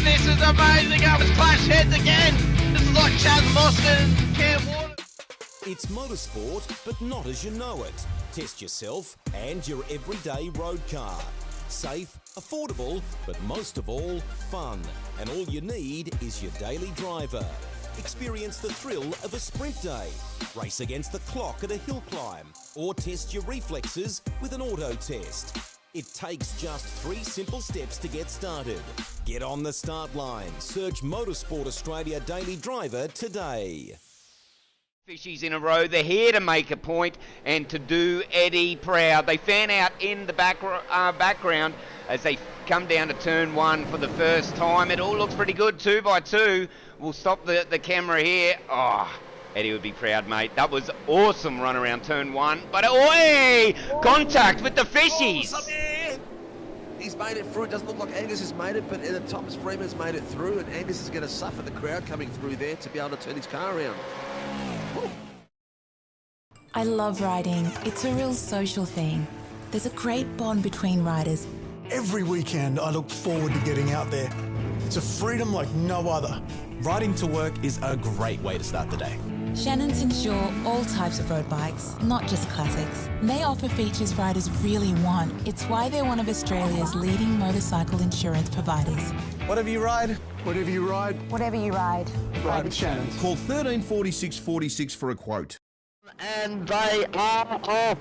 this is amazing. I was clash heads again. This is like Chaz Mostyn and Cam Waters. It's motorsport, but not as you know it. Test yourself and your everyday road car. Safe, affordable, but most of all, fun. And all you need is your daily driver. Experience the thrill of a sprint day. Race against the clock at a hill climb. Or test your reflexes with an auto test. It takes just 3 simple steps to get started. Get on the start line. Search Motorsport Australia Daily Driver today. Fishies in a row. They're here to make a point and to do Eddie proud. They fan out in the background as they come down to turn 1 for the first time. It all looks pretty good, 2 by 2. We'll stop the camera here. Oh, Eddie would be proud, mate. That was awesome run around turn 1. But, oi! Contact with the fishies. He's made it through. It doesn't look like Angus has made it, but Thomas Freeman's made it through, and Angus is going to suffer the crowd coming through there to be able to turn his car around. Woo. I love riding. It's a real social thing. There's a great bond between riders. Every weekend I look forward to getting out there. It's a freedom like no other. Riding to work is a great way to start the day. Shannon's insure all types of road bikes, not just classics. They offer features riders really want. It's why they're one of Australia's leading motorcycle insurance providers. Whatever you ride, whatever you ride, Whatever you ride. ride with Shannon's. Call 134646 for a quote. And they are off.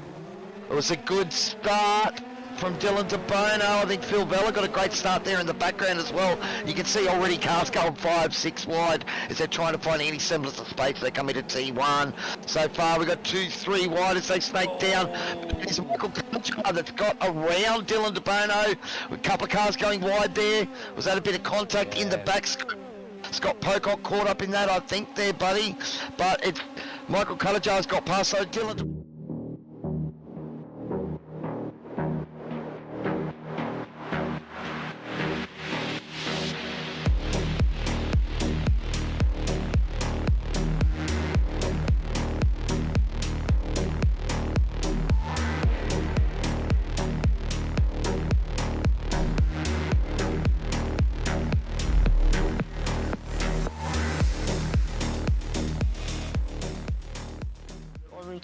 It was a good start from Dylan de Bono. I think Phil Vella got a great start there in the background as well. You can see already cars going 5, 6 wide as they're trying to find any semblance of space. They come into T1. So far we've got 2, 3 wide as they snake down. There's Michael Conchar that's got around Dylan de Bono. A couple of cars going wide there. Was that a bit of contact in the back? Scott Pocock caught up in that, I think, there, buddy. But it's Michael Cullajar's got past, so Dylan...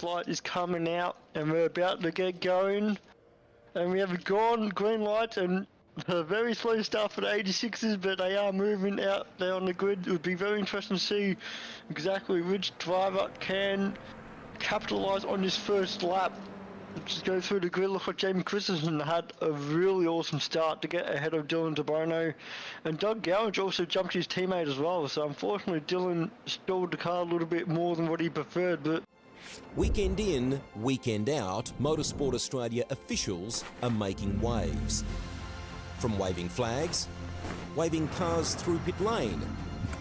Light is coming out and we're about to get going, and we have a green light and a very slow start for the 86s, but they are moving out there on the grid. It would be very interesting to see exactly which driver can capitalise on this first lap. Just go through the grid. Look like Jamie Christensen had a really awesome start to get ahead of Dylan de Bono, and Doug Gowage also jumped his teammate as well, so unfortunately Dylan stalled the car a little bit more than what he preferred. But Weekend in, weekend out, Motorsport Australia officials are making waves. From waving flags, waving cars through pit lane,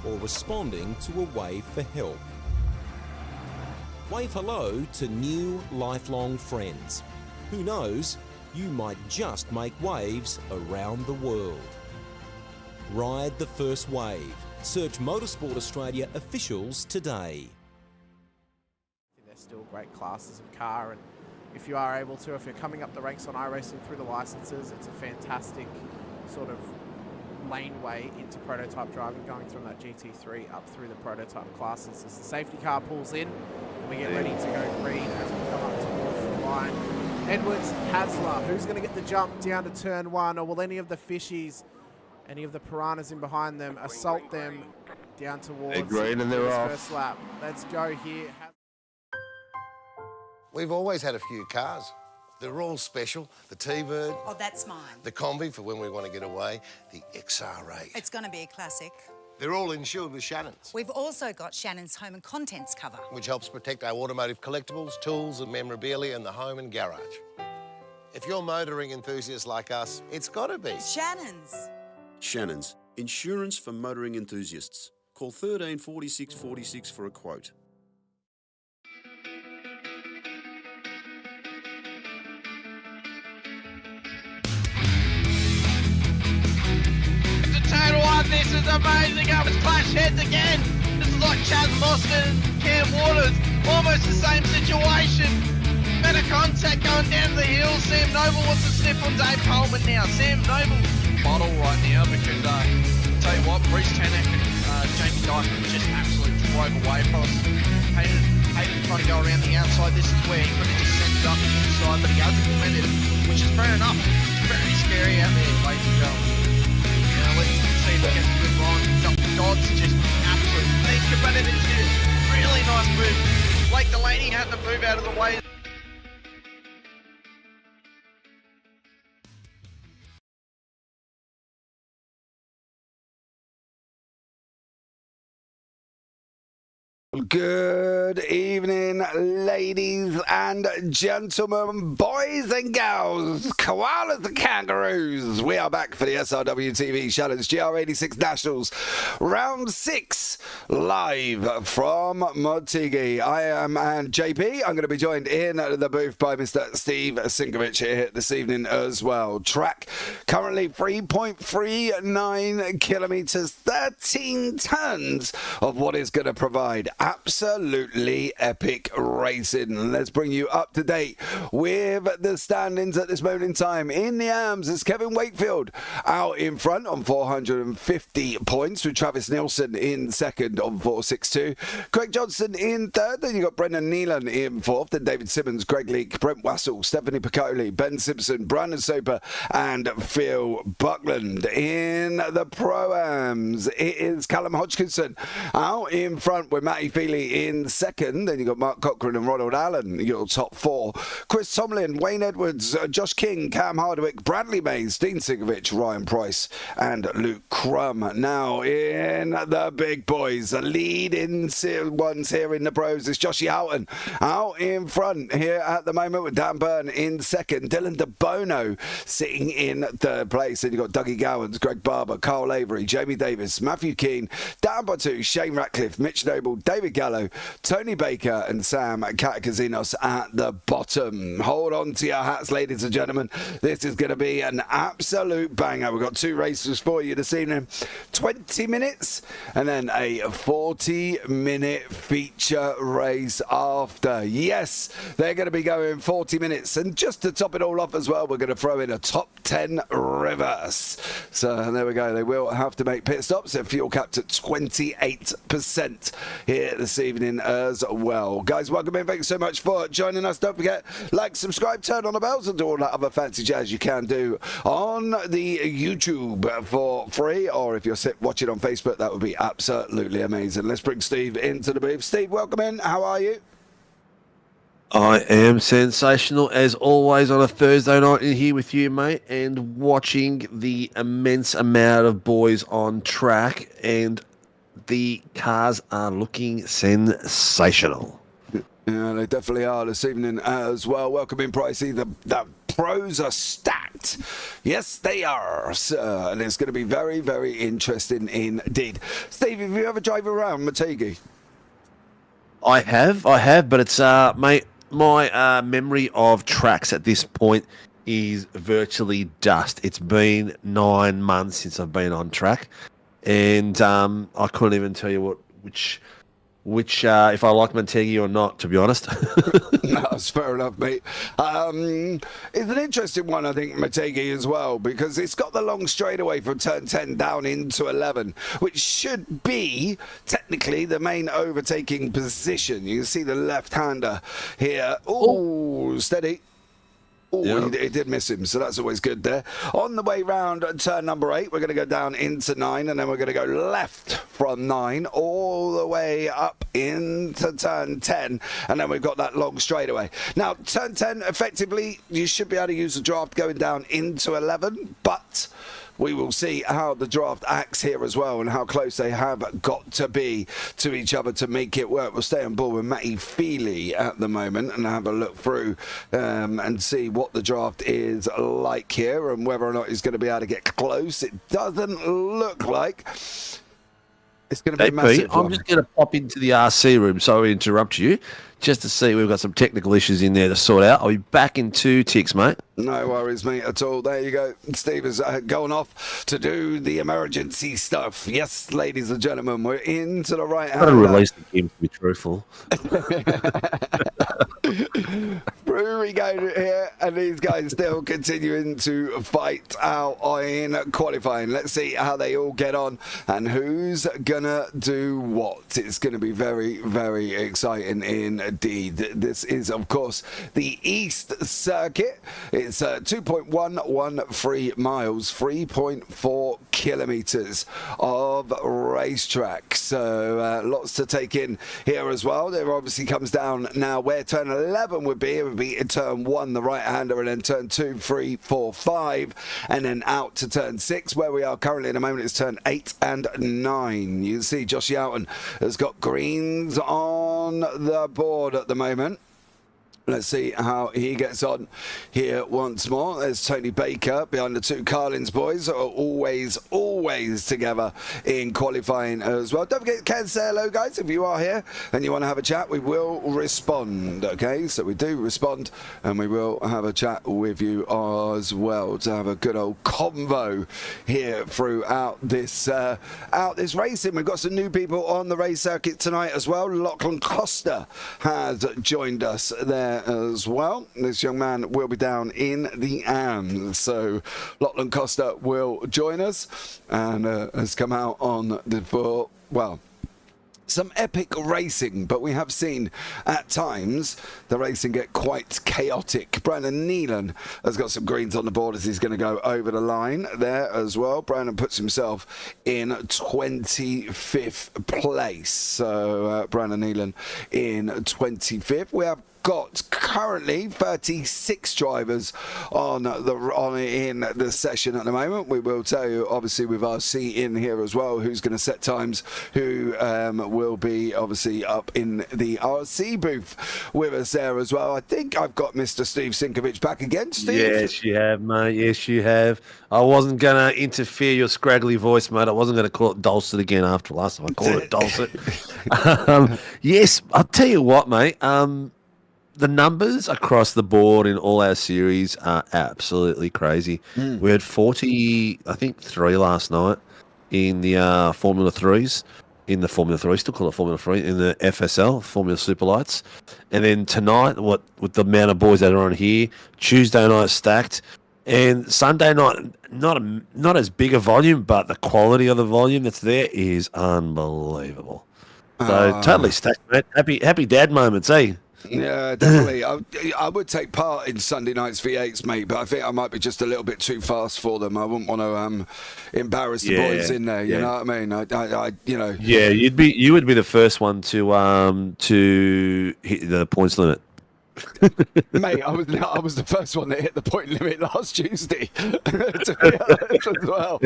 or responding to a wave for help. Wave hello to new lifelong friends. Who knows, you might just make waves around the world. Ride the first wave. Search Motorsport Australia officials today. Still great classes of car, and if you are able to, if you're coming up the ranks on iRacing through the licenses, it's a fantastic sort of laneway into prototype driving, going from that GT3 up through the prototype classes. As the safety car pulls in, we get ready to go green as we come up towards the line. Edwards, Hasler, who's going to get the jump down to turn 1, or will any of the fishies, any of the piranhas in behind them, assault them down towards green and they're this off. first lap? Let's go here. We've always had a few cars. They're all special. The T-Bird. Oh, that's mine. The Combi for when we want to get away. The XR8. It's going to be a classic. They're all insured with Shannon's, We've also got Shannon's home and contents cover, which helps protect our automotive collectibles, tools and memorabilia in the home and garage. If you're motoring enthusiasts like us, it's got to be Shannon's. Shannon's, insurance for motoring enthusiasts. Call 134646 for a quote. This is amazing. I was clash heads again. This is like Chaz Mostyn and Cam Waters. Almost the same situation. Better contact going down the hill. Sam Noble wants to sniff on Dave Coleman now. Sam Noble bottle right now because tell you what, Bruce Tanak and Jamie Dyson just absolutely drove away from us. Hayden trying to go around the outside. This is where he could have just sent it up the inside, but he hasn't implemented it, which is fair enough. It's very scary out there, ladies and gentlemen. Now let's see if we get a good run. Dodds just absolutely competitive here. Really nice move. Blake Delaney had to move out of the way. Good evening, ladies and gentlemen, boys and girls, koalas and kangaroos. We are back for the SRW TV Shannon's GR86 Nationals, round 6, live from Motegi. I am JP. I'm going to be joined in the booth by Mr. Steve Sinkovic here this evening as well. Track currently 3.39 kilometres, 13 tons of what is going to provide absolutely epic racing. Let's bring you up to date with the standings at this moment in time. In the arms is Kevin Wakefield out in front on 450 points, with Travis Nielsen in second on 462. Craig Johnson in third. Then you've got Brendan Nealon in fourth. Then David Simmons, Greg Leake, Brent Wassell, Stephanie Piccoli, Ben Simpson, Brandon Soper and Phil Buckland. In the Pro-Ams, it is Callum Hodgkinson out in front with Matty Feely in second. Then you've got Mark Cochran and Ronald Allen, your top four. Chris Tomlin, Wayne Edwards, Josh King, Cam Hardwick, Bradley Mays, Dean Sinkovic, Ryan Price and Luke Crum. Now in the big boys, the leading ones here in the pros is Joshy Houghton out in front here at the moment with Dan Byrne in second. Dylan DeBono sitting in third place. Then you've got Dougie Gowans, Greg Barber, Carl Avery, Jamie Davis, Matthew Keane, Dan Batu, Shane Ratcliffe, Mitch Noble, David Gallo, Tony Baker and Sam Katakazinos at the bottom. Hold on to your hats, ladies and gentlemen. This is going to be an absolute banger. We've got two races for you this evening. 20 minutes and then a 40-minute feature race after. Yes, they're going to be going 40 minutes. And just to top it all off as well, we're going to throw in a top 10 reverse. So there we go. They will have to make pit stops. Their fuel capped at 28% here this evening as well. Guys, welcome in. Thank you so much for joining us. Don't forget, like, subscribe, turn on the bells and do all that other fancy jazz you can do on the YouTube for free, or if you're watching on Facebook, that would be absolutely amazing. Let's bring Steve into the booth. Steve, welcome in. How are you? I am sensational as always on a Thursday night in here with you, mate, and watching the immense amount of boys on track, and the cars are looking sensational. Yeah, they definitely are this evening as well. Welcome in, Pricey. The pros are stacked. Yes, they are, sir. And it's going to be very, very interesting indeed. Steve, have you ever driven around Motegi? I have, but it's, mate, my memory of tracks at this point is virtually dust. It's been 9 months since I've been on track, and I couldn't even tell you which if I like Motegi or not, to be honest. No, that's fair enough, mate. It's an interesting one, I think, Motegi as well, because it's got the long straightaway from turn 10 down into 11, which should be technically the main overtaking position. You can see the left-hander here. Oh, steady. Oh, yeah. He did miss him, so that's always good there. On the way round turn number 8, we're going to go down into 9, and then we're going to go left from 9 all the way up into turn 10, and then we've got that long straightaway. Now, turn 10, effectively, you should be able to use the draft going down into 11, but we will see how the draft acts here as well and how close they have got to be to each other to make it work. We'll stay on board with Matty Feely at the moment and have a look through and see what the draft is like here and whether or not he's going to be able to get close. It doesn't look like it's going to be massive. I'm just going to pop into the RC room, sorry to interrupt you, just to see we've got some technical issues in there to sort out. I'll be back in 2 ticks, mate. No worries, mate, at all. There you go. Steve is going off to do the emergency stuff. Yes, ladies and gentlemen, we're into the right hand. I'm going to release the game, to be truthful. through we go here, and these guys still continuing to fight out in qualifying. Let's see how they all get on and who's gonna do what. It's going to be very, very exciting indeed. This is, of course, the East Circuit. It's 2.113 miles, 3.4 kilometres of racetrack. So lots to take in here as well. There obviously comes down now where turn 11 would be. It would be in turn 1, the right-hander, and then turn 2, 3, 4, 5, and then out to turn 6. Where we are currently in a moment is turn 8 and 9. You can see Josh Yelton has got greens on the board at the moment. Let's see how he gets on here once more. There's Tony Baker behind the two Carlins boys, are always together in qualifying as well. Don't forget, can say hello, guys. If you are here and you want to have a chat, we will respond, okay? So we do respond, and we will have a chat with you as well to have a good old convo here throughout this racing. We've got some new people on the race circuit tonight as well. Lachlan Costa has joined us there as well. This young man will be down in the AMS, so Lachlan Costa will join us and has come out on the some epic racing, but we have seen at times the racing get quite chaotic. Brandon Neelan has got some greens on the board as he's going to go over the line there as well. Brandon puts himself in 25th place. So Brandon Neelan in 25th. We have got currently 36 drivers in the session at the moment. We will tell you, obviously, with RC in here as well, who's going to set times, who will be obviously up in the RC booth with us there as well. I think I've got Mr. Steve Sinkovic back again. Steve? Yes, you have, mate. Yes, you have. I wasn't going to interfere your scraggly voice, mate. I wasn't going to call it dulcet again after last time I called it dulcet. Yes, I'll tell you what, mate. The numbers across the board in all our series are absolutely crazy. We had 3 last night in the Formula 3s, in the Formula 3, still call it Formula 3, in the FSL, Formula Superlights. And then tonight, with the amount of boys that are on here, Tuesday night stacked, and Sunday night, not as big a volume, but the quality of the volume that's there is unbelievable. So totally stacked, mate. Happy dad moments, eh? Yeah, definitely. I would take part in Sunday night's V8s, mate, but I think I might be just a little bit too fast for them. I wouldn't want to embarrass the boys in there. You know what I mean? I Yeah, you would be the first one to hit the points limit. Mate, I was the first one that hit the point limit last Tuesday. To be honest as well.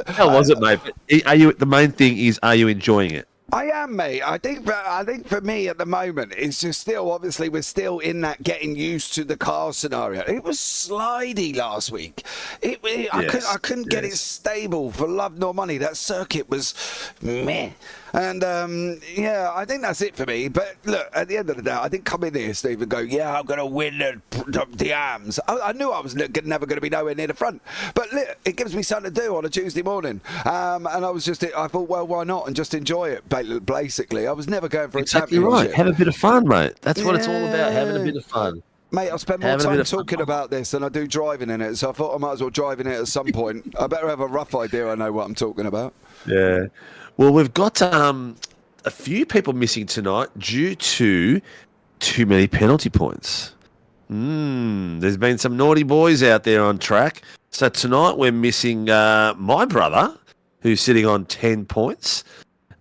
How was it, mate? Are you? The main thing is, are you enjoying it? I am, mate. I think for me at the moment, it's just still, obviously, we're still in that getting used to the car scenario. It was slidey last week. I couldn't get it stable for love nor money. That circuit was meh. And, I think that's it for me. But, look, at the end of the day, I didn't come in here, Steve, and go, I'm going to win the AMS. I knew I was never going to be nowhere near the front. But, look, it gives me something to do on a Tuesday morning. And I thought, well, why not? And just enjoy it, basically. I was never going for a championship. Right. Have a bit of fun, mate. That's what it's all about, having a bit of fun. Mate, I spend more time talking about this than I do driving in it, so I thought I might as well drive in it at some point. I better have a rough idea I know what I'm talking about. Yeah. Well, we've got a few people missing tonight due to too many penalty points. There's been some naughty boys out there on track. So tonight we're missing my brother, who's sitting on 10 points,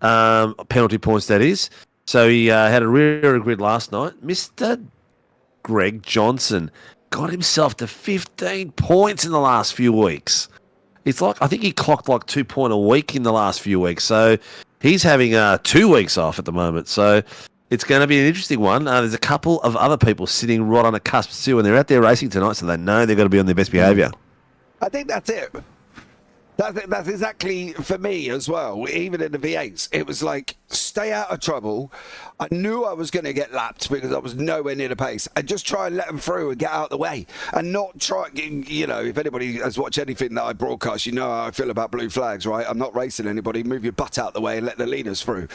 penalty points that is. So he had a rear grid last night. Mr. Greg Johnson got himself to 15 points in the last few weeks. It's I think he clocked 2 points a week in the last few weeks. So he's having 2 weeks off at the moment. So it's going to be an interesting one. There's a couple of other people sitting right on the cusp too, and they're out there racing tonight, so they know they've got to be on their best behaviour. I think that's it. That's exactly for me as well. Even in the V8s, it was like stay out of trouble. I knew I was going to get lapped because I was nowhere near the pace, and just try and let them through and get out of the way, and not try. You know, if anybody has watched anything that I broadcast, you know how I feel about blue flags, right? I'm not racing anybody. Move your butt out the way and let the leaders through,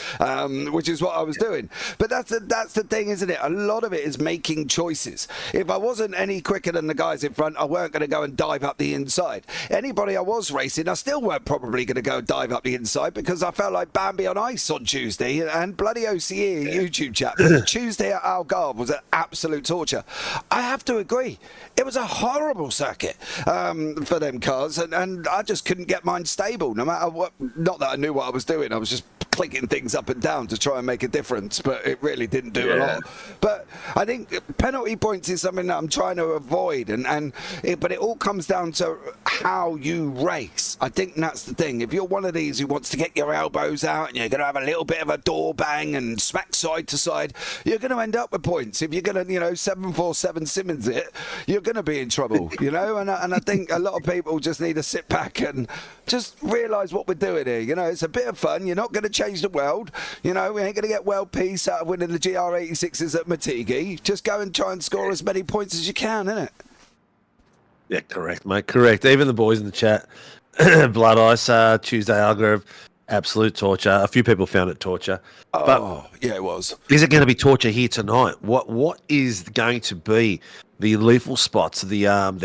which is what I was doing. But that's the thing, isn't it? A lot of it is making choices. If I wasn't any quicker than the guys in front, I weren't going to go and dive up the inside. Anybody I was racing, I still weren't probably going to go dive up the inside because I felt like Bambi on ice on Tuesday, and bloody OCE YouTube chat. Tuesday at Algarve was an absolute torture. I have to agree. It was a horrible circuit for them cars, and I just couldn't get mine stable, no matter what. Not that I knew what I was doing. I was just clicking things up and down to try and make a difference, but it really didn't do a lot. But I think penalty points is something that I'm trying to avoid, but it all comes down to how you race. I think that's the thing. If you're one of these who wants to get your elbows out and you're going to have a little bit of a door bang and smack side to side, you're going to end up with points. If you're going to, 747 Simmons it, you're going to be in trouble, and I think a lot of people just need to sit back and just realise what we're doing here. It's a bit of fun. You're not going to change the world. We ain't going to get world peace out of winning the GR86s at Motegi. Just go and try and score as many points as you can, innit? Yeah, correct, mate. Correct. Even the boys in the chat, Blood Ice, Tuesday Algarve, absolute torture. A few people found it torture. Oh, yeah, it was. Is it going to be torture here tonight? What is going to be the lethal spots? The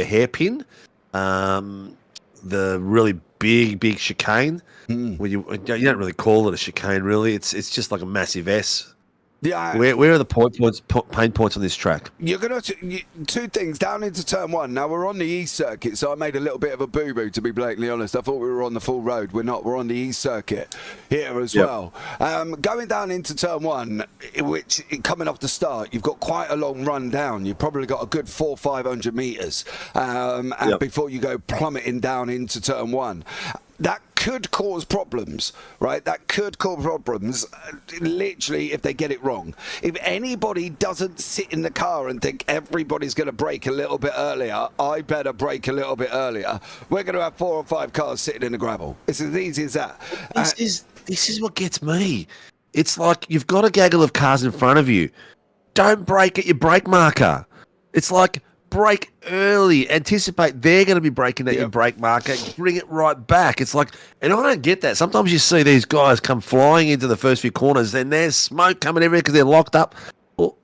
hairpin, the really big chicane. Where you don't really call it a chicane, really. It's just like a massive S. Yeah. Where are the pain points on this track? You're going to two things down into turn one. Now we're on the east circuit, so I made a little bit of a boo-boo, to be blatantly honest. I thought we were on the full road. We're not. We're on the east circuit here as well. Going down into turn one, which coming off the start, you've got quite a long run down. You've probably got a good 400-500 meters before you go plummeting down into turn one. That could cause problems, right? That could cause problems, literally, if they get it wrong. If anybody doesn't sit in the car and think everybody's going to brake a little bit earlier, I better brake a little bit earlier, we're going to have 4 or 5 cars sitting in the gravel. It's as easy as that. This is what gets me. It's like you've got a gaggle of cars in front of you. Don't brake at your brake marker. It's like, brake early, anticipate they're going to be braking at your brake marker, bring it right back. It's like, and I don't get that. Sometimes you see these guys come flying into the first few corners and there's smoke coming everywhere because they're locked up. Well,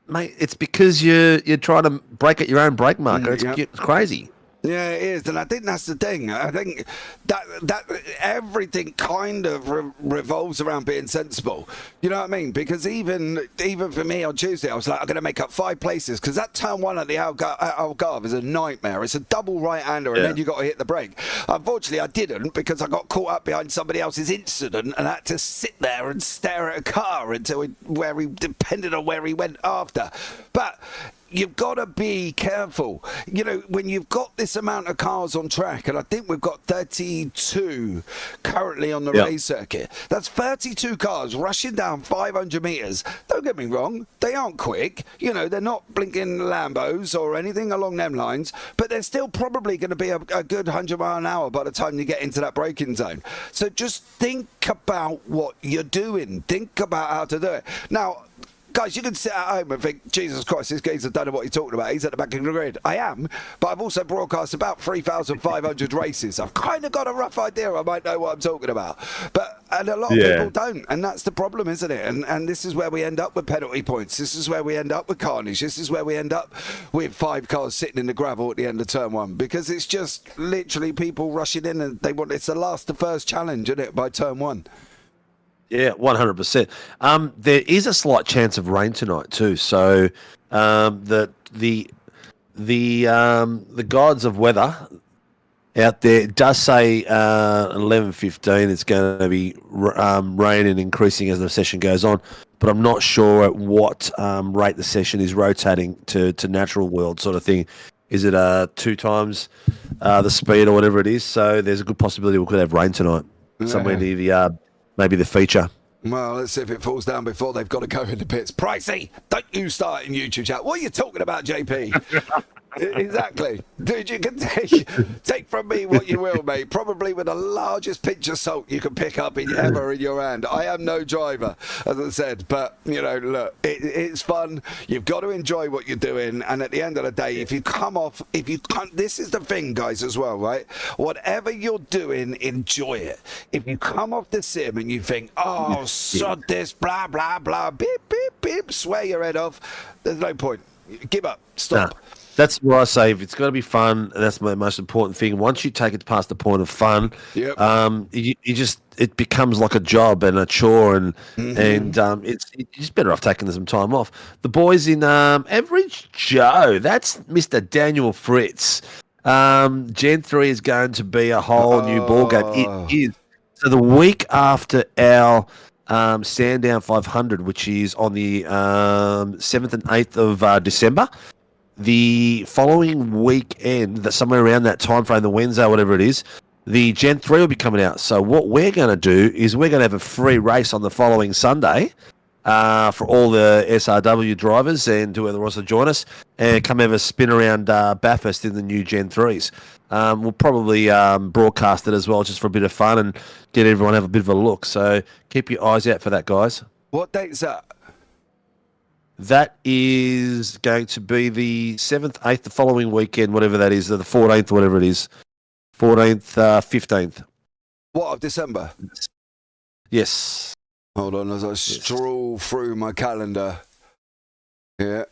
mate, it's because you're trying to brake at your own brake marker. It's crazy. Yeah, it is, and I think that's the thing. I think that everything kind of revolves around being sensible. You know what I mean? Because even for me on Tuesday, I was like, I'm going to make up 5 places because that turn one at the Algarve is a nightmare. It's a double right-hander, and then you got to hit the brake. Unfortunately, I didn't because I got caught up behind somebody else's incident and I had to sit there and stare at a car until depended on where he went after. But you've got to be careful. When you've got this amount of cars on track, and I think we've got 32 currently on the race circuit, that's 32 cars rushing down 500 metres. Don't get me wrong, they aren't quick. They're not blinking Lambos or anything along them lines, but they're still probably going to be a good 100 mile an hour by the time you get into that braking zone. So just think about what you're doing. Think about how to do it. Now, guys, you can sit at home and think, Jesus Christ, this geezer don't know what he's talking about. He's at the back of the grid. I am, but I've also broadcast about 3,500 races. I've kind of got a rough idea. I might know what I'm talking about. And a lot of people don't. And that's the problem, isn't it? And this is where we end up with penalty points. This is where we end up with carnage. This is where we end up with 5 cars sitting in the gravel at the end of turn one. Because it's just literally people rushing in and it's the first challenge, isn't it, by turn one. Yeah, 100%. There is a slight chance of rain tonight too. So the gods of weather out there does say 11:15 it's going to be rain and increasing as the session goes on. But I'm not sure at what rate the session is rotating to natural world sort of thing. Is it 2 times the speed or whatever it is? So there's a good possibility we could have rain tonight somewhere near the maybe the feature. Well, let's see if it falls down before they've got to go in the pits. Pricey, don't you start in YouTube chat. What are you talking about, JP? Exactly. Dude, you can take from me what you will, mate. Probably with the largest pinch of salt you can pick up ever in your hand. I am no driver, as I said, but, you know, look, it's fun. You've got to enjoy what you're doing. And at the end of the day, if you come off, this is the thing, guys, as well, right? Whatever you're doing, enjoy it. If you come off the sim and you think, oh, sod this, blah, blah, blah, beep, beep, beep, swear your head off, there's no point. Give up. Stop. Nah. That's why I say if it's got to be fun, and that's my most important thing. Once you take it past the point of fun, it becomes like a job and a chore, and it's just better off taking some time off. The boys in Average Joe, that's Mr. Daniel Fritz. Gen 3 is going to be a whole new ballgame. It is. So the week after our Sandown 500, which is on the 7th and 8th of December. The following weekend, somewhere around that time frame, the Wednesday, whatever it is, the Gen 3 will be coming out. So what we're going to do is we're going to have a free race on the following Sunday for all the SRW drivers and whoever wants to join us and come have a spin around Bathurst in the new Gen 3s. We'll probably broadcast it as well just for a bit of fun and get everyone to have a bit of a look. So keep your eyes out for that, guys. What date's that? That is going to be the 7th, 8th, the following weekend, whatever that is, the 14th, whatever it is. 14th, 15th. What, of December? Yes. Hold on, as I stroll through my calendar. Yeah.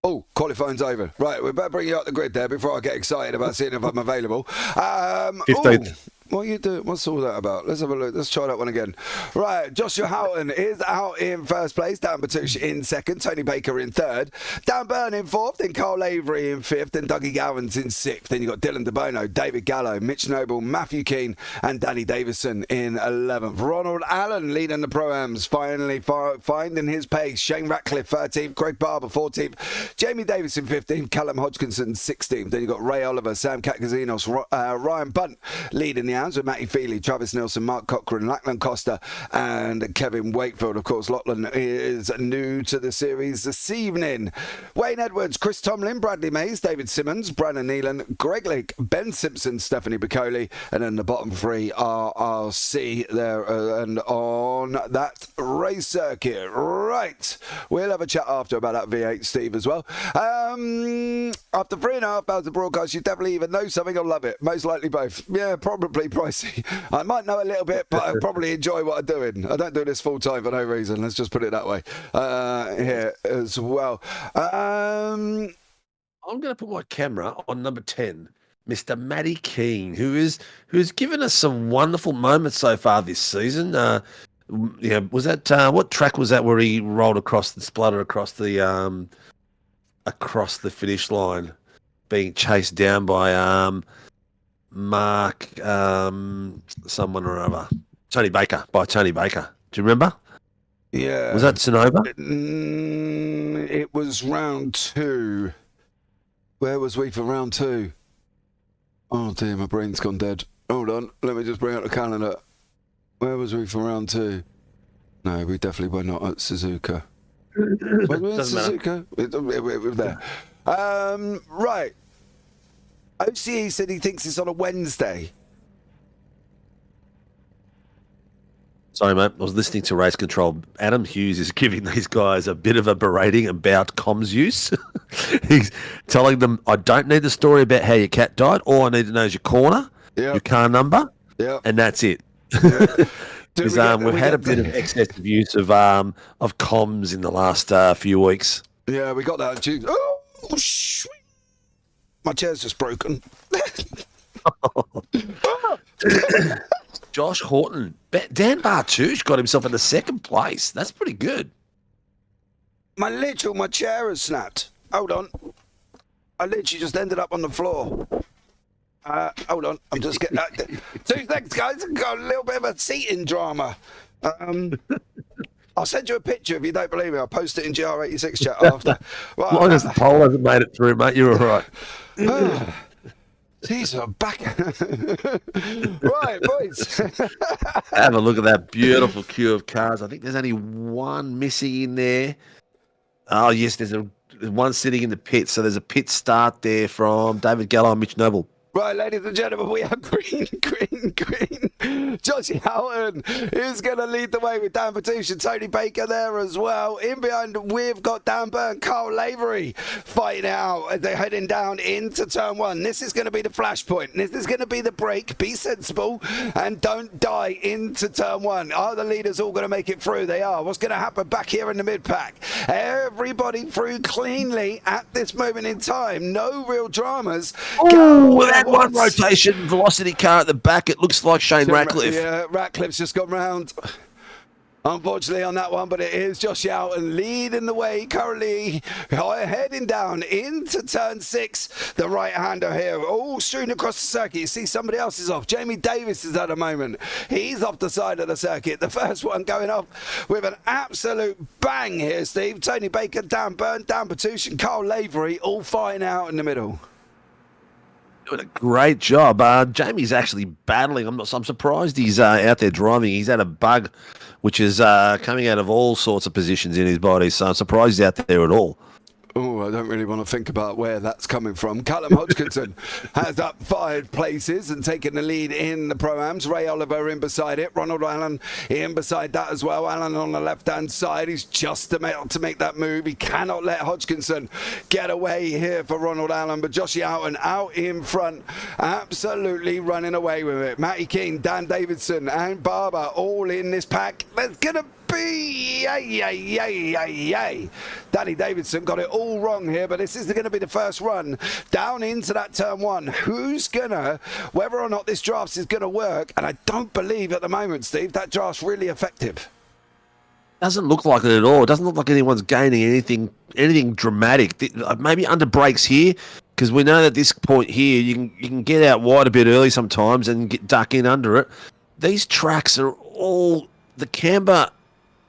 Oh, qualifying's over. Right, we better bring you up the grid there before I get excited about seeing if I'm available. 15th. What are you doing? What's all that about? Let's have a look. Let's try that one again. Right, Joshua Houghton is out in first place. Dan Batush in second. Tony Baker in third. Dan Byrne in fourth. Then Carl Avery in fifth. Then Dougie Gowans in sixth. Then you've got Dylan DeBono, David Gallo, Mitch Noble, Matthew Keane, and Danny Davison in 11th. Ronald Allen leading the Pro-Ams, finally finding his pace. Shane Ratcliffe 13th. Craig Barber 14th. Jamie Davis in 15th. Callum Hodgkinson 16th. Then you've got Ray Oliver, Sam Katkazinos, Ryan Bunt leading the with Matty Feely, Travis Nelson, Mark Cochran, Lachlan Costa and Kevin Wakefield. Of course, Lachlan is new to the series this evening. Wayne Edwards, Chris Tomlin, Bradley Mays, David Simmons, Brandon Neelan, Greg Lake, Ben Simpson, Stephanie Bacoli, and then the bottom three RRC there and on that race circuit. Right, we'll have a chat after about that V8, Steve, as well. After 3.5 hours of broadcast, you definitely either know something or love it. Most likely both. Yeah, probably pricey. I might know a little bit, but I probably enjoy what I'm doing. I don't do this full time for no reason. Let's just put it that way. Here as well. I'm going to put my camera on number 10, Mr. Matty Keane, who's given us some wonderful moments so far this season. Was that what track was that where he rolled across the splatter across the finish line, being chased down by Mark someone or other, Tony Baker. Do you remember? Yeah. Was that Sonova? It was round 2. Where was we for round 2? Oh dear, my brain's gone dead. Hold on, let me just bring up the calendar. Where was we for round 2? No, we definitely were not at Suzuka. Was we at Suzuka? It was there. Right. OCE said he thinks it's on a Wednesday. Sorry, mate. I was listening to Race Control. Adam Hughes is giving these guys a bit of a berating about comms use. He's telling them, I don't need the story about how your cat died. All I need to know is your corner, your car number, and that's it. Because we've had a bit of excessive use of comms in the last few weeks. Yeah, we got that on Tuesday. Oh, sweet. My chair's just broken. Josh Horton. Dan Bartouche got himself into second place. That's pretty good. My chair has snapped. Hold on. I literally just ended up on the floor. Hold on. I'm just getting... 2 seconds, guys. I've got a little bit of a seating drama. I'll send you a picture if you don't believe me. I'll post it in GR86 chat after. Right, as long as the poll hasn't made it through, mate, you're all right. These are back. Right, boys. Have a look at that beautiful queue of cars. I think there's only one missing in there. Oh, yes, there's a one sitting in the pit. So there's a pit start there from David Gallo and Mitch Noble. Right, ladies and gentlemen, we have green. Joshy Houghton is going to lead the way with Dan Batouche and Tony Baker there as well. In behind, we've got Dan Byrne, Carl Lavery fighting out as they're heading down into turn one. This is going to be the flashpoint. This is going to be the break. Be sensible and don't die into turn one. Are the leaders all going to make it through? They are. What's going to happen back here in the mid-pack? Everybody through cleanly at this moment in time. No real dramas. Oh, that one rotation velocity car at the back. It looks like Shane Ratcliffe. Yeah, Ratcliffe's just gone round. Unfortunately on that one, but it is Josh Houghton leading the way currently, heading down into turn 6. The right-hander here, all strewn across the circuit. You see somebody else is off. Jamie Davis is at the moment. He's off the side of the circuit. The first one going off with an absolute bang here, Steve. Tony Baker, Dan Byrne, Dan Batouche and Carl Lavery all fighting out in the middle. Doing a great job. Jamie's actually battling. I'm surprised he's out there driving. He's had a bug, which is coming out of all sorts of positions in his body. So I'm surprised he's out there at all. Oh, I don't really want to think about where that's coming from. Callum Hodgkinson has up 5 places and taken the lead in the Pro-Ams. Ray Oliver in beside it. Ronald Allen in beside that as well. Allen on the left-hand side. He's just about to make that move. He cannot let Hodgkinson get away here for Ronald Allen. But Joshie Houghton out in front, absolutely running away with it. Matty Keane, Dan Davidson and Barber all in this pack. There's going to be Danny Davidson got it all wrong here, but this is going to be the first run down into that turn 1. Who's gonna, whether or not this draft is going to work, and I don't believe at the moment, Steve, that draft's really effective. Doesn't look like it at all. It doesn't look like anyone's gaining anything dramatic. Maybe under brakes here, because we know that at this point here you can get out wide a bit early sometimes and duck in under it. These tracks are all, the camber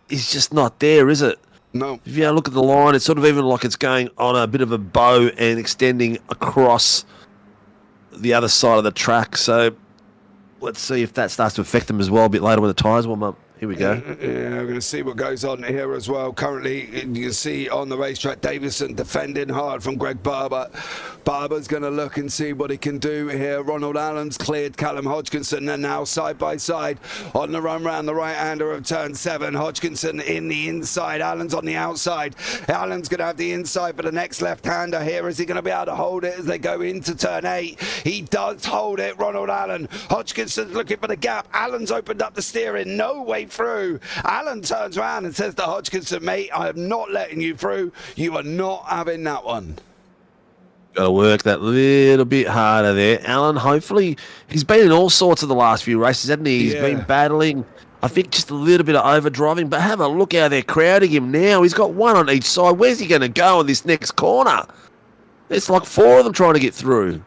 is just not there, is it? No. If you look at the line, it's sort of even like it's going on a bit of a bow and extending across the other side of the track. So let's see if that starts to affect them as well a bit later when the tyres warm up. Here we go. Yeah, we're going to see what goes on here as well. Currently, you can see on the racetrack, Davison defending hard from Greg Barber. Barber's going to look and see what he can do here. Ronald Allen's cleared Callum Hodgkinson, and now side by side on the run round the right-hander of turn 7. Hodgkinson in the inside. Allen's on the outside. Allen's going to have the inside for the next left-hander here. Is he going to be able to hold it as they go into turn 8? He does hold it, Ronald Allen. Hodgkinson's looking for the gap. Allen's opened up the steering. No way through. Allen turns around and says to Hodgkinson, mate, I am not letting you through. You are not having that one. Got to work that little bit harder there. Allen, hopefully, he's been in all sorts of the last few races, hasn't he? He's been battling, I think, just a little bit of overdriving, but have a look how they're crowding him now. He's got one on each side. Where's he going to go in this next corner? It's like 4 of them trying to get through.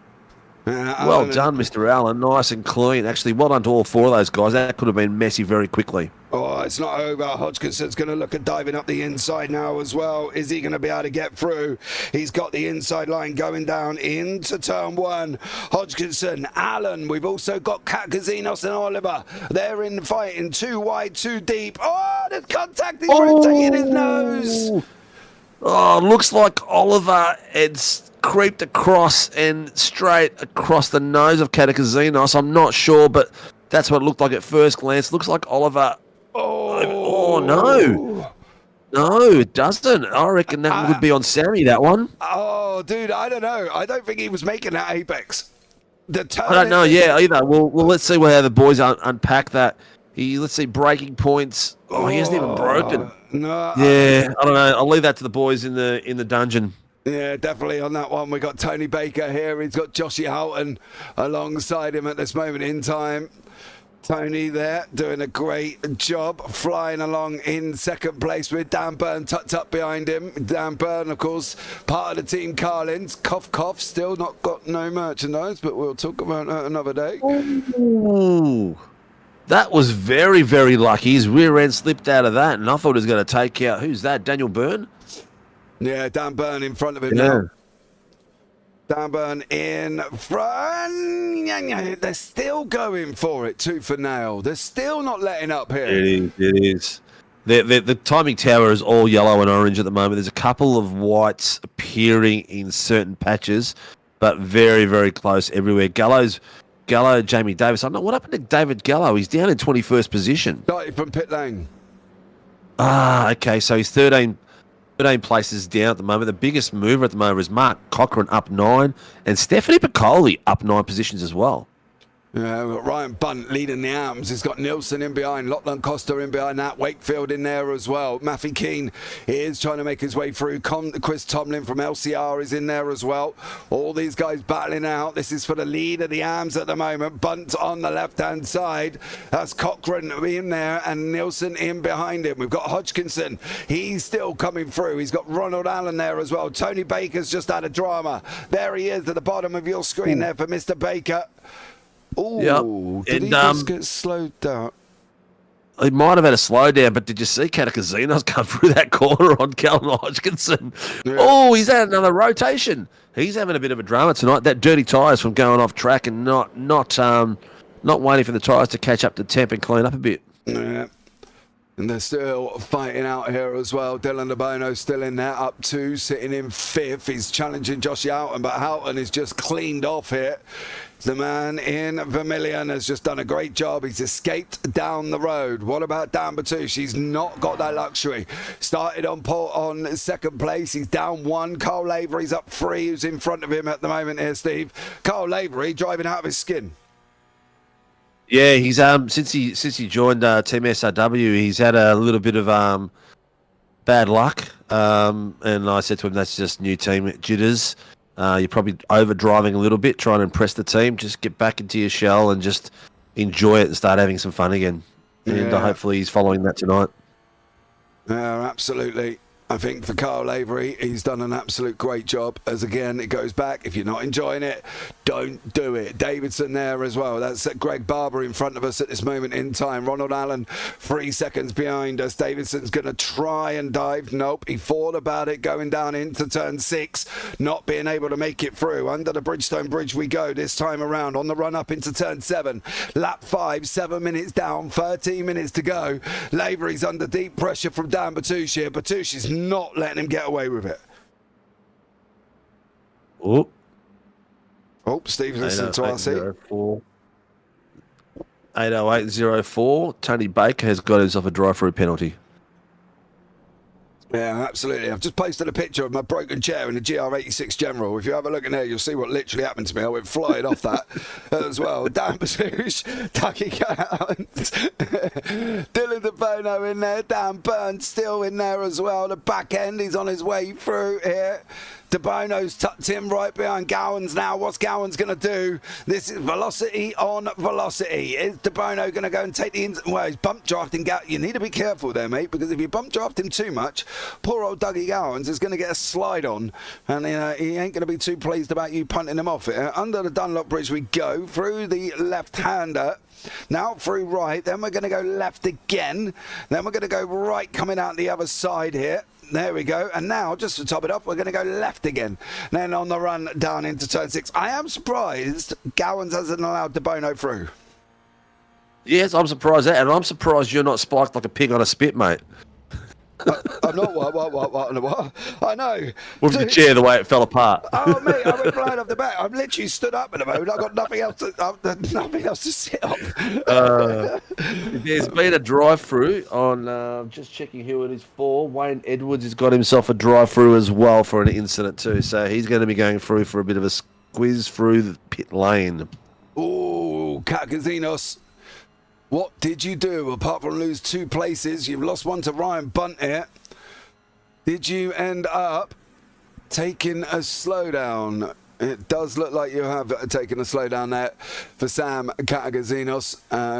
Well done, Mr. Allen. Nice and clean. Actually, well done to all 4 of those guys. That could have been messy very quickly. Oh, it's not over. Hodgkinson's going to look at diving up the inside now as well. Is he going to be able to get through? He's got the inside line going down into turn 1. Hodgkinson, Allen. We've also got Kazinos and Oliver. They're in fighting 2 wide, 2 deep. Oh, there's contact. He's rotating his nose. Oh, looks like Oliver had creeped across and straight across the nose of Katakazinos. I'm not sure, but that's what it looked like at first glance. Looks like Oliver. Oh no. No, it doesn't. I reckon that would be on Sammy, that one. Oh, dude, I don't know. I don't think he was making that apex. I don't know, either. Well, let's see how the boys unpack that. Let's see, breaking points. Oh, he hasn't even broken. No. Yeah, I don't know. I'll leave that to the boys in the dungeon. Yeah, definitely on that one. We got Tony Baker here. He's got Joshie Houghton alongside him at this moment in time. Tony there doing a great job, flying along in second place with Dan Byrne tucked up behind him. Dan Byrne, of course, part of the team Carlins. Cough, cough, still not got no merchandise, but we'll talk about that another day. Ooh. That was very, very lucky. His rear end slipped out of that, and I thought he was going to take out, who's that, Daniel Byrne? Yeah, Dan Byrne in front of him now. Dan Byrne in front. They're still going for it, tooth and nail. They're still not letting up here. It is. The timing tower is all yellow and orange at the moment. There's a couple of whites appearing in certain patches, but very, very close everywhere. Gallo, Jamie Davis. I don't know what happened to David Gallo. He's down in 21st position. Started from pit lane. Okay, so he's 13 places down at the moment. The biggest mover at the moment is Mark Cochrane up 9, and Stephanie Piccoli up 9 positions as well. Yeah, we've got Ryan Bunt leading the arms. He's got Nielsen in behind, Lachlan Costa in behind that, Wakefield in there as well. Maffey Keane is trying to make his way through. Chris Tomlin from LCR is in there as well. All these guys battling out. This is for the lead of the arms at the moment. Bunt on the left-hand side. That's Cochrane in there and Nielsen in behind him. We've got Hodgkinson. He's still coming through. He's got Ronald Allen there as well. Tony Baker's just had a drama. There he is at the bottom of your screen there for Mr. Baker. Oh, yep. Did he just get slowed down? He might have had a slowdown, but did you see Catacasinos come through that corner on Callum Hodgkinson? Yeah. Oh, he's had another rotation. He's having a bit of a drama tonight. That dirty tyres from going off track and not waiting for the tyres to catch up to temp and clean up a bit. Yeah. And they're still fighting out here as well. Dylan DeBono still in there, up 2, sitting in 5th. He's challenging Josh Houghton, but Houghton is just cleaned off here. The man in Vermilion has just done a great job. He's escaped down the road. What about Dan Batouche? He's not got that luxury. Started on second place. He's down 1. Carl Lavery's up 3, who's in front of him at the moment here, Steve. Carl Lavery driving out of his skin. Yeah, he's since he joined Team SRW, he's had a little bit of bad luck. And I said to him, that's just new team jitters. You're probably overdriving a little bit, trying to impress the team. Just get back into your shell and just enjoy it and start having some fun again. And hopefully he's following that tonight. Yeah, absolutely. I think for Carl Avery, he's done an absolute great job. As again, it goes back. If you're not enjoying it, don't do it. Davidson there as well. That's Greg Barber in front of us at this moment in time. Ronald Allen 3 seconds behind us. Davidson's going to try and dive. Nope, he thought about it going down into turn 6, not being able to make it through. Under the Bridgestone Bridge we go this time around on the run up into turn 7. Lap 5, 7 minutes down, 13 minutes to go. Lavery's under deep pressure from Dan Batouche here. Batouche is not letting him get away with it. Oh, Steve, listen to RC. 808.04. Tony Baker has got himself a drive-through penalty. Yeah, absolutely. I've just posted a picture of my broken chair in the GR86 General. If you have a look in there, you'll see what literally happened to me. I went flying off that as well. Dan Batouche, Ducky Gowans, Dylan DeBono in there. Dan Burns still in there as well. The back end, he's on his way through here. DeBono's tucked in right behind Gowans now. What's Gowans going to do? This is velocity on velocity. Is DeBono going to go and take the... Well, he's bump drafting. You need to be careful there, mate, because if you bump draft him too much, poor old Dougie Gowans is going to get a slide on, and he ain't going to be too pleased about you punting him off here. Under the Dunlop Bridge we go, through the left-hander. Now through right, then we're going to go left again. Then we're going to go right coming out the other side here. There we go. And now, just to top it up, we're going to go left again. Then on the run down into turn 6. I am surprised Gowans hasn't allowed DeBono through. Yes, I'm surprised that. And I'm surprised you're not spiked like a pig on a spit, mate. I'm not what? I know. With the chair, the way it fell apart. Oh, mate, I went flying off the back. I'm literally stood up at the moment. I've got nothing else to sit on. There's been a drive-through on, just checking who it is for. Wayne Edwards has got himself a drive-through as well for an incident too. So he's going to be going through for a bit of a squeeze through the pit lane. Oh, Catakazinos. What did you do apart from lose 2 places? You've lost 1 to Ryan Bunt here. Did you end up taking a slowdown? It does look like you have taken a slowdown there for Sam Catagazinos.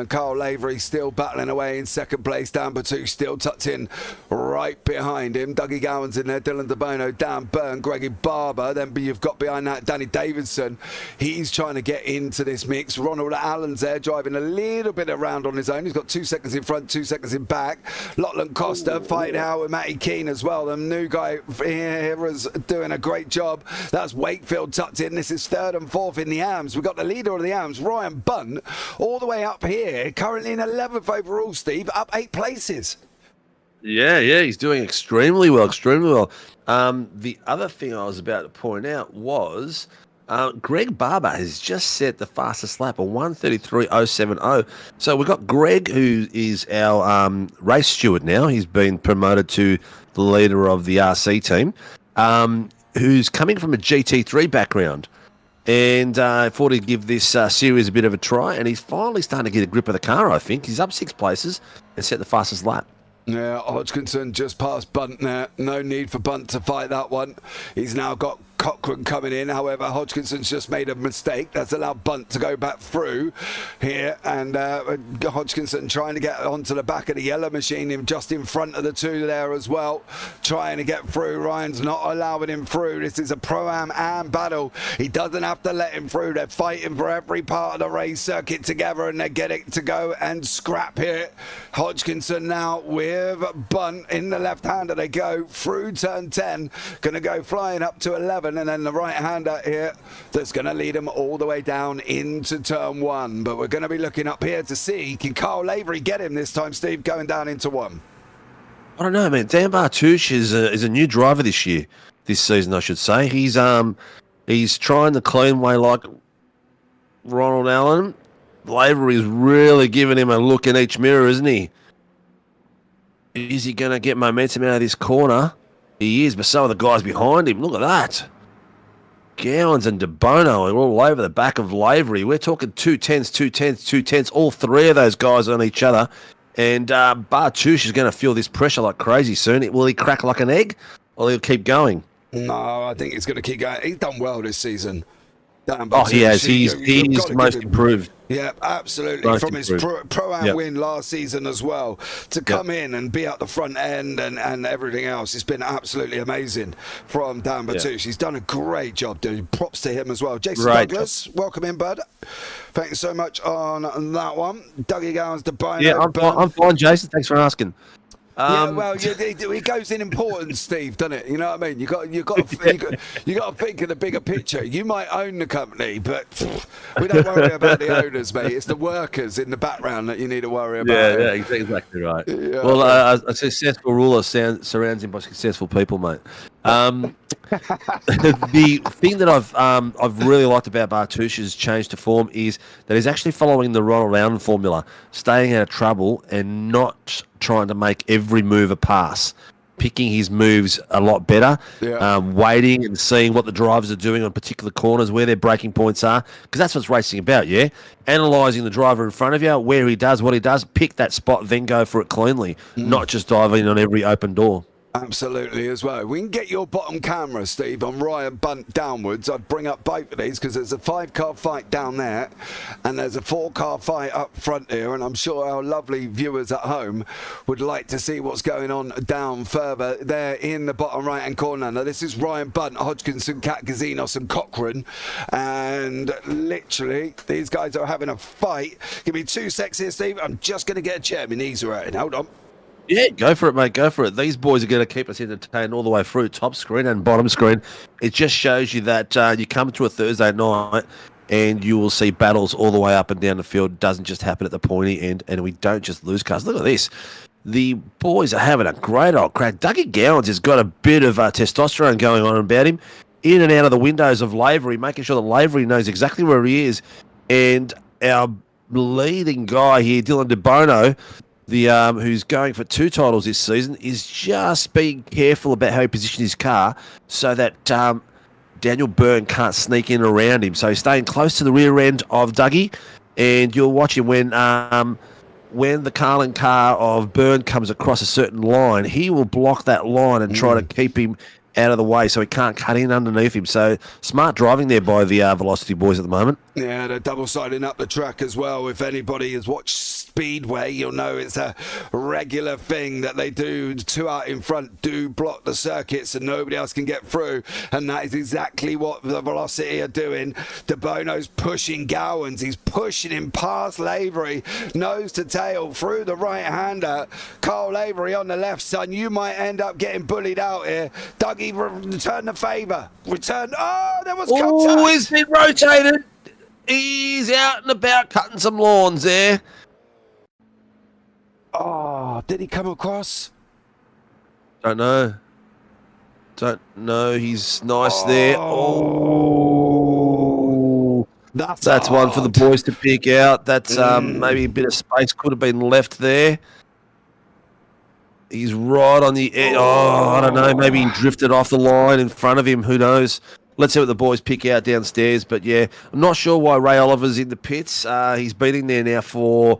Carl Lavery still battling away in second place. Dan Batouche still tucked in right behind him. Dougie Gowans in there. Dylan DeBono, Dan Byrne, Greggy Barber. Then you've got behind that Danny Davidson. He's trying to get into this mix. Ronald Allen's there driving a little bit around on his own. He's got 2 seconds in front, 2 seconds in back. Lachlan Costa fighting out with Matty Keane as well. The new guy here is doing a great job. That's Wakefield tucked in. This is 3rd and 4th in the AMS. We've got the leader of the AMS, Ryan Bunt, all the way up here, currently in 11th overall, Steve, up 8 places. Yeah, he's doing extremely well, extremely well. The other thing I was about to point out was Greg Barber has just set the fastest lap, a 1:33.070. So we've got Greg, who is our race steward now. He's been promoted to the leader of the RC team, who's coming from a GT3 background. And I thought he'd give this series a bit of a try, and he's finally starting to get a grip of the car, I think. He's up 6 places and set the fastest lap. Yeah, Hodgkinson just past Bunt there. No need for Bunt to fight that one. He's now got Cochrane coming in. However, Hodgkinson's just made a mistake. That's allowed Bunt to go back through here. And Hodgkinson trying to get onto the back of the yellow machine, just in front of the two there as well. Trying to get through. Ryan's not allowing him through. This is a Pro-Am and battle. He doesn't have to let him through. They're fighting for every part of the race circuit together, and they get it to go and scrap here. Hodgkinson now with Bunt in the left-hander. They go through turn 10. Going to go flying up to 11. And then the right-hander here that's going to lead him all the way down into turn 1. But we're going to be looking up here to see, can Carl Lavery get him this time, Steve, going down into 1? I don't know, man. Dan Bartouche is a new driver this season, I should say. He's trying the clean way like Ronald Allen. Lavery's really giving him a look in each mirror, isn't he? Is he going to get momentum out of this corner? He is, but some of the guys behind him, look at that. Gowans and De Bono are all over the back of Lavery. We're talking 210s, all three of those guys on each other. And Bartouche is going to feel this pressure like crazy soon. Will he crack like an egg, or he'll keep going? No, I think he's going to keep going. He's done well this season. He has. He's most improved. Yeah, absolutely. Most From his Pro-Am win last season as well, to come in and be at the front end and everything else, it's been absolutely amazing from Dan Bartouche. He's done a great job, dude. Props to him as well. Jason Douglas, welcome in, bud. Thanks so much on that one. Dougie Gowans, De Bono. Yeah, I'm fine, Jason. Thanks for asking. It goes in importance, Steve, doesn't it? You know what I mean? You got to think of the bigger picture. You might own the company, but we don't worry about the owners, mate. It's the workers in the background that you need to worry about. Yeah, exactly right. Yeah. Well, a successful ruler surrounds him by successful people, mate. The thing that I've really liked about Bartouche's change to form is that he's actually following the Ronald Allen formula, staying out of trouble and not trying to make every move a pass, picking his moves a lot better, waiting and seeing what the drivers are doing on particular corners, where their braking points are, because that's what's racing about, analysing the driver in front of you, where he does, what he does, pick that spot, then go for it cleanly, not just dive in on every open door. Absolutely as well. We can get your bottom camera, Steve, on Ryan Bunt downwards. I'd bring up both of these because there's a 5-car fight down there and there's a 4-car fight up front here, and I'm sure our lovely viewers at home would like to see what's going on down further there in the bottom right-hand corner. Now, this is Ryan Bunt, Hodgkinson, Katkazinos and Cochrane, and literally these guys are having a fight. Give me 2 secs here, Steve. I'm just going to get a chair. My knees are hurting. Hold on. Yeah, go for it, mate. Go for it. These boys are going to keep us entertained all the way through, top screen and bottom screen. It just shows you that you come to a Thursday night and you will see battles all the way up and down the field. It doesn't just happen at the pointy end, and we don't just lose cars. Look at this. The boys are having a great old crack. Dougie Gowans has got a bit of testosterone going on about him, in and out of the windows of Lavery, making sure that Lavery knows exactly where he is. And our leading guy here, Dylan De Bono, who's going for 2 titles this season, is just being careful about how he positions his car so that Daniel Byrne can't sneak in around him. So he's staying close to the rear end of Dougie, and you'll watch him when the Carlin car of Byrne comes across a certain line, he will block that line and try to keep him out of the way so he can't cut in underneath him. So smart driving there by the Velocity boys at the moment. Yeah, they're double-siding up the track as well. If anybody has watched Speedway, you'll know it's a regular thing that they do. 2 out in front do block the circuit so nobody else can get through, and that is exactly what the Velocity are doing. De Bono's pushing Gowans. He's pushing him past Lavery, nose to tail through the right-hander. Carl Lavery on the left, son. You might end up getting bullied out here. Dougie, return the favour. Return. Oh, there was contact. Oh, he's been rotated. He's out and about cutting some lawns there. Oh, did he come across? Don't know. He's nice there. Oh, that's one for the boys to pick out. That's maybe a bit of space could have been left there. He's right on the edge. Oh, I don't know. Maybe he drifted off the line in front of him. Who knows? Let's see what the boys pick out downstairs. But, yeah, I'm not sure why Ray Oliver's in the pits. He's been in there now for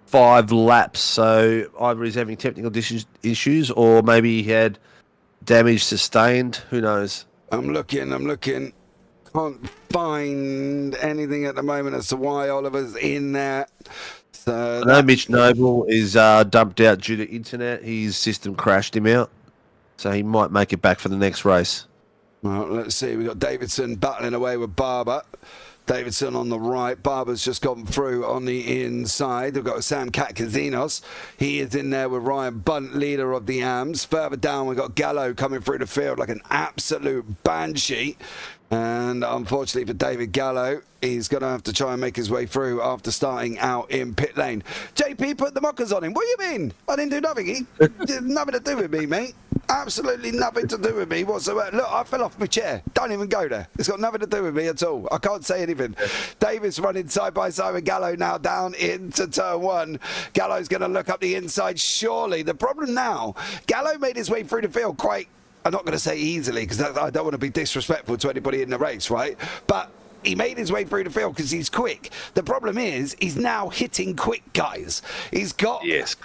5 laps. So either he's having technical issues or maybe he had damage sustained. Who knows? I'm looking. Can't find anything at the moment as to why Oliver's in there. So I know Mitch Noble is dumped out due to internet. His system crashed him out. So he might make it back for the next race. Well, let's see. We've got Davidson battling away with Barber. Davidson on the right. Barber's just gone through on the inside. We've got Sam Katkazinos. He is in there with Ryan Bunt, leader of the AMS. Further down, we've got Gallo coming through the field like an absolute banshee. And unfortunately for David Gallo, he's going to have to try and make his way through after starting out in pit lane. JP put the mockers on him. What do you mean? I didn't do nothing. He did nothing to do with me, mate. Absolutely nothing to do with me whatsoever. Look, I fell off my chair. Don't even go there. It's got nothing to do with me at all. I can't say anything. Davis running side by side with Gallo now down into turn 1. Gallo's going to look up the inside, surely. The problem now, Gallo made his way through the field quite, I'm not going to say easily, because I don't want to be disrespectful to anybody in the race, right? But he made his way through the field because he's quick. The problem is he's now hitting quick guys. He's got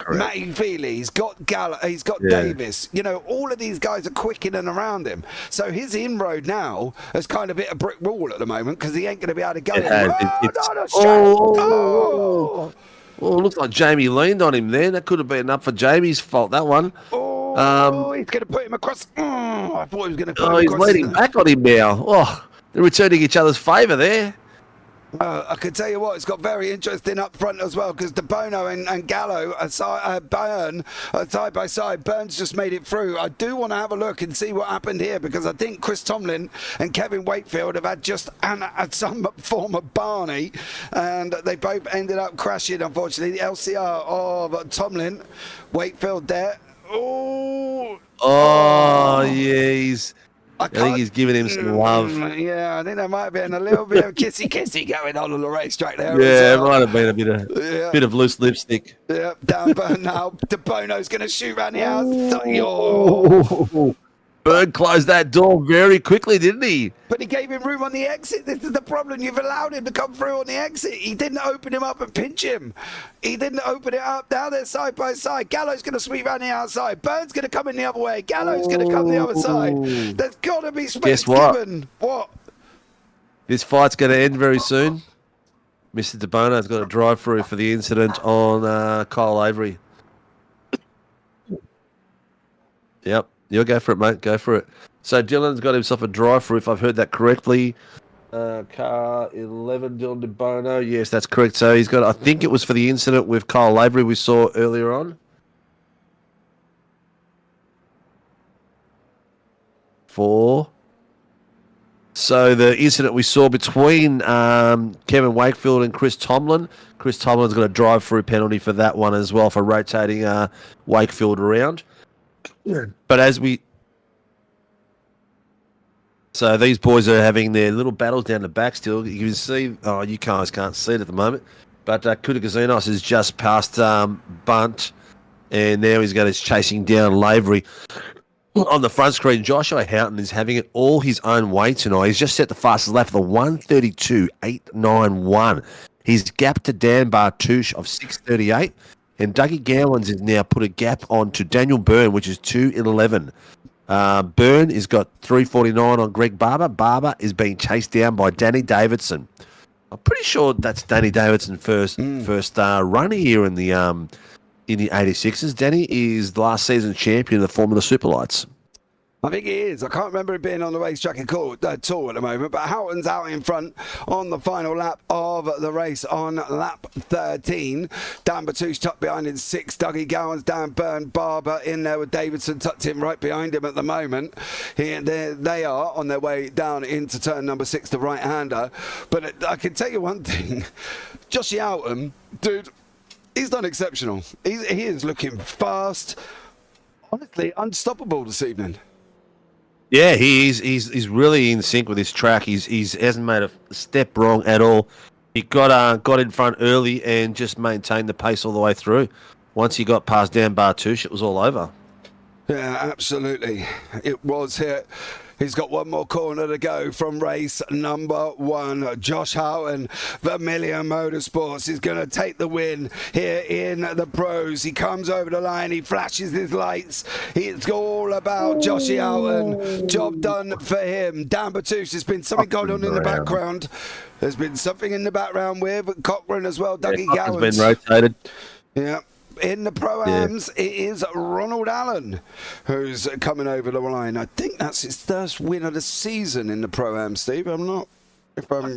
Matty Feely, he's got Gallo, he's got Davis. You know, all of these guys are quick in and around him. So his inroad now has kind of hit a brick wall at the moment because he ain't going to be able to go. Looks like Jamie leaned on him there. That could have been up for Jamie's fault, that one. He's going to put him across. I thought he was going to put him he's across. leading back on him now. Oh, they're returning each other's favour there. I can tell you what, it's got very interesting up front as well because De Bono and Gallo Byrne are side by side. Burns just made it through. I do want to have a look and see what happened here because I think Chris Tomlin and Kevin Wakefield have had just some form of Barney and they both ended up crashing, unfortunately. The LCR of Tomlin, Wakefield there. Yeah, I think he's giving him some love. Yeah, I think there might have been a little bit of kissy going on the racetrack there. Yeah, it might have been a bit of loose lipstick. Yeah, down Burn now. De Bono's going to shoot around the house. Bird closed that door very quickly, didn't he? But he gave him room on the exit. This is the problem. You've allowed him to come through on the exit. He didn't open him up and pinch him. He didn't open it up. Now they're side by side. Gallo's going to sweep around the outside. Burns going to come in the other way. Gallo's going to come the other side. There's got to be space given. What? This fight's going to end very soon. Mr. De Bono's got a drive through for the incident on Kyle Avery. Yep. You'll go for it, mate. Go for it. So Dylan's got himself a drive-through, if I've heard that correctly. Car 11, Dylan De Bono. Yes, that's correct. So he's got, I think it was for the incident with Kyle Avery we saw earlier on. 4. So the incident we saw between Kevin Wakefield and Chris Tomlin. Chris Tomlin's got a drive-through penalty for that one as well for rotating Wakefield around. But so these boys are having their little battles down the back still. You can see, you guys can't see it at the moment, but Kutagazinos has just passed Bunt, and now he's chasing down Lavery. On the front screen, Joshua Houghton is having it all his own way tonight. He's just set the fastest lap for the 1:32.891. He's gapped to Dan Bartouche of 6:38. And Dougie Gowans has now put a gap on to Daniel Byrne, which is 2:11. Byrne has got 3:49 on Greg Barber. Barber is being chased down by Danny Davidson. I'm pretty sure that's Danny Davidson's first run here in the 86s. Danny is the last season champion of the Formula Superlights. I think he is. I can't remember him being on the racetrack at all at the moment, but Houghton's out in front on the final lap of the race on lap 13. Dan Batouche tucked behind in 6. Dougie Gowans, Dan Byrne, Barber in there with Davidson tucked in right behind him at the moment. They are on their way down into turn number 6, the right-hander. But I can tell you one thing. Joshy Houghton, dude, he's done exceptional. He is looking fast. Honestly, unstoppable this evening. Yeah, he's really in sync with his track. He's hasn't made a step wrong at all. He got in front early and just maintained the pace all the way through. Once he got past Dan Bartouche, it was all over. Yeah, absolutely. It was here. He's got one more corner to go from race number 1. Josh Houghton, Vermilion Motorsports, is going to take the win here in the pros. He comes over the line. He flashes his lights. It's all about Joshy Houghton. Job done for him. Dan Bartouche, there's been something going on in the background. There's been something in the background with Cochrane as well. Dougie Gowans. Has been rotated. Yeah. In the Pro-Ams, It is Ronald Allen who's coming over the line. I think that's his first win of the season in the Pro-Am, Steve. I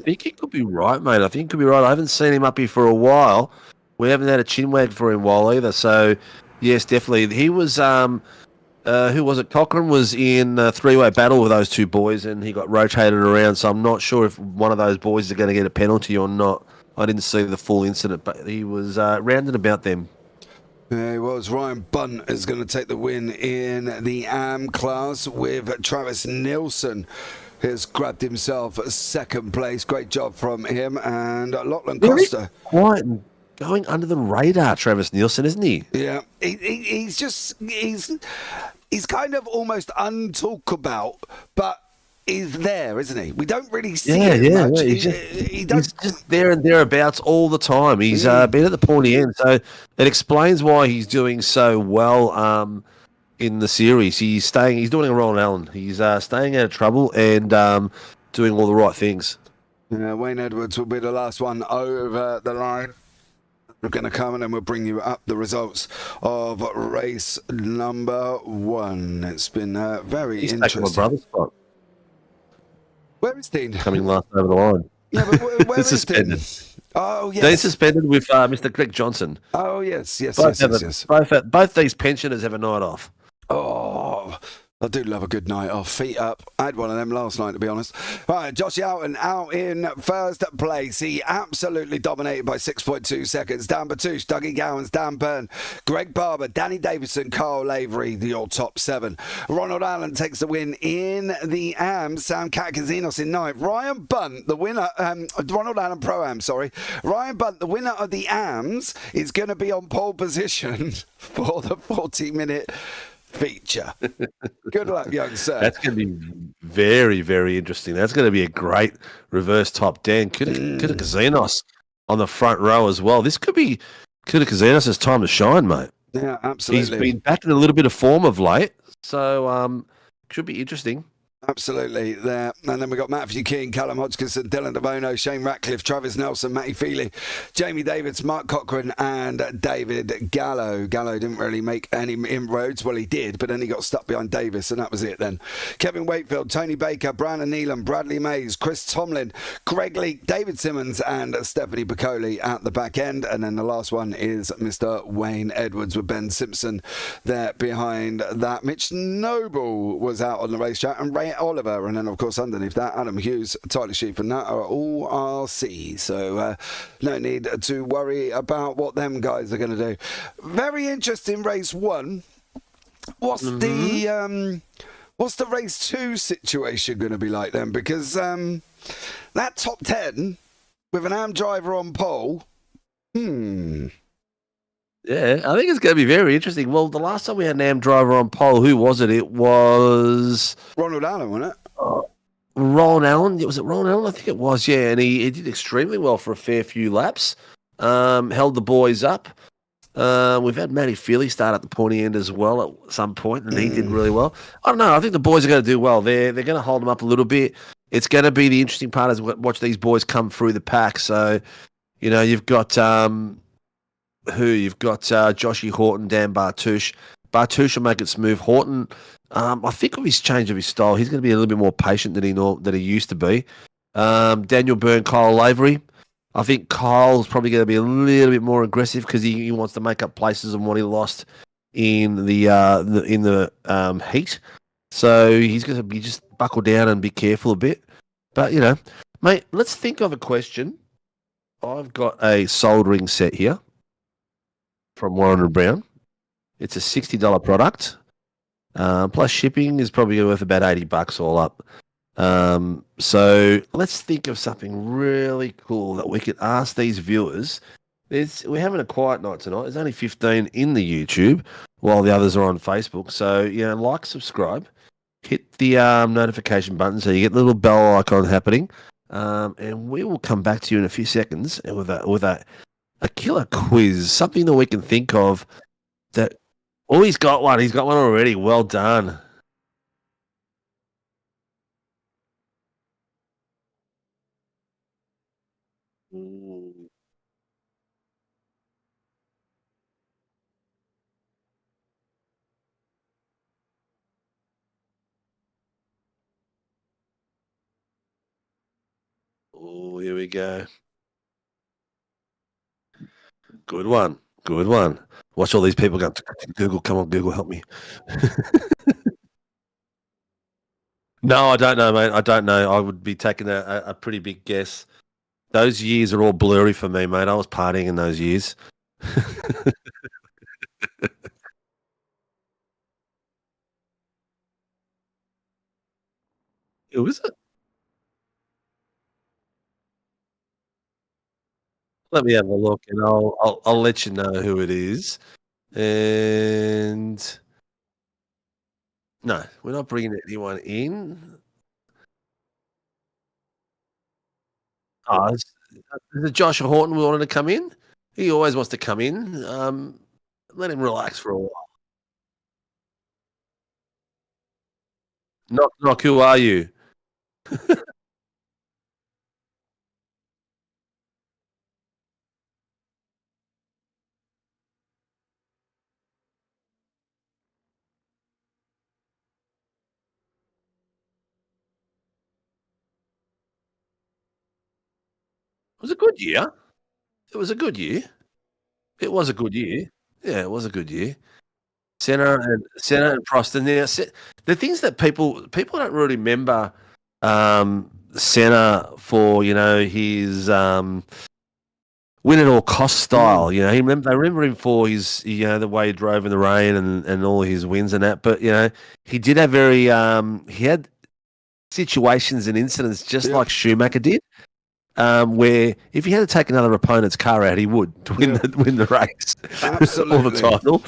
think he could be right, mate. I think he could be right. I haven't seen him up here for a while. We haven't had a chin wag for him a while either. So, yes, definitely. He was, who was it? Cochrane was in a three-way battle with those two boys and he got rotated around. So I'm not sure if one of those boys is going to get a penalty or not. I didn't see the full incident, but he was rounding about them. There he was. Ryan Bunt is going to take the win in the AM class with Travis Nilsson has grabbed himself second place. Great job from him. And Lachlan Costa. Quiet and going under the radar, Travis Nilsson, isn't he? Yeah. He's kind of almost untalked about, but he's there, isn't he? We don't really see him much. He's just there and thereabouts all the time. He's been at the pointy end, so it explains why he's doing so well in the series. He's doing a Ronald Allen. He's staying out of trouble and doing all the right things. Yeah, Wayne Edwards will be the last one over the line. We're going to come and then we'll bring you up the results of race number 1. It's been very interesting. Taking my brother's spot. Where is Dean? Coming last over the line. Yeah, but where is suspended. Dean? Oh, yes. Dean suspended with Mr. Greg Johnson. Oh, yes. Both these pensioners have a night off. Oh, I do love a good night off. Feet up. I had one of them last night, to be honest. Right, Josh Houghton out in first place. He absolutely dominated by 6.2 seconds. Dan Bartouche, Dougie Gowans, Dan Byrne, Greg Barber, Danny Davidson, Carl Lavery, your top 7. Ronald Allen takes the win in the AM. Sam Katkazinos in 9th. Ryan Bunt, the winner, Ronald Allen Pro-Am, sorry. Ryan Bunt, the winner of the AMs, is going to be on pole position for the 40-minute feature. Good luck, young sir. That's going to be very, very interesting. That's going to be a great reverse top Dan. Kazinos on the front row as well. This could be Kazinos' time to shine, mate. Yeah, absolutely. He's been back in a little bit of form of late, so should be interesting. Absolutely there. And then we've got Matthew King, Callum Hodgkinson, Dylan DeBono, Shane Ratcliffe, Travis Nelson, Matty Feely, Jamie Davids, Mark Cochrane and David Gallo. Gallo didn't really make any inroads. Well, he did, but then he got stuck behind Davis and that was it then. Kevin Wakefield, Tony Baker, Brandon Neelan, Bradley Mays, Chris Tomlin, Greg Leake, David Simmons and Stephanie Bacoli at the back end. And then the last one is Mr. Wayne Edwards with Ben Simpson there behind that. Mitch Noble was out on the racetrack and Ray Oliver, and then of course underneath that Adam Hughes, Tyler Sheep and that are all RC, so no need to worry about what them guys are going to do. Very interesting race 1. What's the race 2 situation going to be like then, because that top 10 with an AM driver on pole, Yeah, I think it's going to be very interesting. Well, the last time we had an AM driver on pole, who was it? It was Ronald Allen, wasn't it? Ron Allen. Was it Ron Allen? I think it was, yeah. And he did extremely well for a fair few laps. Held the boys up. We've had Matty Feely start at the pointy end as well at some point, and he did really well. I don't know. I think the boys are going to do well. They're going to hold them up a little bit. It's going to be the interesting part is watch these boys come through the pack. So, you know, you've got... You've got Joshy Horton, Dan Bartouche. Bartouche will make it smooth. Horton, I think with his change of his style, he's going to be a little bit more patient than he used to be. Daniel Byrne, Kyle Lavery. I think Kyle's probably going to be a little bit more aggressive because he wants to make up places on what he lost in the heat. So he's going to be just buckle down and be careful a bit. But you know, mate, let's think of a question. I've got a soldering set here from Warren and Brown. It's a $60 product. Plus shipping is probably worth about $80 all up. So let's think of something really cool that we could ask these viewers. We're having a quiet night tonight. There's only 15 in the YouTube while the others are on Facebook. So, like, subscribe, hit the notification button so you get the little bell icon happening. And we will come back to you in a few seconds with a killer quiz, something that we can think of that. Oh, he's got one. He's got one already. Well done. Oh, here we go. Good one. Good one. Watch all these people go, Google, come on, Google, help me. No, I don't know, mate. I don't know. I would be taking a pretty big guess. Those years are all blurry for me, mate. I was partying in those years. Who is it? Let me have a look, and I'll let you know who it is. And no, we're not bringing anyone in. Oh, is it Josh Horton wanted to come in? He always wants to come in. Let him relax for a while. Knock, who are you? It was a good year. It was a good year. It was a good year. Yeah, it was a good year. Senna and Proston. Now, the things that people don't really remember Senna for, his win at all cost style. They remember him for his, the way he drove in the rain and all his wins and that. But he did have he had situations and incidents just like Schumacher did. Where if he had to take another opponent's car out, he would to win the race, Absolutely, or the title.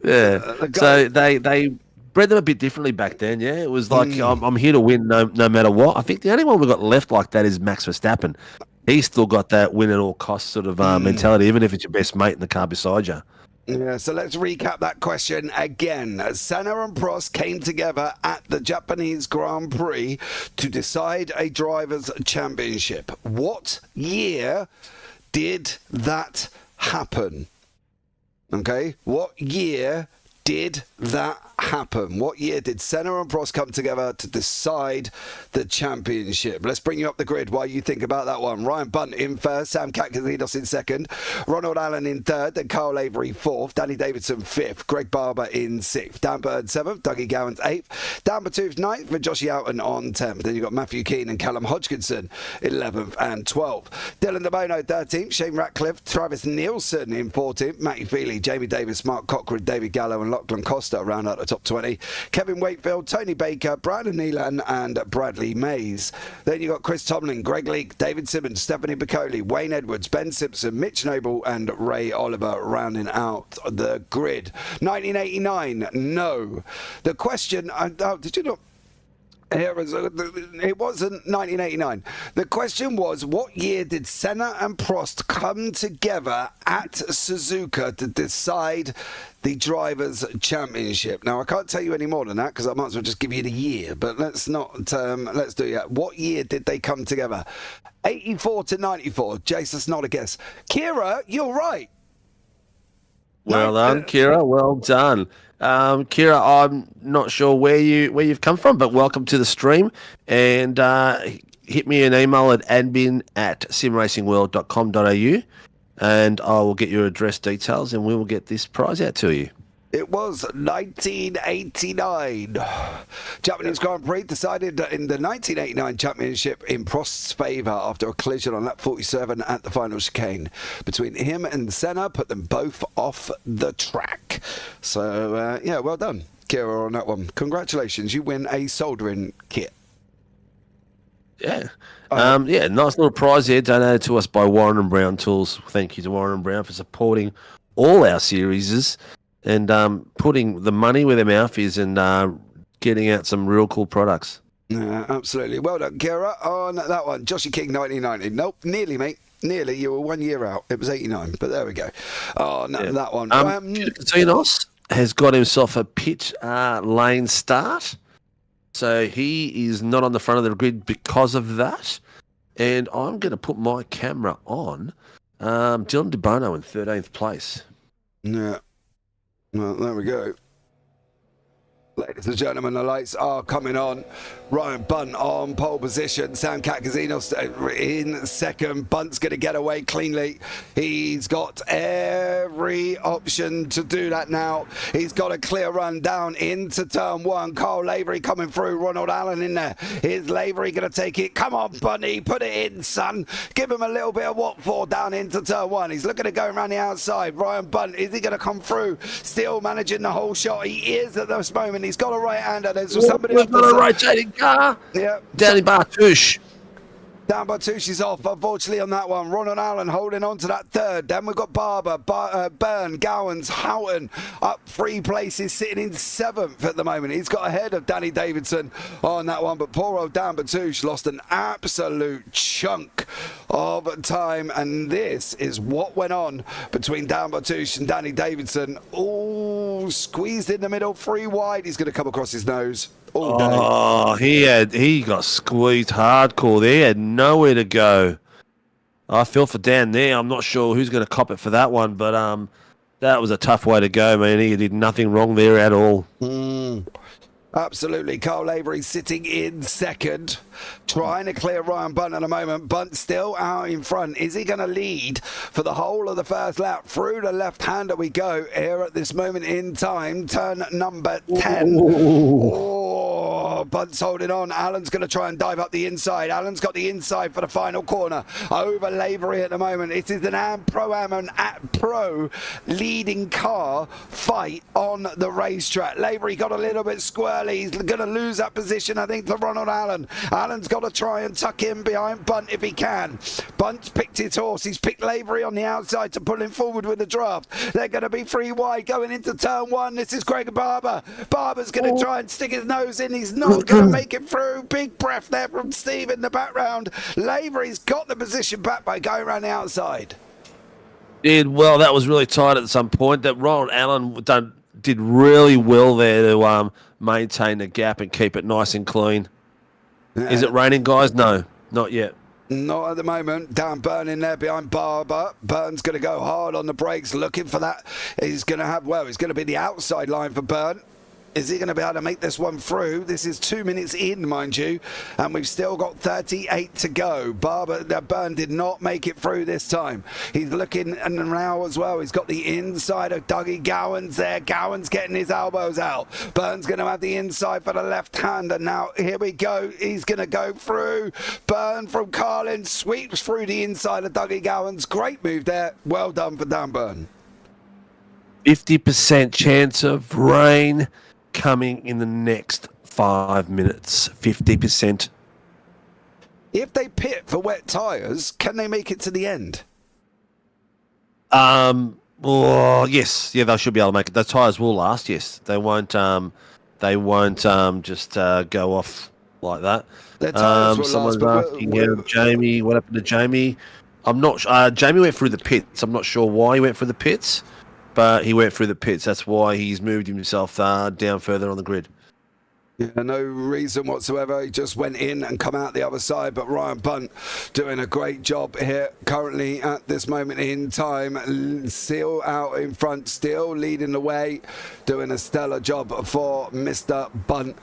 Yeah, so they bred them a bit differently back then. Yeah, it was like I'm here to win no matter what. I think the only one we got left like that is Max Verstappen. He's still got that win at all costs sort of mentality, even if it's your best mate in the car beside you. Yeah, so let's recap that question again. Senna and Prost came together at the Japanese Grand Prix to decide a driver's championship. What year did that happen? Okay, what year did that happen? What year did Senna and Prost come together to decide the championship? Let's bring you up the grid while you think about that one. Ryan Bunt in first, Sam Katsinos in second, Ronald Allen in third, then Carl Avery fourth, Danny Davidson fifth, Greg Barber in sixth, Dan Bird seventh, Dougie Gowans eighth, Dan Batoof ninth, and Joshie Houghton on 10th. Then you've got Matthew Keane and Callum Hodgkinson 11th and 12th. Dylan DeBono 13th, Shane Ratcliffe, Travis Nielsen in 14th, Matty Feely, Jamie Davis, Mark Cochran, David Gallo and Lachlan Costa round out the top 20. Kevin Wakefield, Tony Baker, Brandon Neelan and Bradley Mays. Then you got Chris Tomlin, Greg Leake, David Simmons, Stephanie Bacoli, Wayne Edwards, Ben Simpson, Mitch Noble and Ray Oliver rounding out the grid. 1989, no. The question, did you not? It wasn't 1989. The question was, what year did Senna and Prost come together at Suzuka to decide the Drivers' Championship? Now, I can't tell you any more than that because I might as well just give you the year, but let's not, let's do that. What year did they come together? 84 to 94. Jason's not a guess. Kira, you're right. Well done, Kira. Well done. Kira, I'm not sure where you've come from, but welcome to the stream. And hit me an email at admin@simracingworld.com.au and I will get your address details and we will get this prize out to you. It was 1989. Japanese Grand Prix decided in the 1989 championship in Prost's favour after a collision on lap 47 at the final chicane between him and Senna, put them both off the track. So, yeah, well done. Kira, on that one. Congratulations, you win a soldering kit. Yeah. Yeah, nice little prize there donated to us by Warren and Brown Tools. Thank you to Warren and Brown for supporting all our series and putting the money where their mouth is and getting out some real cool products. Yeah, absolutely. Well done, Kira, on that one. Joshy King, 1990. Nope, nearly, mate. Nearly. You were 1 year out. It was 89, but there we go. On that one. Casinos has got himself a pit lane start. So he is not on the front of the grid because of that. And I'm going to put my camera on Dylan De Bono in 13th place. Yeah. Well, there we go. Ladies and gentlemen, the lights are coming on. Ryan Bunt on pole position. Sam Catcasino in second. Bunt's going to get away cleanly. He's got every option to do that now. He's got a clear run down into turn one. Carl Lavery coming through. Ronald Allen in there. Is Lavery going to take it? Come on, Bunny. Put it in, son. Give him a little bit of what for down into turn one. He's looking to go around the outside. Ryan Bunt, is he going to come through? Still managing the whole shot. He is at this moment. He's got a right-hander. There's somebody We've got a rotating car. Yeah. Danny Bartouche. Dan Bartouche is off, unfortunately, on that one. Ronald Allen holding on to that third. Then we've got Barber, Byrne, Gowans, Houghton up 3 places, sitting in 7th at the moment. He's got ahead of Danny Davidson on that one, but poor old Dan Bartouche lost an absolute chunk of time, and this is what went on between Dan Bartouche and Danny Davidson. Oh, squeezed in the middle, 3 wide. He's going to come across his nose. Oh, he got squeezed hardcore there. He had nowhere to go. I feel for Dan there. I'm not sure who's going to cop it for that one, but that was a tough way to go, man. He did nothing wrong there at all. Absolutely. Carl Lavery sitting in second, trying to clear Ryan Bunt at the moment. Bunt still out in front. Is he going to lead for the whole of the first lap? Through the left-hander we go here at this moment in time. Turn number 10. Oh, Bunt's holding on. Allen's going to try and dive up the inside. Allen's got the inside for the final corner. Over Lavery at the moment. It is an Pro-Am and Pro leading car fight on the racetrack. Lavery got a little bit squirrely. He's going to lose that position, I think, to Ronald Allen. Allen's got to try and tuck in behind Bunt if he can. Bunt's picked his horse. He's picked Lavery on the outside to pull him forward with the draft. They're going to be 3 wide going into turn 1. This is Greg Barber. Barber's going to try and stick his nose in. He's not going to make it through. Big breath there from Steve in the background. Lavery's got the position back by going around the outside. Well, that was really tight at some point. That Ronald Allen did really well there to maintain the gap and keep it nice and clean. Yeah. Is it raining, guys? No, not yet. Not at the moment. Dan Byrne in there behind Barber. Byrne's going to go hard on the brakes, looking for that. He's going to have, he's going to be the outside line for Byrne. Is he going to be able to make this one through? This is 2 minutes in, mind you, and we've still got 38 to go. Byrne did not make it through this time. He's looking now as well. He's got the inside of Dougie Gowans there. Gowans getting his elbows out. Byrne's going to have the inside for the left hand, and now here we go. He's going to go through. Byrne from Carlin sweeps through the inside of Dougie Gowans. Great move there. Well done for Dan Byrne. 50% chance of rain coming in the next 5 minutes. 50%. If they pit for wet tyres, can they make it to the end? Yes. Yeah, they should be able to make it. The tyres will last, yes. They won't just go off like that. Their tyres will someone's last, asking Jamie, what happened to Jamie? I'm not Jamie went through the pits. I'm not sure why he went through the pits, but he went through the pits. That's why he's moved himself down further on the grid. Yeah, no reason whatsoever. He just went in and come out the other side. But Ryan Bunt doing a great job here currently at this moment in time. Still out in front, still leading the way, doing a stellar job for Mr. Bunt.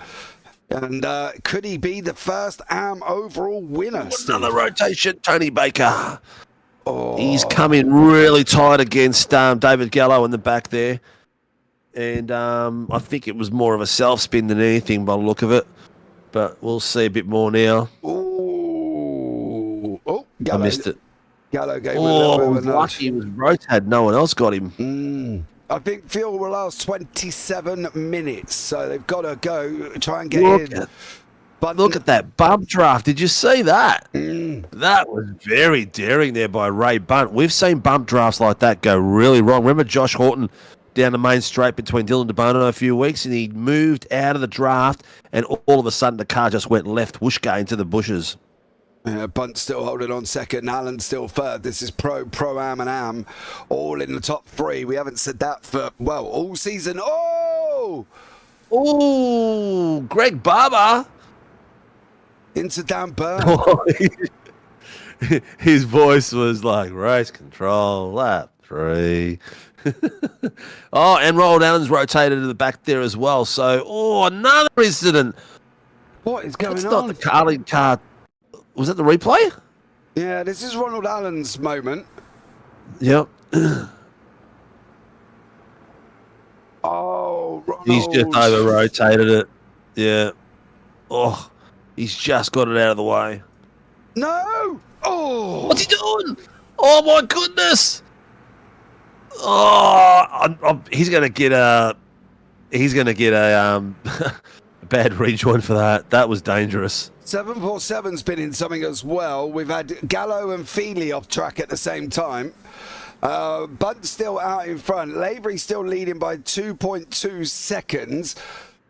And could he be the first AM overall winner? Another rotation, Tony Baker. Oh. He's coming really tight against David Gallo in the back there. And I think it was more of a self-spin than anything by the look of it. But we'll see a bit more now. Ooh. Oh, Gallo. I missed it. Gallo gave him a little bit of a nudge. Lucky it was Rotad. No one else got him. I think fuel will last 27 minutes, so they've got to go try and get in. Look at that bump draft. Did you see that? That was very daring there by Ray Bunt. We've seen bump drafts like that go really wrong. Remember Josh Horton down the main straight between Dylan DeBono a few weeks, and he moved out of the draft, and all of a sudden the car just went left whooshka into the bushes. Bunt still holding on second, Allen still third. This is Pro-Am and Am, all in the top three. We haven't said that for, well, all season. Oh! Greg Barber. Into Dan Burn. His voice was like, race control, lap 3. And Ronald Allen's rotated to the back there as well. So, another incident. What is going on? That's not the Carling car. Was that the replay? Yeah, this is Ronald Allen's moment. Yep. Ronald. He's just over-rotated it. Yeah. Oh, he's just got it out of the way. No! Oh! What's he doing? Oh, my goodness! Oh, he's going to get a... He's going to get a bad rejoin for that. That was dangerous. 747's been in something as well. We've had Gallo and Feely off track at the same time. Bunt's still out in front. Lavery still leading by 2.2 seconds.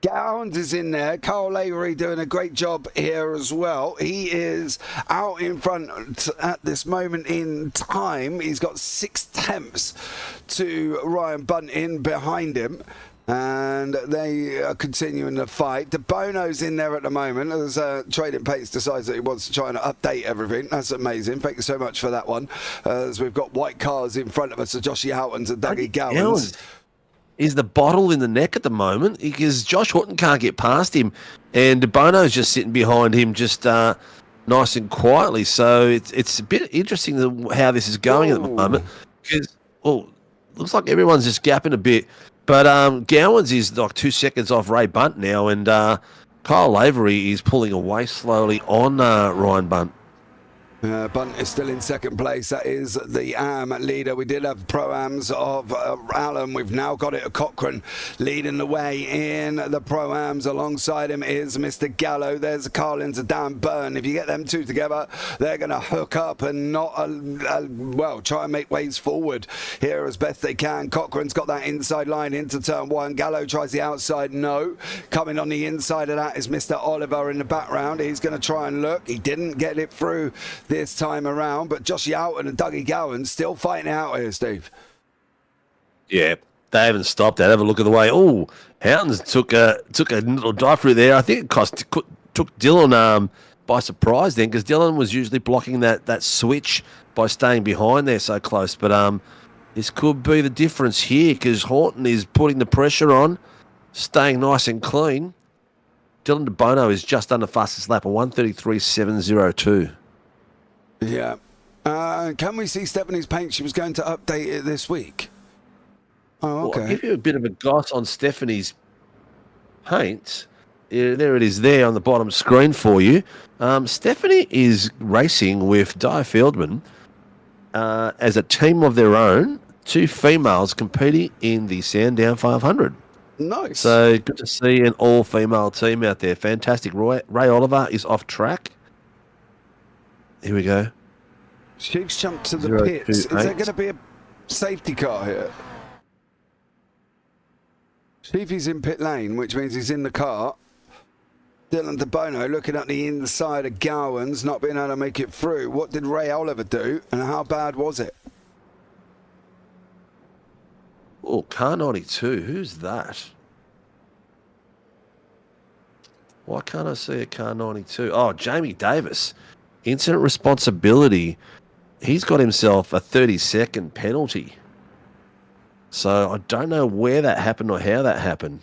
Gowns is in there. Carl Lavery doing a great job here as well. He is out in front at this moment in time. He's got 6/10 to Ryan Bunt in behind him. And they are continuing the fight. DeBono's in there at the moment as Trading Pates decides that he wants to try and update everything. That's amazing. Thank you so much for that one. As we've got white cars in front of us, so Joshy Houghton's and Dougie Gowans. Is the bottle in the neck at the moment because Josh Horton can't get past him, and DeBono's just sitting behind him, just nice and quietly. So it's a bit interesting how this is going at the moment because looks like everyone's just gapping a bit. But Gowans is like 2 seconds off Ray Bunt now, and Kyle Lavery is pulling away slowly on Ryan Bunt. Bunt is still in second place. That is the AM leader. We did have Pro-Ams of Allen. We've now got it at Cochrane leading the way in the Pro-Ams. Alongside him is Mr. Gallo. There's Carlins and Dan Byrne. If you get them two together, they're going to hook up and not, try and make ways forward here as best they can. Cochrane's got that inside line into turn one. Gallo tries the outside. No. Coming on the inside of that is Mr. Oliver in the background. He's going to try and look. He didn't get it through this time around, but Josh Houghton and Dougie Gowan still fighting out here, Steve. Yeah, they haven't stopped that. Have a look at the way. Oh, Houghton took a little dive through there. I think it took Dylan by surprise then, because Dylan was usually blocking that switch by staying behind there so close. But this could be the difference here, because Horton is putting the pressure on, staying nice and clean. Dylan DeBono is just under fastest lap, a 1:33.702. Yeah. Can we see Stephanie's paint? She was going to update it this week. Oh, okay. Well, I'll give you a bit of a goss on Stephanie's paint. Yeah, there it is there on the bottom screen for you. Stephanie is racing with Di Fieldman as a team of their own, 2 females competing in the Sandown 500. Nice. So good to see an all-female team out there. Fantastic. Ray Oliver is off track. Here we go. She's jumped to the pits. Is there going to be a safety car here? Stevie's in pit lane, which means he's in the car. Dylan DeBono looking at the inside of Gowans, not being able to make it through. What did Ray Oliver do, and how bad was it? Oh, car 92. Who's that? Why can't I see a car 92? Oh, Jamie Davis. Incident responsibility. He's got himself a 30-second penalty. So I don't know where that happened or how that happened.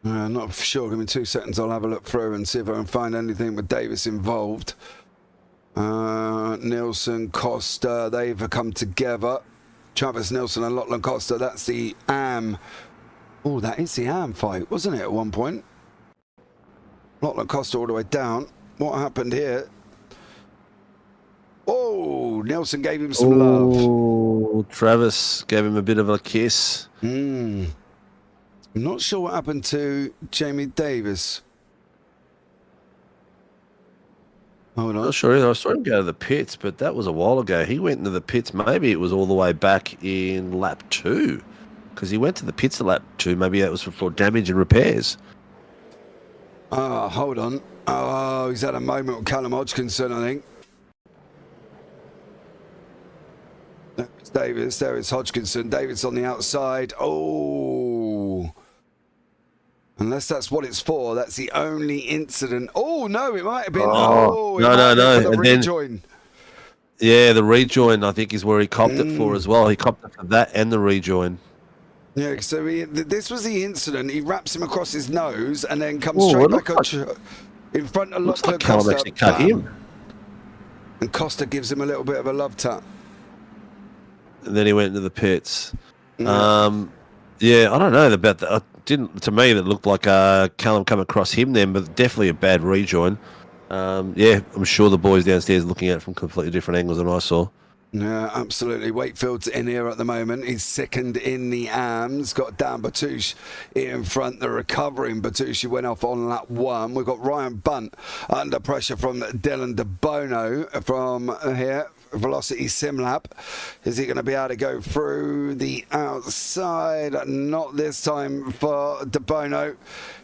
Not for sure. Give me 2 seconds. I'll have a look through and see if I can find anything with Davis involved. Nielsen, Costa, they've come together. Travis Nielsen and Lachlan Costa. That's the AM. Oh, that is the AM fight, wasn't it, at one point? Lachlan Costa all the way down. What happened here? Oh, Nielsen gave him some love. Well, Travis gave him a bit of a kiss. I'm not sure what happened to Jamie Davis. Hold on. Not sure either. I saw him go to the pits, but that was a while ago. He went into the pits. Maybe it was all the way back in lap 2, because he went to the pits at lap 2. Maybe that was for damage and repairs. Oh, hold on. Oh, he's had a moment with Callum Hodgkinson, I think. There's Davis. There is Hodgkinson. Davis on the outside. Oh. Unless that's what it's for. That's the only incident. Oh, no, it might have been. No. The And rejoin. Yeah, the rejoin, I think, is where he copped it for as well. He copped it for that and the rejoin. Yeah, so this was the incident. He wraps him across his nose and then comes straight back in front of Looks like Costa. Callum actually cut him. And Costa gives him a little bit of a love tap. And then he went into the pits. Yeah, I don't know about that. To me, that looked like Callum come across him then, but definitely a bad rejoin. Yeah, I'm sure the boys downstairs are looking at it from completely different angles than I saw. Yeah, absolutely. Wakefield's in here at the moment. He's second in the AMS. Got Dan Batouche in front. The recovering Batouche went off on lap 1. We've got Ryan Bunt under pressure from Dylan De Bono from here. Velocity Simlab. Is he going to be able to go through the outside? Not this time for De Bono.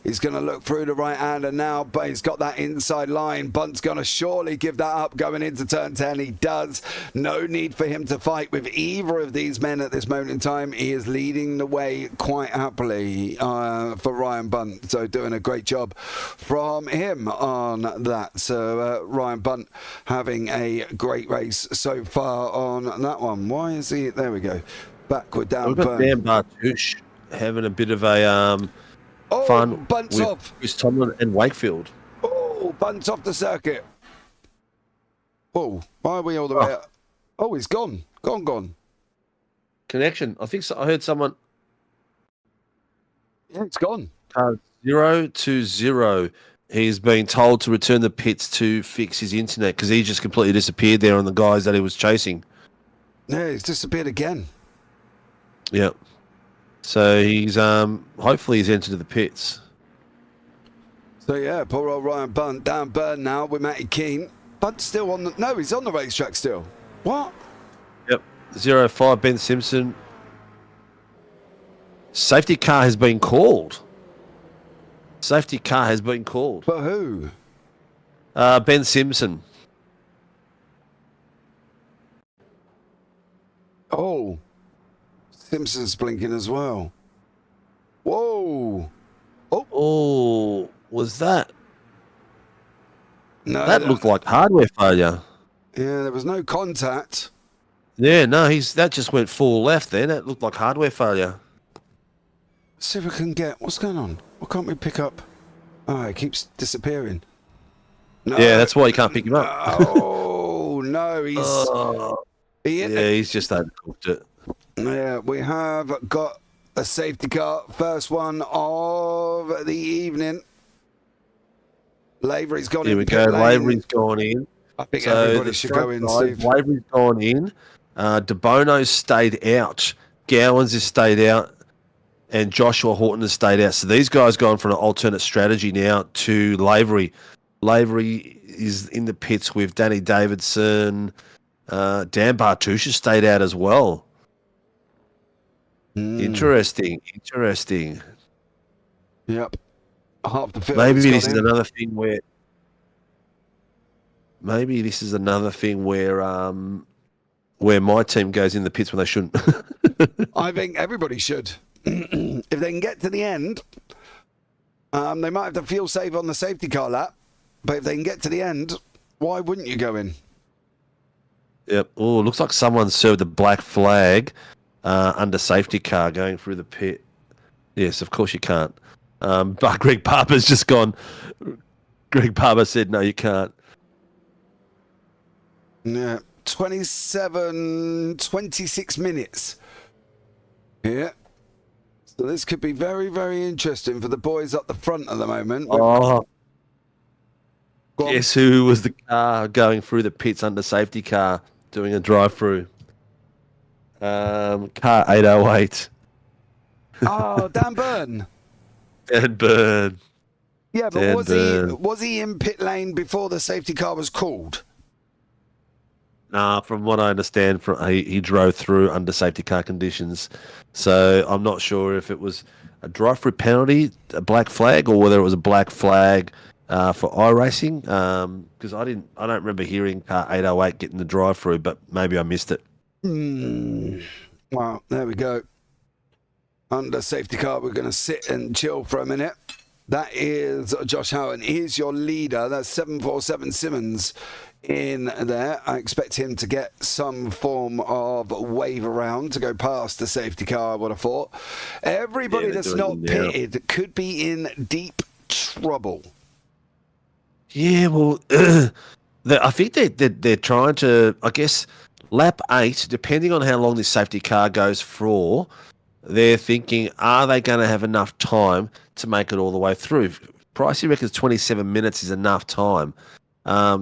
He's going to look through the right hander now, but he's got that inside line. Bunt's going to surely give that up going into turn 10. He does. No need for him to fight with either of these men at this moment in time. He is leading the way quite happily for Ryan Bunt. So doing a great job from him on that. So Ryan Bunt having a great race so far on that one. Why is he? There we go. Backward down. We've got Dan Bartouche having a bit of a fun Bunt's with off. Chris Tomlin and Wakefield. Oh, Bunt's off the circuit. Oh, why are we all the way up? Oh, he's gone. Gone. Connection. I think so. I heard someone. Yeah, it's gone. 0-0. He's been told to return the pits to fix his internet because he just completely disappeared there on the guys that he was chasing. Yeah, he's disappeared again. Yep. So he's hopefully he's entered the pits. So yeah, poor old Ryan Bunt down burn now with Matty Keane. Bunt's still on the he's on the racetrack still. What? Yep. 0-5 Ben Simpson. Safety car has been called. Safety car has been called. For who? Ben Simpson. Oh. Simpson's blinking as well. Whoa. Oh, was that? No. That looked like hardware failure. Yeah, there was no contact. Yeah, no, that just went full left then. That looked like hardware failure. Let's see if we can get... What's going on? Why can't we pick up... Oh, it keeps disappearing. No. Yeah, that's why you can't pick him up. Oh, no, he's... he's just overcooked it. Yeah, we have got a safety car. First one of the evening. Lavery's gone in. Here we go. Lavery's gone in. I think everybody should go in, Steve. Lavery's gone in. De Bono's stayed out. Gowans has stayed out. And Joshua Horton has stayed out. So these guys gone for an alternate strategy now to Lavery. Lavery is in the pits with Danny Davidson. Dan Bartouche has stayed out as well. Interesting. Yep. Half the field. Maybe this is another thing where my team goes in the pits when they shouldn't. I think everybody should. If they can get to the end, they might have to fuel save on the safety car lap. But if they can get to the end, why wouldn't you go in? Yep. Oh, looks like someone served a black flag under safety car going through the pit. Yes, of course you can't. But Greg Barber's just gone. Greg Barber said, no, you can't. Yeah. 26 minutes. Yeah. So this could be very, very interesting for the boys up the front at the moment. Oh. Guess who was the car going through the pits under safety car doing a drive-through? Car 808. Oh, Dan Byrne. Dan Byrne. Yeah, but Dan was he in pit lane before the safety car was called? Nah, from what I understand, he drove through under safety car conditions. So I'm not sure if it was a drive-through penalty, a black flag, or whether it was a black flag for iRacing. Because I don't remember hearing car 808 getting the drive-through, but maybe I missed it. Well, there we go. Under safety car, we're going to sit and chill for a minute. That is Josh Howen. He's your leader. That's 747 Simmons in there. I expect him to get some form of wave around to go past the safety car, I would have thought. Everybody that's not pitted could be in deep trouble. Yeah, well, I think they're trying to, I guess, lap 8, depending on how long this safety car goes for, they're thinking, are they going to have enough time to make it all the way through? Pricey reckons 27 minutes is enough time.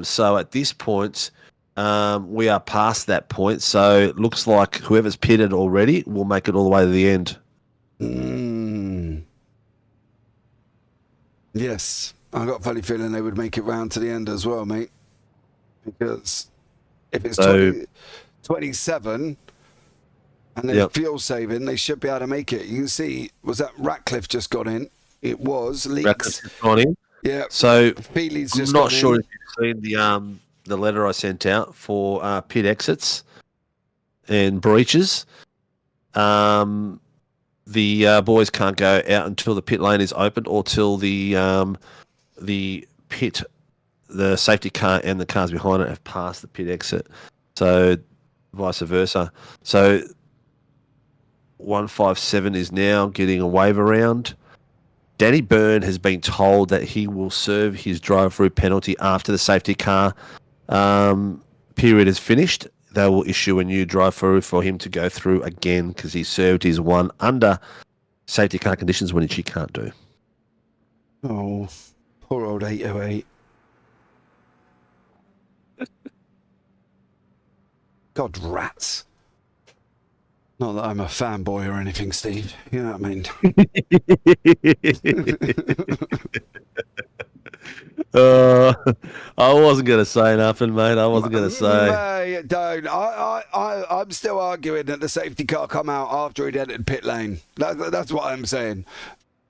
So at this point, we are past that point. So it looks like whoever's pitted already will make it all the way to the end. Yes, I got a funny feeling they would make it round to the end as well, mate. Because if it's 27 and they're fuel saving, they should be able to make it. You can see, was that Ratcliffe just got in? It was. Ratcliffe's gone in. Yeah. So Feely's I'm just not got sure in. if you've seen the letter I sent out for pit exits and breaches. The boys can't go out until the pit lane is opened or till the safety car and the cars behind it have passed the pit exit. So vice versa. So 157 is now getting a wave around. Danny Byrne has been told that he will serve his drive-through penalty after the safety car period is finished. They will issue a new drive-through for him to go through again because he served his one under safety car conditions, which he can't do. Oh, poor old 808. God, rats. Not that I'm a fanboy or anything, Steve. You know what I mean? I wasn't going to say nothing, mate. I wasn't going to say. Mate, don't. I'm still arguing that the safety car come out after he'd entered pit lane. That's what I'm saying.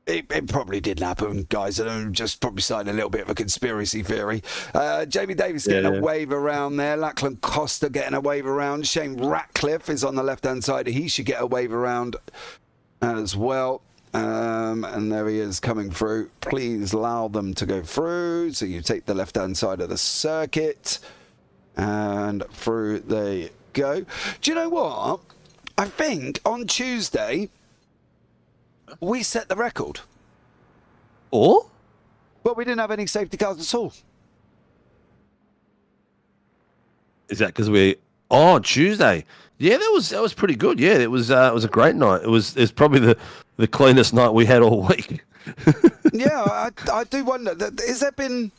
It probably didn't happen, guys, and I'm just probably starting a little bit of a conspiracy theory. Jamie Davis getting a wave around there. Lachlan Costa getting a wave around. Shane Ratcliffe is on the left-hand side. He should get a wave around as well. And there he is coming through. Please allow them to go through. So you take the left-hand side of the circuit, and through they go. Do you know what? I think on Tuesday we set the record. Or? Well, we didn't have any safety cars at all. Is that because Tuesday? Yeah, that was pretty good. Yeah, it was a great night. It's probably the cleanest night we had all week. Yeah, I do wonder. Has there been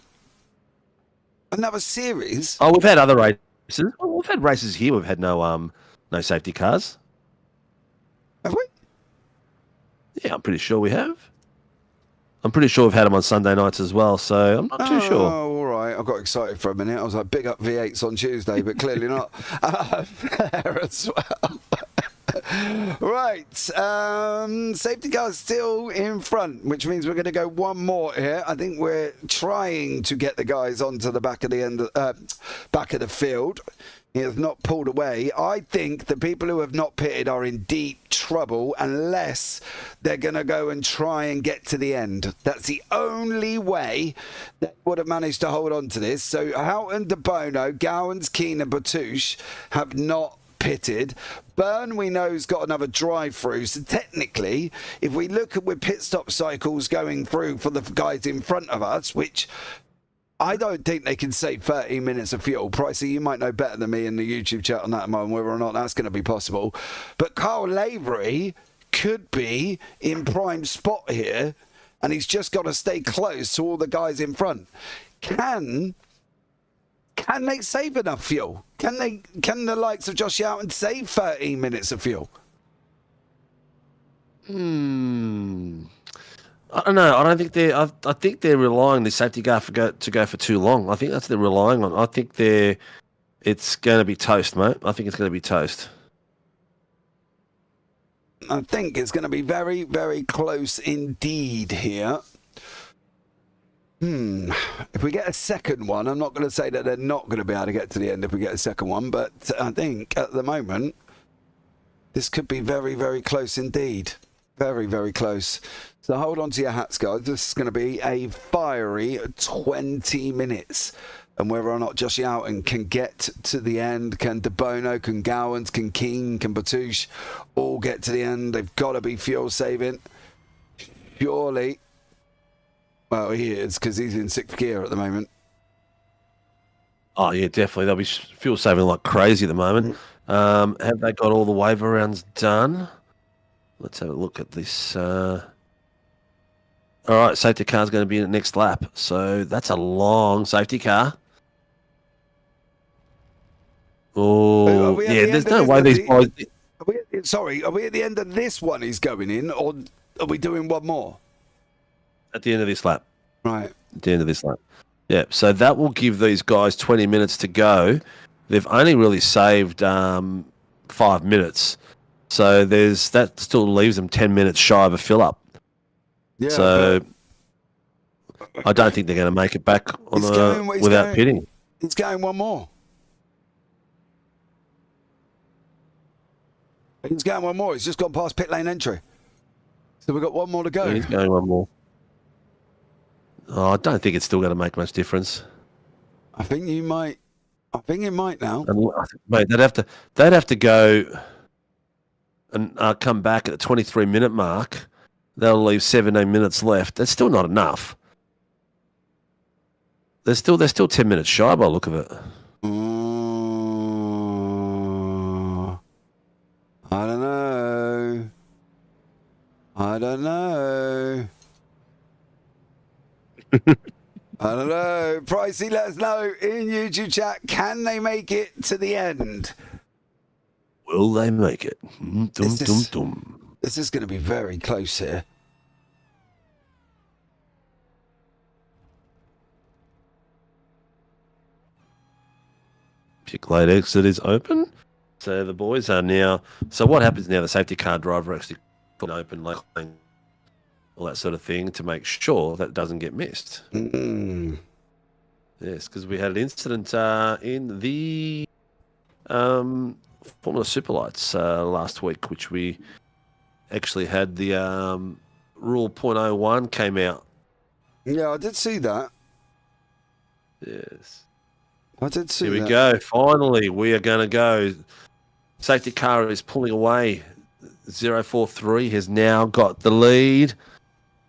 another series? Oh, we've had other races. Well, we've had races here. We've had no safety cars. Have we? Yeah, I'm pretty sure we have. I'm pretty sure we've had them on Sunday nights as well, so I'm not too sure. Oh, all right. I got excited for a minute. I was like, big up V8s on Tuesday, but clearly not. There as well. Right. Safety car's still in front, which means we're going to go one more here. I think we're trying to get the guys onto the back of the field. He has not pulled away. I think the people who have not pitted are in deep trouble unless they're going to go and try and get to the end. That's the only way they would have managed to hold on to this. So Houghton, De Bono, Gowans, Keane and Batouche have not pitted. Byrne, we know, has got another drive-through. So technically, if we look at with pit stop cycles going through for the guys in front of us, which I don't think they can save 13 minutes of fuel. Pricey, you might know better than me in the YouTube chat on that one, whether or not that's going to be possible. But Carl Lavery could be in prime spot here, and he's just got to stay close to all the guys in front. Can can they save enough fuel? Can the likes of Josh Houghton save 13 minutes of fuel? I don't know. I don't think they're. I think they're relying on the safety car to go for too long. I think that's what they're relying on. I think it's going to be toast, mate. I think it's going to be toast. I think it's going to be very, very close indeed here. If we get a second one, I'm not going to say that they're not going to be able to get to the end if we get a second one, but I think at the moment this could be very, very close indeed. Very, very close. So hold on to your hats, guys. This is going to be a fiery 20 minutes. And whether or not Josh Houghton can get to the end, can De Bono, can Gowans, can King, can Batouche all get to the end, they've got to be fuel saving. Surely. Well, he is, because he's in 6th gear at the moment. Oh, yeah, definitely. They'll be fuel saving like crazy at the moment. Have they got all the waiver rounds done? Let's have a look at this. All right, safety car's going to be in the next lap. So that's a long safety car. Oh, yeah, there's no way these boys... Are we at the end of this one he's going in, or are we doing one more? At the end of this lap. Right. At the end of this lap. Yeah, so that will give these guys 20 minutes to go. They've only really saved 5 minutes. So that still leaves them 10 minutes shy of a fill-up. Yeah, so I don't think they're going to make it back without pitting. He's going one more. He's going one more. He's just gone past pit lane entry. So we've got one more to go. Yeah, he's going one more. Oh, I don't think it's still going to make much difference. I think it might now. Mate, they'd have to go and come back at the 23-minute mark. They'll leave 17 minutes left. That's still not enough. They're still 10 minutes shy by the look of it. I don't know. I don't know. Pricey, let us know in YouTube chat. Can they make it to the end? Will they make it? This is going to be very close here. Pit lane exit is open. So the boys are now... So what happens now? The safety car driver actually put an open lane, all that sort of thing, to make sure that it doesn't get missed. Yes, because we had an incident in the Formula Superlights last week, which we actually had the Rule .01 came out. Yeah, I did see that. Yes. I did see that. Here we go. Finally, we are going to go. Safety car is pulling away. 043 has now got the lead.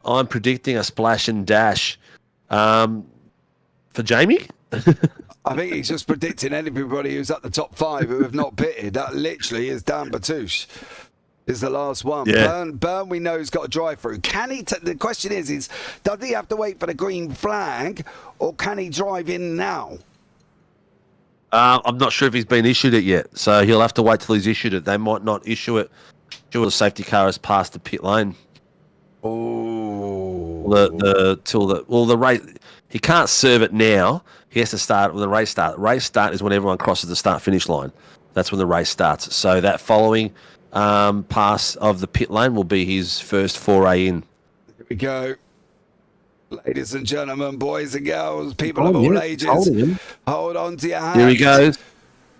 I'm predicting a splash and dash for Jamie. I think he's just predicting everybody who's at the top 5 who have not pitted. That literally is Dan Batouche. Is the last one. Yeah. Burn we know has got to drive through. Can he? The question is does he have to wait for the green flag, or can he drive in now? I'm not sure if he's been issued it yet, so he'll have to wait till he's issued it. They might not issue it till the safety car has passed the pit lane. Oh. The race. He can't serve it now. He has to start when the race start. Race start is when everyone crosses the start-finish line. That's when the race starts. So that following pass of the pit lane will be his first foray in. Here we go. Ladies and gentlemen, boys and girls, people of all ages, hold on to your hands. Here he goes.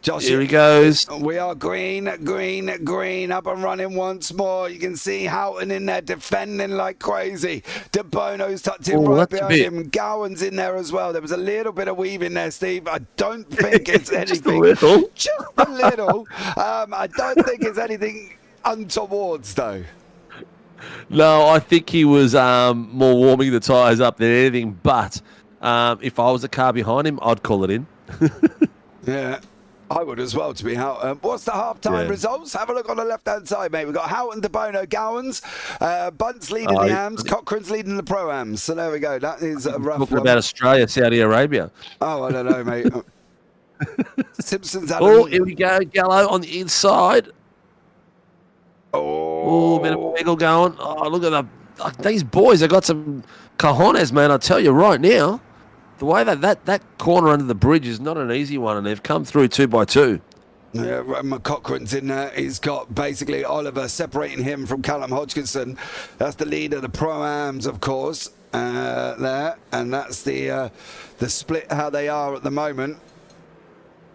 Josh, here he goes. We are green, up and running once more. You can see Houghton in there defending like crazy. De Bono's tucked in right behind him. Gowan's in there as well. There was a little bit of weave in there, Steve. I don't think it's anything. Just a little. Just a little. I don't think it's anything untowards, though. No, I think he was more warming the tyres up than anything. But if I was a car behind him, I'd call it in. Yeah, I would as well, to be Houghton. What's the half-time results? Have a look on the left-hand side, mate. We've got Houghton, De Bono, Gowans, Bunt's leading the AMs, Cochrane's leading the Pro-Ams. So there we go. That is a rough Talking one. about Australia, Saudi Arabia. Oh, I don't know, mate. Simpson's Oh, here we go. Gallo on the inside. Oh, bit of wiggle going. Oh, look at these boys. They got some cojones, man. I tell you right now, the way that corner under the bridge is not an easy one, and they've come through 2 by 2. Yeah, McCochran's in there. He's got basically Oliver separating him from Callum Hodgkinson. That's the lead of the Pro-Ams, of course, there. And that's the split, how they are at the moment.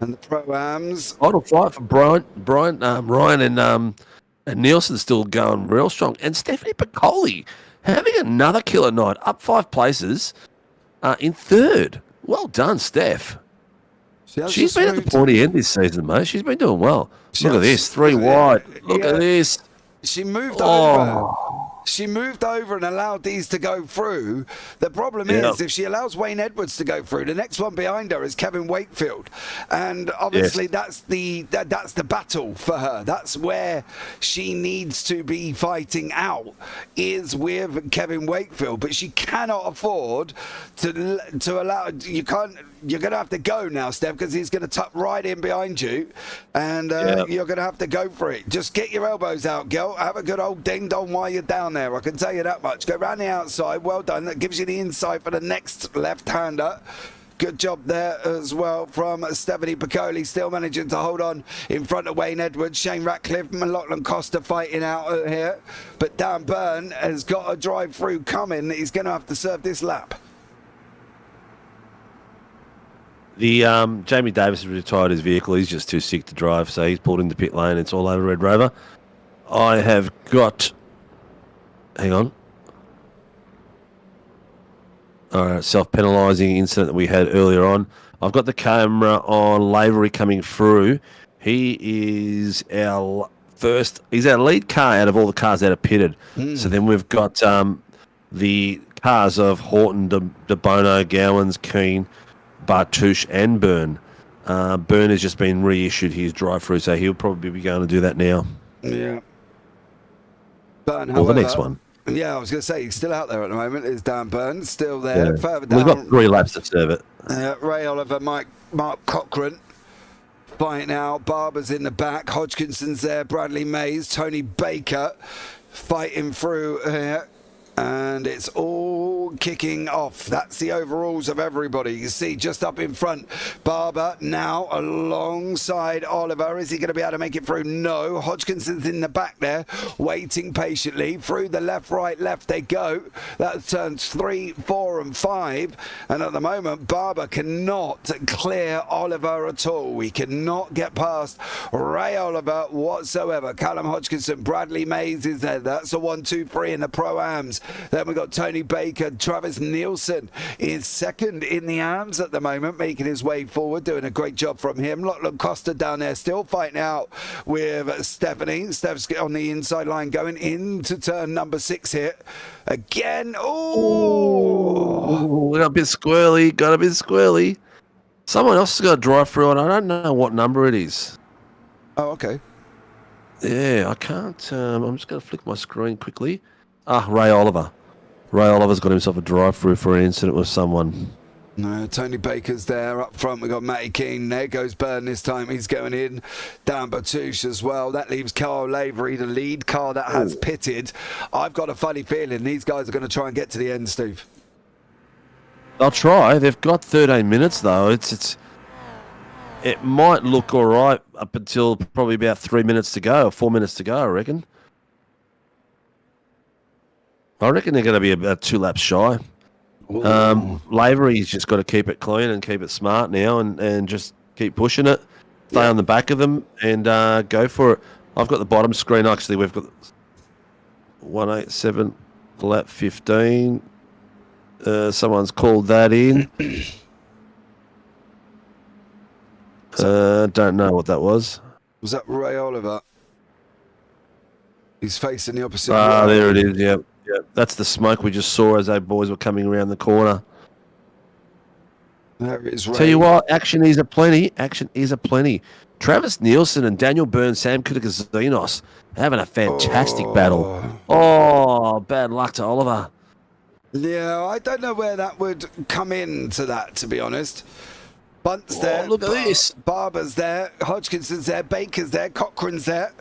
And the Pro-Ams... Final fight for Ryan and Nielsen's still going real strong. And Stephanie Piccoli having another killer night, up 5 places in 3rd. Well done, Steph. She's been at the pointy end this season, mate. She's been doing well. Look at this, 3 wide. Look at this. She moved over. She moved over and allowed these to go through. The problem is, if she allows Wayne Edwards to go through, the next one behind her is Kevin Wakefield, and obviously that's the battle for her. That's where she needs to be fighting out, is with Kevin Wakefield. But she cannot afford to allow. You can't. You're going to have to go now, Steph, because he's going to tuck right in behind you, and you're going to have to go for it. Just get your elbows out, girl. Have a good old ding-dong while you're down there. I can tell you that much. Go round the outside. Well done. That gives you the insight for the next left-hander. Good job there as well from Stephanie Piccoli, still managing to hold on in front of Wayne Edwards. Shane Ratcliffe, Lachlan Costa fighting out here. But Dan Byrne has got a drive-through coming. He's going to have to serve this lap. The Jamie Davis has retired his vehicle. He's just too sick to drive, so he's pulled into pit lane. It's all over Red Rover. I have got... Hang on. All right, self-penalising incident that we had earlier on. I've got the camera on Lavery coming through. He is our he's our lead car out of all the cars that are pitted. So then we've got the cars of Horton, De Bono, Gowans, Keane, Bartouche and Byrne. Byrne has just been reissued his drive-through, so he'll probably be going to do that now. Yeah. Byrne, or the next one. Yeah, I was going to say, he's still out there at the moment, is Dan Byrne, still there. Yeah. Further down, We've got 3 laps to serve it. Ray Oliver, Mark Cochran fighting out. Barber's in the back. Hodgkinson's there. Bradley Mays, Tony Baker fighting through here. And it's all kicking off. That's the overalls of everybody. You see just up in front, Barber now alongside Oliver. Is he going to be able to make it through? No. Hodgkinson's in the back there, waiting patiently. Through the left, right, left they go. That turns 3, 4 and 5. And at the moment, Barber cannot clear Oliver at all. He cannot get past Ray Oliver whatsoever. Callum Hodgkinson, Bradley Mays is there. That's a 1, 2, 3 in the Pro-Ams. Then we've got Tony Baker. Travis Nielsen is second in the arms at the moment, making his way forward, doing a great job from him. Lachlan Costa down there still fighting out with Stephanie. Steph's on the inside line going into turn number 6 here. Again. Oh! Got a bit squirrely. Someone else has got a drive through, and I don't know what number it is. Oh, okay. Yeah, I can't. I'm just going to flick my screen quickly. Ray Oliver. Ray Oliver's got himself a drive-through for an incident with someone. No, Tony Baker's there. Up front, we've got Matty Keane. There goes Byrne this time. He's going in. Dan Bartouche as well. That leaves Carl Lavery, the lead car that has pitted. I've got a funny feeling these guys are going to try and get to the end, Steve. They'll try. They've got 13 minutes, though. It might look all right up until probably about 3 minutes to go, or 4 minutes to go, I reckon. I reckon they're going to be about 2 laps shy. Lavery's just got to keep it clean and keep it smart now and just keep pushing it. Stay on the back of them and go for it. I've got the bottom screen, actually. We've got 187, lap 15. Someone's called that in. Don't know what that was. Was that Ray Oliver? He's facing the opposite way. There it is, yeah. That's the smoke we just saw as those boys were coming around the corner. There it is. Tell you what, action is aplenty. Travis Nielsen and Daniel Byrne, Sam Kutikazinos having a fantastic battle. Oh, bad luck to Oliver. Yeah, I don't know where that would come into that, to be honest. Bunt's there. Look at this. Barber's there. Hodgkinson's there. Baker's there. Cochrane's there.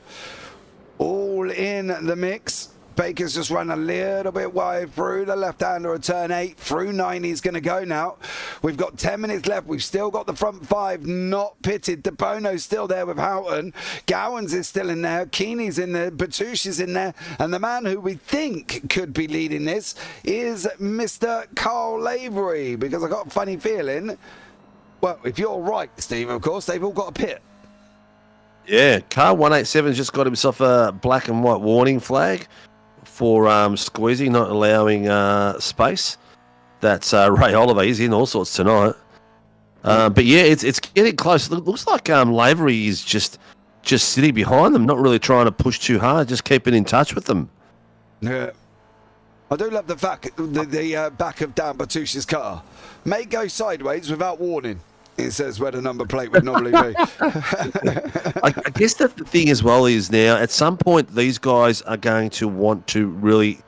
All in the mix. Baker's just run a little bit wide through the left-hander at turn 8. Through 9 he's going to go now. We've got 10 minutes left. We've still got the front 5 not pitted. De Bono's still there with Houghton. Gowans is still in there. Keeney's in there. Batouche is in there. And the man who we think could be leading this is Mr. Carl Lavery, because I got a funny feeling, well, if you're right, Steve, of course, they've all got a pit. Yeah, car 187's just got himself a black and white warning flag for squeezing, not allowing space. That's Ray Oliver. He's in all sorts tonight. But yeah, it's getting close. It looks like Lavery is just sitting behind them, not really trying to push too hard, just keeping in touch with them. Yeah. I do love the fact the back of Dan Batouche's car may go sideways without warning. It says where the number plate would normally be. I guess that the thing as well is now, at some point, these guys are going to want to really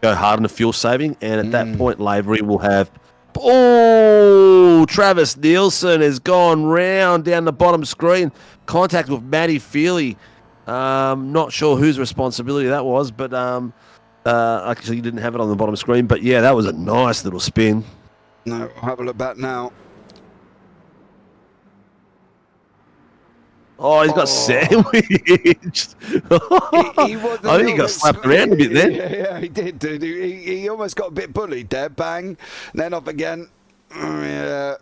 go hard on the fuel saving, and at that point, Lavery will have... Oh, Travis Nielsen has gone round down the bottom screen. Contact with Matty Feely. Not sure whose responsibility that was, but actually you didn't have it on the bottom screen. But yeah, that was a nice little spin. No, I'll have a look back now. Oh, he's got sandwiched. I think he got slapped around a bit then. Yeah, he did, dude. He almost got a bit bullied there. Bang. Then off again. Yeah,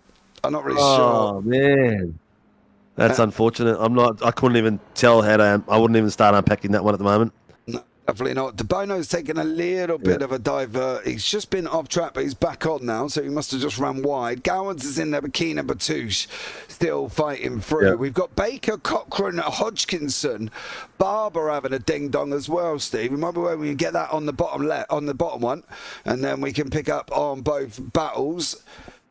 I'm not really sure. Oh, man. That's unfortunate. I couldn't even tell how to... I wouldn't even start unpacking that one at the moment. No, definitely not. De Bono's taken a little bit of a divert. He's just been off track, but he's back on now, so he must have just run wide. Gowans is in there, but Keenan Batouche still fighting through. Yeah. We've got Baker, Cochrane, Hodgkinson, Barber having a ding-dong as well, Steve. We might be able to get that on the bottom on the bottom one, and then we can pick up on both battles.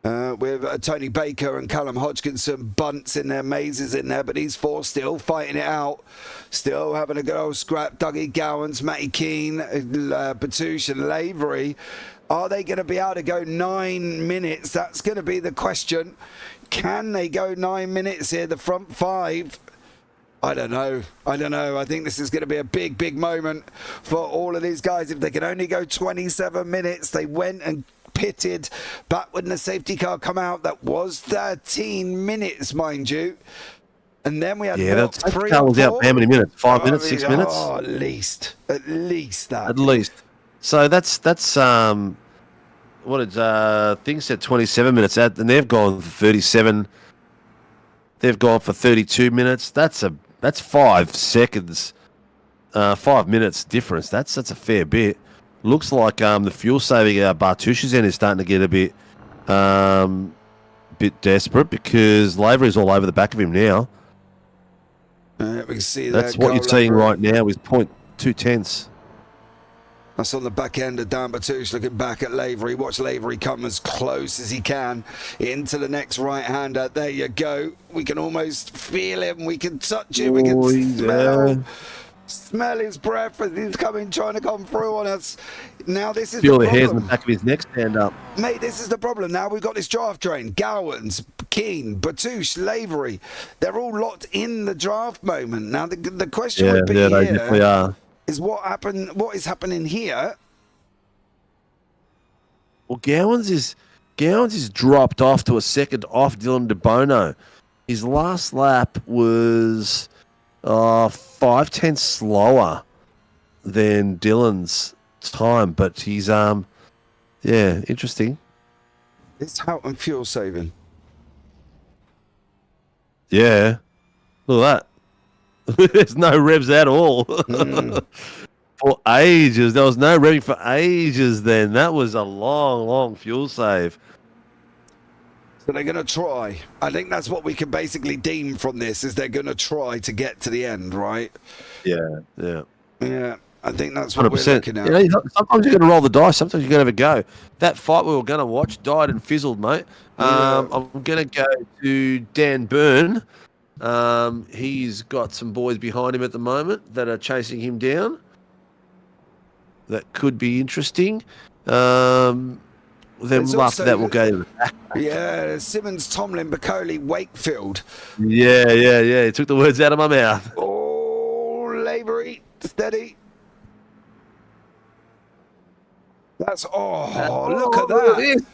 With Tony Baker and Callum Hodgkinson, Bunts in there, Mays is in there, but these four still fighting it out, still having a good old scrap. Dougie Gowans, Matty Keane, Batouche and Lavery. Are they going to be able to go 9 minutes? That's going to be the question. Can they go 9 minutes here, the front 5? I don't know. I think this is going to be a big moment for all of these guys. If they can only go 27 minutes, they went and pitted back when the safety car come out. That was 13 minutes, mind you. And then we had that car was out for how many minutes? 5 minutes, 6 minutes? Oh, at least that. At least. So that's what did thing said 27 minutes out, and they've gone for 37. They've gone for 32 minutes. That's 5 seconds, 5 minutes difference. That's a fair bit. Looks like the fuel saving Bartush's end is starting to get a bit desperate, because Lavery's all over the back of him now. We can see that's what you're seeing right now is 0.2 tenths. That's on the back end of Dan Batouche looking back at Lavery. Watch Lavery come as close as he can into the next right-hander. There you go. We can almost feel him. We can touch him. We can smell his breath as he's coming, trying to come through on us. Now this is feel the the hairs on the back of his neck stand up. Mate, this is the problem. Now we've got this draft train. Gowans, Keane, Batouche, Lavery. They're all locked in the draft moment. Now the question would be they here definitely are. Is what is happening here? Well, Gowans is dropped off to a second off Dylan De Bono. His last lap was 5 tenths slower than Dylan's time, but he's interesting. It's Houghton fuel saving. Yeah, look at that. There's no revs at all. For ages. There was no revving for ages then. That was a long fuel save. So they're going to try. I think that's what we can basically deem from this, is they're going to try to get to the end, right? Yeah. Yeah, I think that's what 100%. we're looking at. You know, sometimes you're going to roll the dice. Sometimes you're going to have a go. That fight we were going to watch died and fizzled, mate. I'm going to go to Dan Byrne. He's got some boys behind him at the moment that are chasing him down. That could be interesting. Then after that, we'll go to the back. Yeah, Simmons, Tomlin, Bacoli, Wakefield. Yeah. He took the words out of my mouth. Oh, Lavery, steady. That's look at that.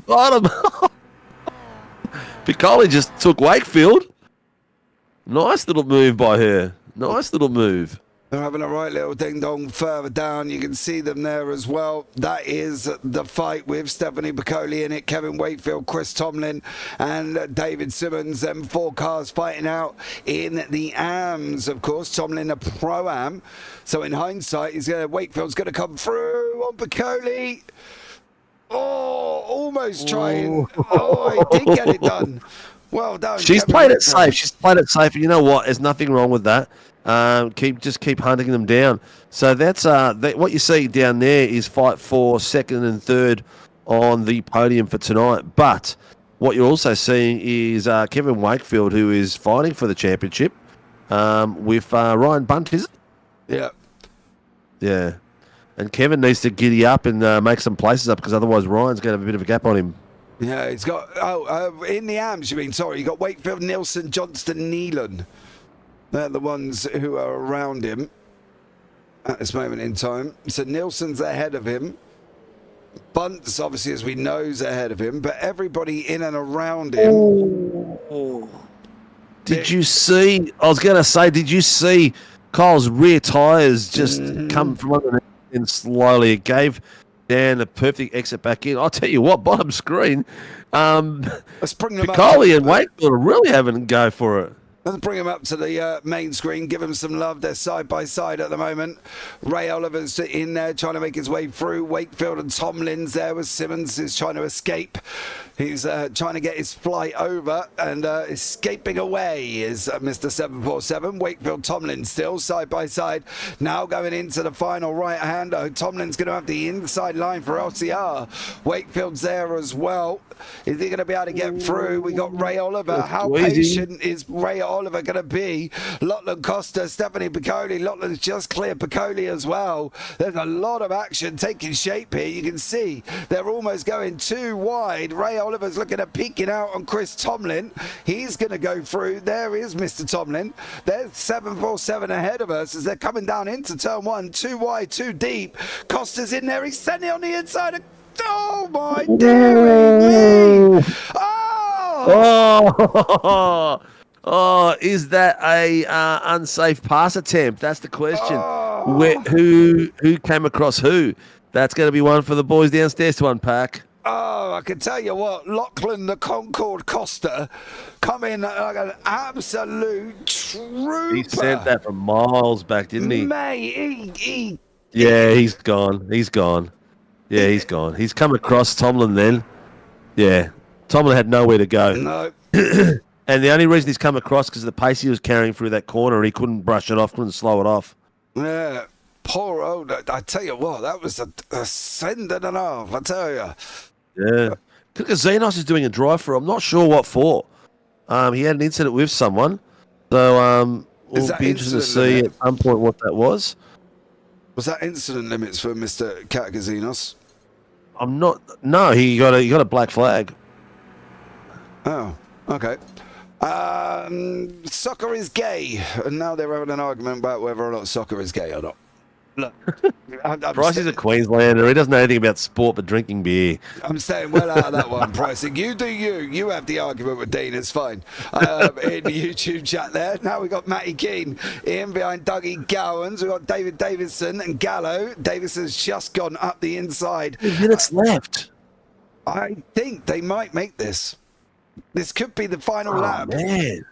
Bottom. Piccoli just took Wakefield. Nice little move by her. Nice little move. They're having a right little ding-dong further down. You can see them there as well. That is the fight with Stephanie Piccoli in it, Kevin Wakefield, Chris Tomlin and David Simmons. Them 4 cars fighting out in the AMs, of course. Tomlin a Pro-Am. So in hindsight, Wakefield's going to come through on Piccoli. Oh, almost trying. Oh, he did get it done. Well done. She's Kevin played it Wakefield. safe. She's played it safe. And you know what? There's nothing wrong with that. Keep hunting them down. So that's what you see down there is fight for second and third on the podium for tonight. But what you're also seeing is Kevin Wakefield, who is fighting for the championship with Ryan Bunt, is it? Yeah. Yeah. And Kevin needs to giddy up and make some places up because otherwise Ryan's going to have a bit of a gap on him. Yeah, he's got... in the AMs, you mean? Sorry, you got Wakefield, Nielsen, Johnston, Neelan. They're the ones who are around him at this moment in time. So Nielsen's ahead of him. Bunt's, obviously, as we know, is ahead of him. But everybody in and around him... Did you see... I was going to say, did you see Kyle's rear tyres just come from underneath and slowly? It gave Dan a perfect exit back in. I'll tell you what, bottom screen, Piccoli and Wakefield are really having a go for it. Let's bring him up to the main screen, give him some love. They're side by side at the moment. Ray Oliver's in there trying to make his way through. Wakefield and Tomlin's there with Simmons is trying to escape. He's trying to get his flight over and escaping away is Mr. 747. Wakefield, Tomlin still side by side. Now going into the final right-hander. Tomlin's going to have the inside line for LCR. Wakefield's there as well. Is he going to be able to get through? We got Ray Oliver. How patient is Ray Oliver going to be? Lachlan Costa, Stephanie Piccoli. Lachlan's just cleared Piccoli as well. There's a lot of action taking shape here. You can see they're almost going too wide. Ray Oliver's looking at peeking out on Chris Tomlin. He's going to go through. There is Mr. Tomlin. There's 747 ahead of us as they're coming down into turn 1. Too wide, too deep. Costa's in there. He's sending on the inside of... Oh, my dearie me! Oh, is that a unsafe pass attempt? That's the question. Who came across who? That's going to be one for the boys downstairs to unpack. Oh, I can tell you what, Lachlan the Concorde Costa come in like an absolute trooper. He sent that from miles back, didn't he? Mate, Yeah, he's gone. He's gone. Yeah, he's gone. He's come across Tomlin then. Yeah, Tomlin had nowhere to go. No. And the only reason he's come across because of the pace he was carrying through that corner and he couldn't brush it off, couldn't slow it off. Yeah, poor old. I tell you what, that was a send and a half, I tell you. Yeah. Xenos is doing a drive for. I'm not sure what for. He had an incident with someone. So we'll be interested to see at some point what that was. Was that incident limits for Mr. Katakazinos? I'm not. No, he got a black flag. Oh, okay. Soccer is gay, and now they're having an argument about whether or not soccer is gay or not. Look, Bryce is a Queenslander. He doesn't know anything about sport but drinking beer. I'm staying well out of that one, Pricing. You do you. You have the argument with Dean. It's fine. In the YouTube chat there. Now we've got Matty Keane in behind Dougie Gowans. We've got David Davidson and Gallo. Davidson's just gone up the inside. 2 minutes left. I think they might make this. This could be the final lap. Man.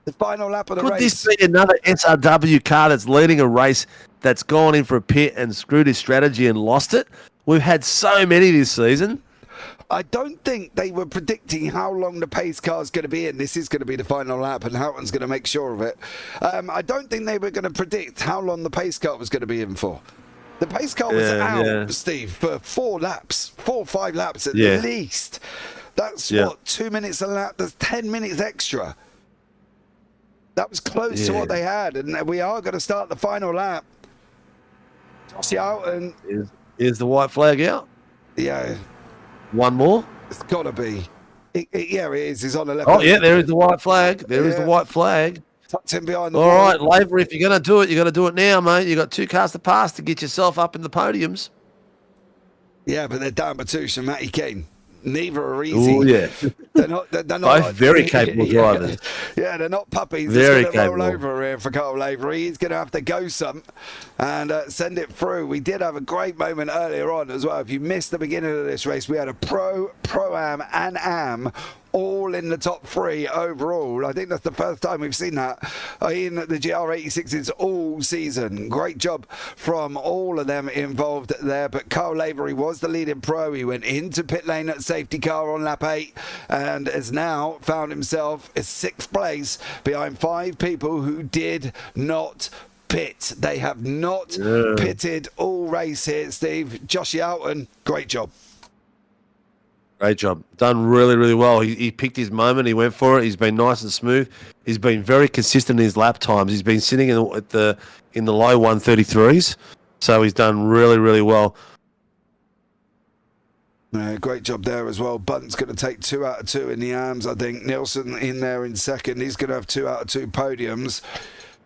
The final lap of the Could race. this be another SRW car that's leading a race that's gone in for a pit and screwed his strategy and lost it? We've had so many this season. I don't think they were predicting how long the pace car is going to be in. This is going to be the final lap, and Houghton's going to make sure of it. I don't think they were going to predict how long the pace car was going to be in for. The pace car was out, Steve, for 4 or 5 laps at least. That's what, 2 minutes a lap? There's 10 minutes extra. That was close to what they had, and we are going to start the final lap. Josh Houghton. Is the white flag out? Yeah. One more? It's got to be. Yeah, it is. He's on the left. Oh, yeah, there is the white flag. There is the white flag. Tucked in behind the All wall. right, Labour, if you're going to do it, you got to do it now, mate. You got 2 cars to pass to get yourself up in the podiums. Yeah, but they're Dan Batush and Matty Keane. Neither are easy. Oh, yeah. They're not Both very capable drivers. Yeah, they're not puppies. Very It's going to roll capable. over here for Carl Lavery. He's going to have to go some and send it through. We did have a great moment earlier on as well. If you missed the beginning of this race, we had a Pro-Am and Am all in the top 3 overall. I think that's the first time we've seen that in the GR86s all season. Great job from all of them involved there. But Carl Lavery was the leading pro. He went into pit lane at safety car on lap 8 and has now found himself in 6th place behind 5 people who did not pit. They have not pitted all race here, Steve. Joshy Alton, great job. Great job. Done really, really well. He picked his moment. He went for it. He's been nice and smooth. He's been very consistent in his lap times. He's been sitting in the low 133s. So he's done really, really well. Great job there as well. Bunt's going to take 2 out of 2 in the arms, I think. Nielsen in there in second. He's going to have 2 out of 2 podiums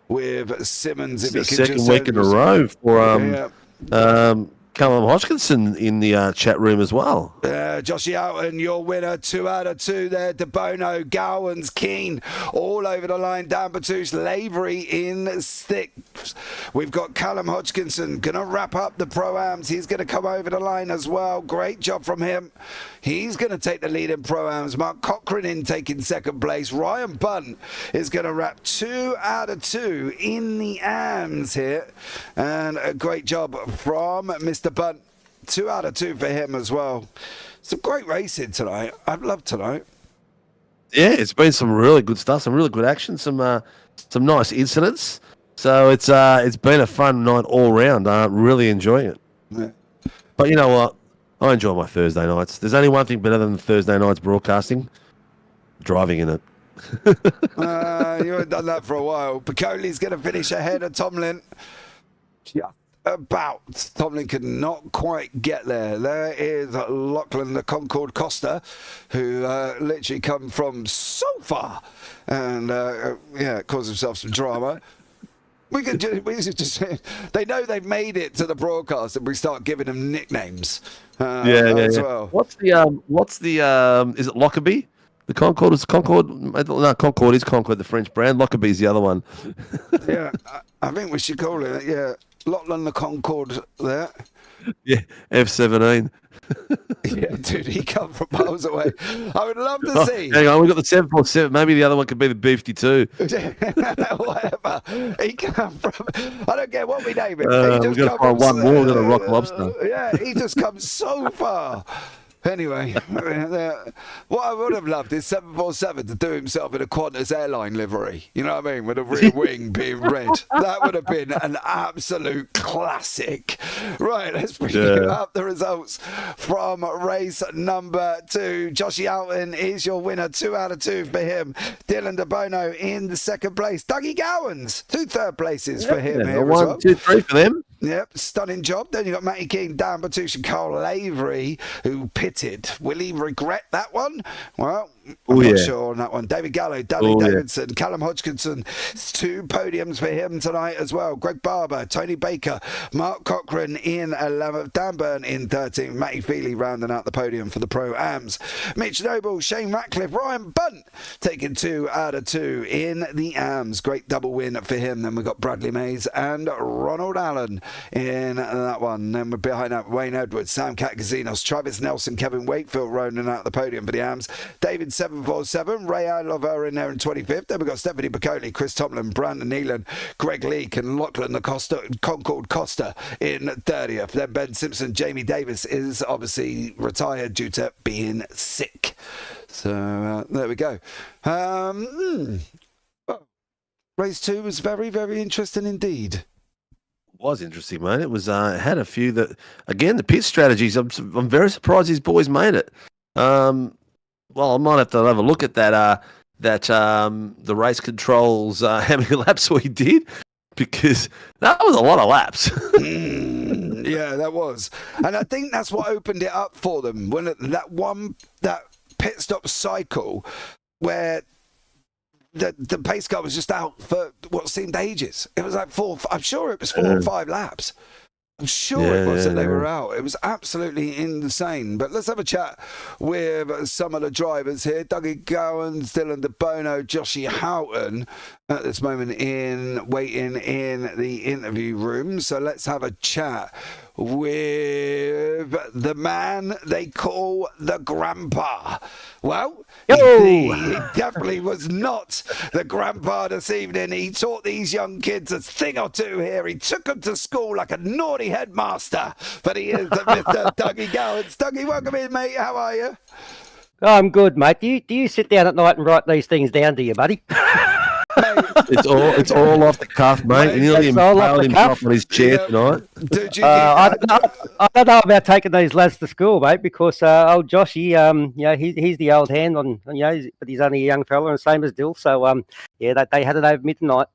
with Simmons. If he It's the can second just week in a row for Callum Hodgkinson in the chat room as well. Joshy Alton, your winner, 2 out of 2 there. De Bono, Gowans, Keane, all over the line. Dan Batush, Lavery in sixth. We've got Callum Hodgkinson going to wrap up the Pro-Ams. He's going to come over the line as well. Great job from him. He's going to take the lead in Pro-Ams. Mark Cochrane in taking second place. Ryan Bunt is going to wrap 2 out of 2 in the AMs here. And a great job from Mr. Bunt. 2 out of 2 for him as well. Some great racing tonight. I've loved tonight. Yeah, it's been some really good stuff, some really good action, some nice incidents. So it's been a fun night all round. Really enjoying it. Yeah. But you know what? I enjoy my Thursday nights. There's only one thing better than Thursday nights broadcasting: driving in it. You haven't done that for a while. Piccoli's going to finish ahead of Tomlin. Yeah. Tomlin could not quite get there. There is Lachlan the Concord Costa, who literally come from so far and caused himself some drama. We should just they know they've made it to the broadcast and we start giving them nicknames. As well. What's the is it Lockerbie? The Concord is Concord. No, Concord is Concord, the French brand. Lockerbie is the other one. Yeah, I think we should call it. Yeah, Lachlan the Concord there. Yeah, F17. Yeah, dude, he come from miles away. I would love to see. Hang on, we got the 747. Maybe the other one could be the B52. Whatever. He come from. I don't care what we name it. We've got to find one more. We've got a Rock Lobster. Yeah, he just comes so far. Anyway, what I would have loved is 747 to do himself in a Qantas airline livery. You know what I mean? With a rear wing being red. That would have been an absolute classic. Right, let's bring up the results from race number 2. Joshy Alton is your winner. 2 out of 2 for him. Dylan De Bono in the second place. Dougie Gowans, 2 third places for him here as well. 1, 2, 3 for them. Yep, stunning job. Then you've got Matty Keane, Dan Batush and Carl Lavery, who pitted. Will he regret that one? Well, I'm not sure on that one. David Gallo, Danny Davidson, Callum Hodgkinson, 2 podiums for him tonight as well. Greg Barber, Tony Baker, Mark Cochrane in 11th, Dan Byrne in 13th, Matty Feely rounding out the podium for the Pro-Ams. Mitch Noble, Shane Ratcliffe, Ryan Bunt taking 2 out of 2 in the AMs. Great double win for him. Then we've got Bradley Mays and Ronald Allen in that one. Then we're behind that Wayne Edwards, Sam Catcazinos, Travis Nelson, Kevin Wakefield rounding out the podium for the AMs. David 747, Ray Oliver in there in 25th. Then we've got Stephanie Piccoli, Chris Tomlin, Brandon Nealon, Greg Leake and Lachlan the Concord Costa in 30th. Then Ben Simpson, Jamie Davis is obviously retired due to being sick. So there we go. Race 2 was very, very interesting indeed. Was interesting, mate. It was had a few that again the pit strategies. I'm very surprised these boys made it. Well, I might have to have a look at that. The race controls how many laps we did, because that was a lot of laps. Yeah, that was. And I think that's what opened it up for them. When that pit stop cycle where the pace car was just out for what seemed ages. It was like I'm sure it was 4 or 5 laps. I'm sure it was that they were out. It was absolutely insane. But let's have a chat with some of the drivers here. Dougie Gowans, Dylan De Bono, Joshy Houghton at this moment waiting in the interview room. So let's have a chat with the man they call the Grandpa. Well, he definitely was not the Grandpa this evening. He taught these young kids a thing or two here. He took them to school like a naughty headmaster. But he is Mr. Dougie Gowans. Dougie, welcome in, mate. How are you? Oh, I'm good, mate. Do you sit down at night and write these things down, do you, buddy? It's all off the cuff, mate. He nearly impaled himself on his chair tonight. I don't know about taking these lads to school, mate, because old Joshy, he's the old hand on, but he's only a young fella, and same as Dill. So, they had it over midnight.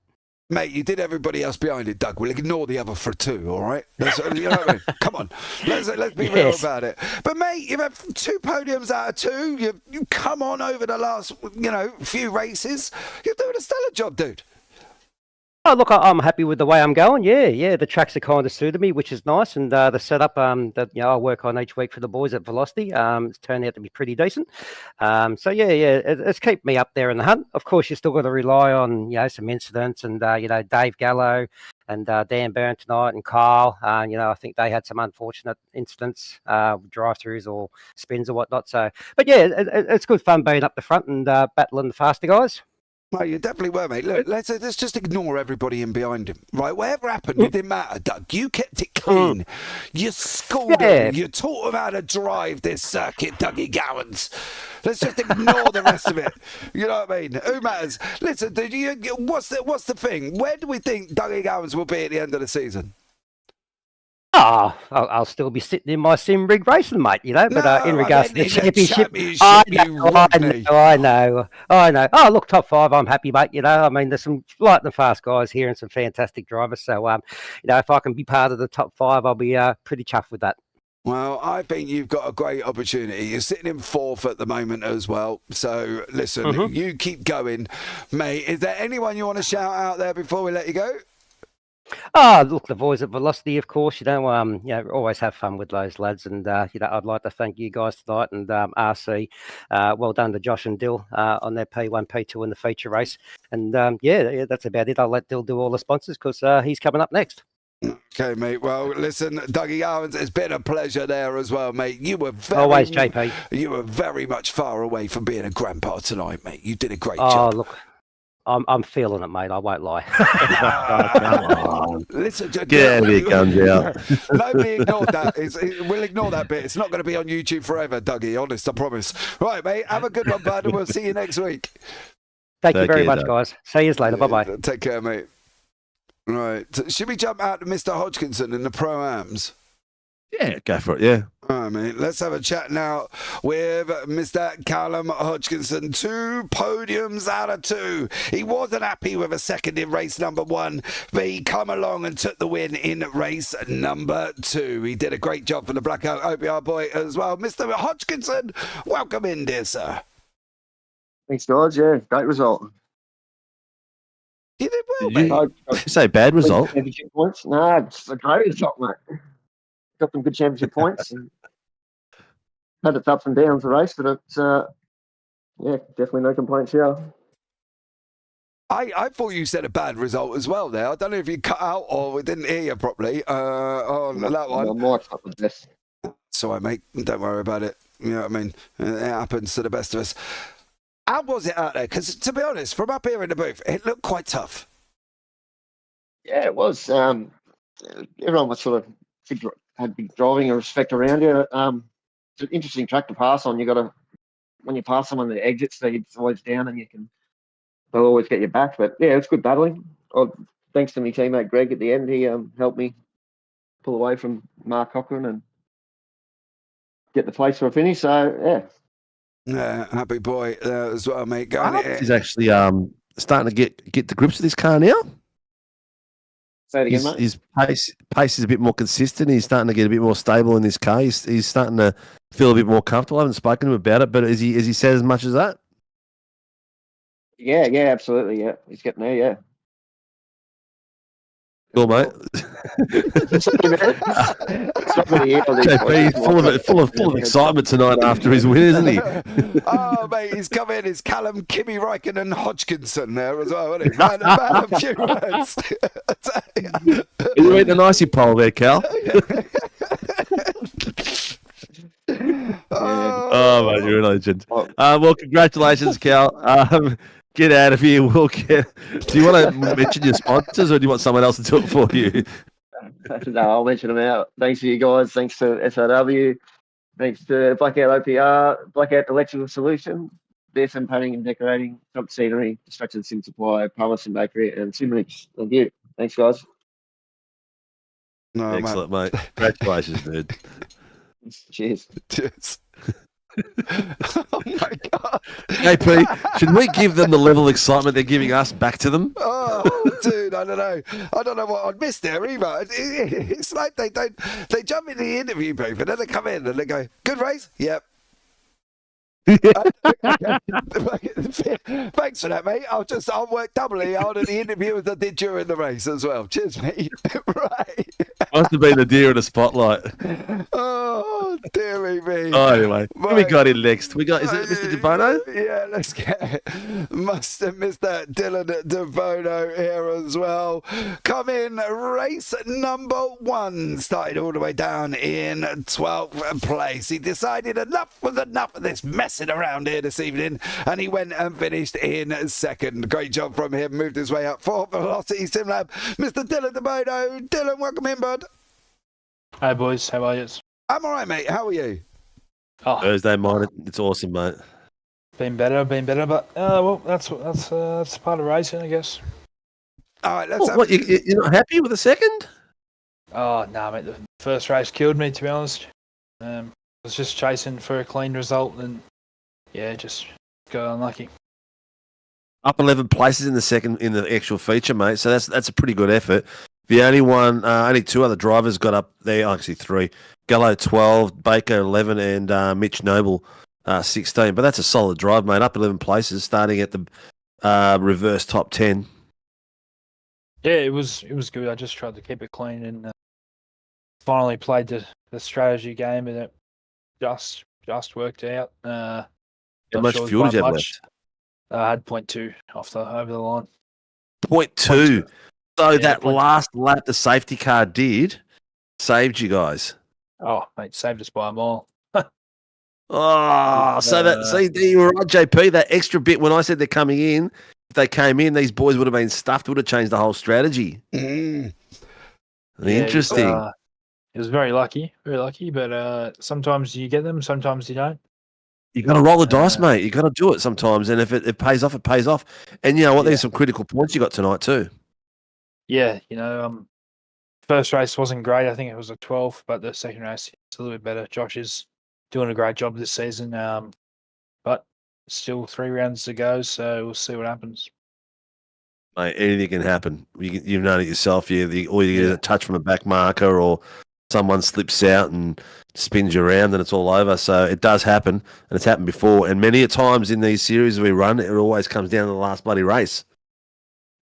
Mate, you did everybody else behind it, Doug. We'll ignore the other for 2, all right? You know what I mean? Come on, let's be real about it. But mate, you've had 2 podiums out of 2. You come on over the last, few races. You're doing a stellar job, dude. Oh, look, I'm happy with the way I'm going. Yeah, the tracks are kind of suited me, which is nice, and the setup that I work on each week for the boys at Velocity, it's turned out to be pretty decent. It's kept me up there in the hunt. Of course, you still got to rely on some incidents, and Dave Gallo and Dan Byrne tonight, and Kyle. I think they had some unfortunate incidents, drive-throughs or spins or whatnot. So, but yeah, it's good fun being up the front and battling the faster guys. Well, you definitely were, mate. Look, let's just ignore everybody in behind him, right? Whatever happened, it didn't matter, Doug. You kept it clean. You schooled him. You taught him how to drive this circuit, Dougie Gowans. Let's just ignore the rest of it. You know what I mean? Who matters? Listen, what's the thing? Where do we think Dougie Gowans will be at the end of the season? I'll still be sitting in my sim rig racing, mate, but in regards to the championship, I know. Oh, look, top 5, I'm happy, mate, I mean, there's some light and fast guys here and some fantastic drivers, so, if I can be part of the top 5, I'll be pretty chuffed with that. Well, I think you've got a great opportunity. You're sitting in 4th at the moment as well, so listen, you keep going, mate. Is there anyone you want to shout out there before we let you go? Oh, look, the boys at Velocity, of course, always have fun with those lads. And, I'd like to thank you guys tonight and RC. Well done to Josh and Dill on their P1, P2 in the feature race. And, that's about it. I'll let Dill do all the sponsors because he's coming up next. Okay, mate. Well, listen, Dougie Owens, it's been a pleasure there as well, mate. You were always, JP. You were very much far away from being a grandpa tonight, mate. You did a great job. Oh, look. I'm feeling it, mate. I won't lie. Listen, yeah, here comes out. Nobody ignored that. We'll ignore that bit. It's not going to be on YouTube forever, Dougie. Honest, I promise. Right, mate. Have a good one, bud. And we'll see you next week. Thank you very much, guys. See you later. Bye-bye. Take care, mate. Right. Should we jump out to Mr. Hodgkinson in the Pro-Ams? Yeah, go for it, yeah. All right, mate. Let's have a chat now with Mr. Callum Hodgkinson. 2 podiums out of 2. He wasn't happy with a second in race number 1, but he come along and took the win in race number 2. He did a great job for the Blackout OBR boy as well. Mr. Hodgkinson, welcome in, dear sir. Thanks, guys. Yeah, great result. You did well, mate. Did you say bad result? Championship points? No, it's a great result, mate. Got some good championship points. And had its ups and downs the race, but it's definitely no complaints here. I thought you said a bad result as well there. I don't know if you cut out or we didn't hear you properly on that one. My mic's not the best. Sorry, mate. Don't worry about it. You know what I mean? It happens to the best of us. How was it out there? Because to be honest, from up here in the booth, it looked quite tough. Yeah, it was. Everyone was sort of had big driving or respect around you. It's an interesting track to pass on. You got to, when you pass someone, the exit speed's always down, and they'll always get you back. But yeah, it's good battling. Thanks to my teammate Greg at the end, he helped me pull away from Mark Cochran and get the place for a finish. So yeah. Yeah, happy boy as well, mate. He's actually starting to get the grips of this car now. Say it again, mate. his pace is a bit more consistent. He's starting to get a bit more stable in this car. He's starting to feel a bit more comfortable. I haven't spoken to him about it, but has he said as much as that? Yeah, absolutely. Yeah, he's getting there. Yeah. Cool, mate. JP, full of excitement tonight after his win, isn't he? Oh, mate, he's come in. It's Callum, Kimi Räikkönen, Hodgkinson there as well, isn't he? Man, a few words. You eating a nicey pole there, Cal? Oh, mate, you're a legend. Well, congratulations, Cal. Get out of here. We'll get. Do you want to mention your sponsors, or do you want someone else to do it for you? No, I'll mention them out. Thanks to you guys. Thanks to SRW. Thanks to Blackout OPR, Blackout Electrical Solution, DSM Painting and Decorating, Top Scenery, Distracted Sim Supply, Palmerston Bakery, and Simrix. Thank you. Thanks, guys. No, excellent, mate. Congratulations, dude. Cheers. Oh my God. JP, should we give them the level of excitement they're giving us back to them? Oh, dude, I don't know what I'd miss there either. It's like they jump in the interview booth and then they come in and they go, "Good race, yep." Thanks for that, mate. I'll work doubly hard at the interview as I did during the race as well. Cheers, mate. Right. Must have been the deer in the spotlight. Oh, dearie me. Oh, anyway, who we got in next? Is it Mr. DeBono? Yeah, let's get Mr. Dylan DeBono here as well. Come in, race number 1. Started all the way down in 12th place. He decided enough was enough of this messing around here this evening, and he went and finished in 2nd. Great job from him. Moved his way up for Velocity SimLab. Mr. Dylan DeBono. Dylan, welcome in, bud. Hi, boys. How are you? I'm all right, mate. How are you? Oh, Thursday morning. It's awesome, mate. Been better, but well, that's part of racing, I guess. All right, let's. You're not happy with the second? Oh no, mate. The first race killed me, to be honest. I was just chasing for a clean result, and yeah, just got unlucky. Up 11 places in the second in the actual feature, mate. So that's a pretty good effort. The only 2 other drivers got up there. Actually, 3. Gallo 12, Baker 11, and Mitch Noble 16. But that's a solid drive, mate. Up 11 places, starting at the reverse top 10. Yeah, it was good. I just tried to keep it clean, and finally played the strategy game, and it just worked out. How much fuel did you have left? I had 0.2 over the line. 0.2. So that last lap the safety car did saved you guys. Oh, mate, saved us by a mile. You were right, JP. That extra bit when I said they're coming in, if they came in, these boys would have been stuffed. Would have changed the whole strategy. Interesting. It was very lucky, but sometimes you get them, sometimes you don't. You got to roll the dice, mate. You got to do it sometimes, and if it pays off, it pays off. And you know what? There's some critical points you got tonight too. Yeah, first race wasn't great. I think it was a 12, but the second race it's a little bit better. Josh is doing a great job this season, but still 3 rounds to go, so we'll see what happens. Mate, anything can happen. You've known it yourself. All you get is a touch from a back marker, or someone slips out and spins you around, and it's all over. So it does happen, and it's happened before. And many a times in these series we run, it always comes down to the last bloody race.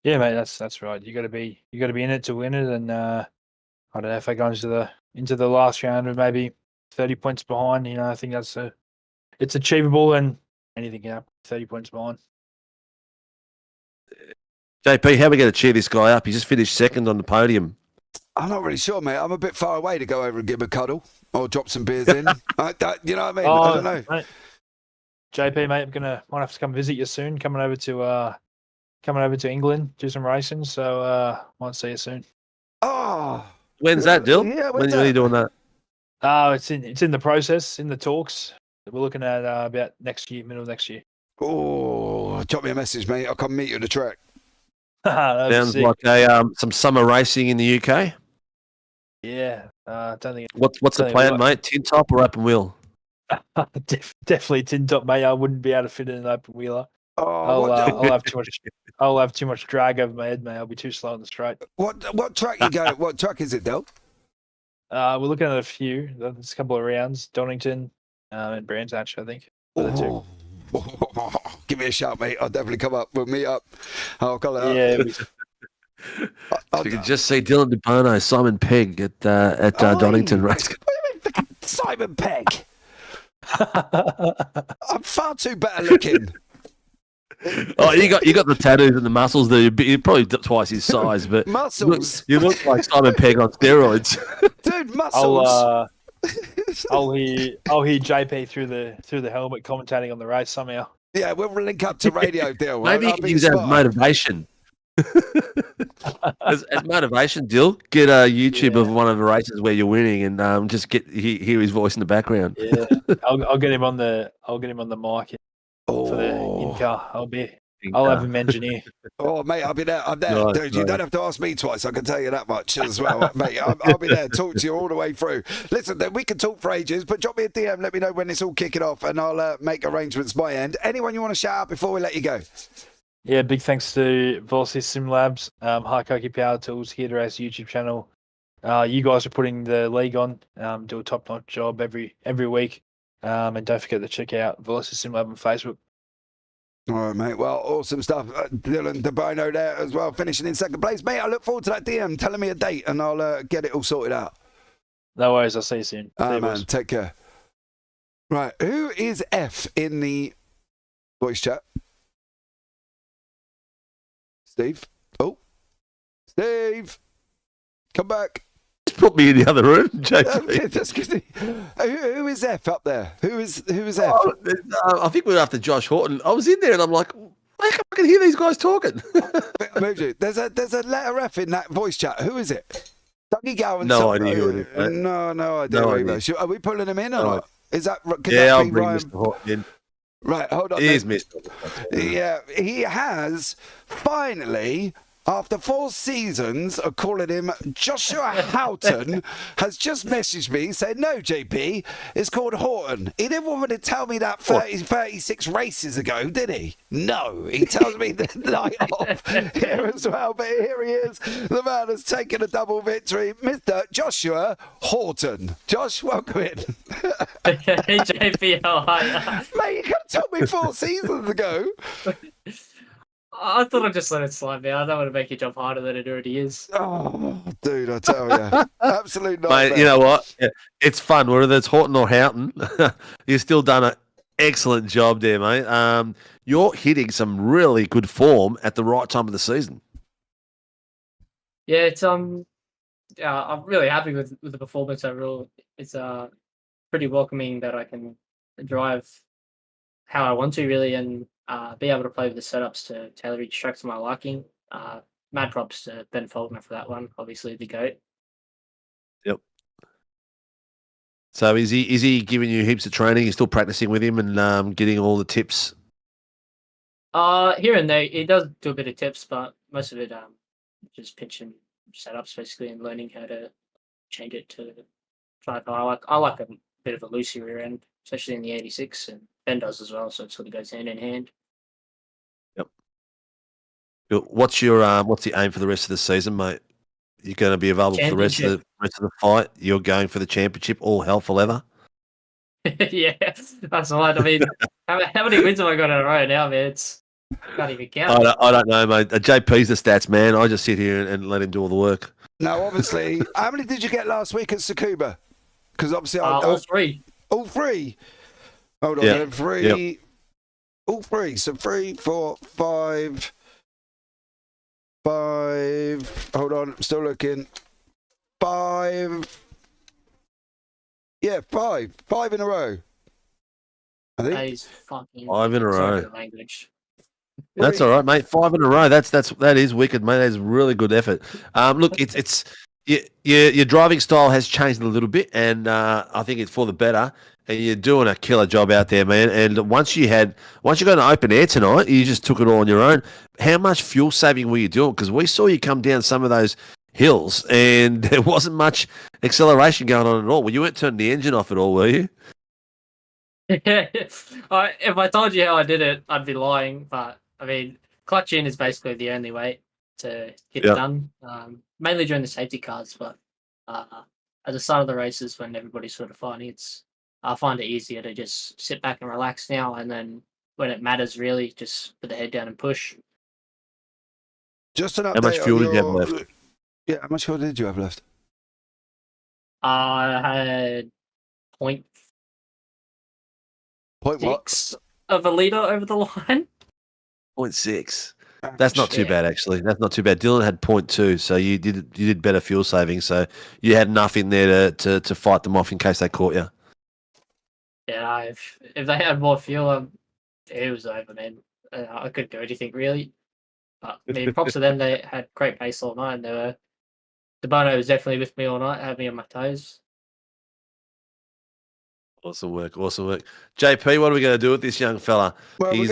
Yeah, mate, that's right. You got to be in it to win it, and I don't know if they go into the last round with maybe 30 points behind. I think it's achievable, and anything can happen. 30 points behind. JP, how are we going to cheer this guy up? He just finished 2nd on the podium. I'm not really sure, mate. I'm a bit far away to go over and give him a cuddle or drop some beers in. You know what I mean? I don't know. Mate. JP, mate, might have to come visit you soon. Coming over to England, do some racing. So might see you soon. Oh, when's that, Dill? Yeah, when are you doing that? It's in the process, in the talks. We're looking at about next year, middle of next year. Oh, drop me a message, mate. I'll come meet you at the track. Sounds like some summer racing in the UK. Yeah, don't think. What's the plan, mate? Tin top or open wheel? Definitely tin top, mate. I wouldn't be able to fit in an open wheeler. I'll have too much. I'll have too much drag over my head, mate. I'll be too slow on the straight. What track you go? What track is it, Del? We're looking at a few. There's a couple of rounds. Donington and Brands Hatch, I think. Oh. Give me a shout, mate. I'll definitely come up. We'll meet up. I'll call it Yeah. You can just see Dylan DeBono, Simon Pegg at Donington race. Simon Pegg. I'm far too better looking. Oh, you got the tattoos and the muscles there. You're probably twice his size, but muscles. You look like Simon Pegg on steroids, dude. Muscles. I'll hear JP through the helmet commentating on the race somehow. Yeah, we'll link up to radio deal. Maybe you can use that as motivation. as motivation, Dill, get a YouTube of one of the races where you're winning, and just hear his voice in the background. Yeah, I'll get him on the mic for the in car. I'll have him engineer. Oh, mate, I'll be there. I'm there, Nice, dude. You don't have to ask me twice. I can tell you that much as well, mate. I'll be there. Talk to you all the way through. Listen, then we can talk for ages, but drop me a DM. Let me know when it's all kicking off, and I'll make arrangements my end. Anyone you want to shout out before we let you go? Yeah, big thanks to Velocity Sim Labs, Harkoki Power Tools, Here to Race YouTube channel. You guys are putting the league on. Do a top-notch job every week. And don't forget to check out Velocity Sim Lab on Facebook. All right, mate. Well, awesome stuff. Dylan DeBono there as well, finishing in second place. Mate, I look forward to that DM telling me a date, and I'll get it all sorted out. No worries. I'll see you soon. Man, take care. Right, who is F in the voice chat? Steve? Oh, Steve, come back. Just put me in the other room, JP. Who is F up there? Who is F? I think we're after Josh Horton. I was in there and I'm like, I can hear these guys talking. There's a letter F in that voice chat. Who is it? Dougie Gowan. No idea who it is. Mate. No idea. No idea. Are we pulling him in or not? Is that? I'll bring Mr. Horton in. Right, hold on. He is Mr. Yeah, he has finally, after 4 seasons of calling him Joshua Houghton, has just messaged me saying, no, JP, it's called Horton. He didn't want me to tell me that 36 races ago, did he? No, he tells me the night off here as well, but here he is. The man has taken a double victory, Mr. Joshua Horton. Josh, welcome in. Hey, JP, how are you? Mate, you could have told me 4 seasons ago. I thought I'd just let it slide, man. I don't want to make your job harder than it already is. Oh, dude, I tell you. Absolute nightmare. Mate, you know what? Yeah, it's fun, whether it's Horton or Houghton. You've still done an excellent job there, mate. You're hitting some really good form at the right time of the season. Yeah, it's I'm really happy with the performance overall. It's pretty welcoming that I can drive how I want to, really, and be able to play with the setups to tailor each track to my liking. Mad props to Ben Faulkner for that one, obviously the GOAT. Yep. So is he giving you heaps of training? You're still practicing with him and getting all the tips? Here and there, he does do a bit of tips, but most of it just pitch and setups basically, and learning how to change it to drive. I like a bit of a loosey rear end, especially in the 86, and Ben does as well, so it sort of goes hand in hand. What's the aim for the rest of the season, mate? You're going to be available for the rest of the fight. You're going for the championship, all hell for leather. Yeah, that's right. I mean, how many wins have I got in a row now, man? I can't even count. I don't know, mate. JP's the stats man. I just sit here and let him do all the work. No, obviously. How many did you get last week at Tsukuba? Because obviously, all 3. All 3. Hold on, then. 3. Yep. All 3. So 3, 4, 5. 5. Hold on, I'm still looking. 5. Yeah, 5. 5 in a row. I think. That is fucking 5 in a row. Language. That's all right, mate. 5 in a row. That is wicked, mate. That is really good effort. Look, it's your driving style has changed a little bit, and I think it's for the better. And you're doing a killer job out there, man. And once you got an open air tonight, you just took it all on your own. How much fuel saving were you doing? Because we saw you come down some of those hills, and there wasn't much acceleration going on at all. Well, you weren't turning the engine off at all, were you? If I told you how I did it, I'd be lying. But I mean, clutch in is basically the only way to get it done. Mainly during the safety cars, but at the start of the races, when everybody's sort of fighting, I find it easier to just sit back and relax now, and then when it matters, really, just put the head down and push. Just an update. How much fuel did you have left? Yeah, how much fuel did you have left? I had point what? of a litre over the line. 0.6. That's not too bad, actually. That's not too bad. Dylan had 0.2, so you did better fuel saving. So you had enough in there to fight them off in case they caught you. Yeah, if they had more fuel, it was over, man. I couldn't do anything really. But I mean, props to them. They had great pace all night. And the Bono was definitely with me all night, had me on my toes. Awesome work. JP, what are we going to do with this young fella? Well, He's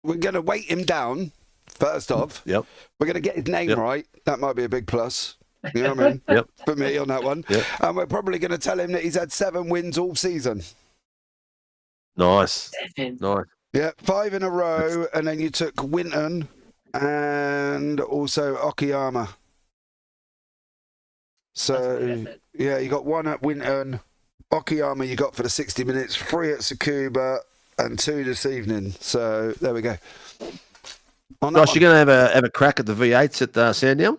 we're going to weight him down, first off. Yep. We're going to get his name right. That might be a big plus. You know what I mean? Yep. For me on that one. Yep. And we're probably going to tell him that he's had 7 wins all season. Nice. 7. Nice. Yeah, 5 in a row. And then you took Winton and also Okayama. So, yeah, you got 1 at Winton. Okayama you got for the 60 minutes. 3 at Tsukuba. And 2 this evening. So there we go. Josh, you're going to have a crack at the V8s at Sandown?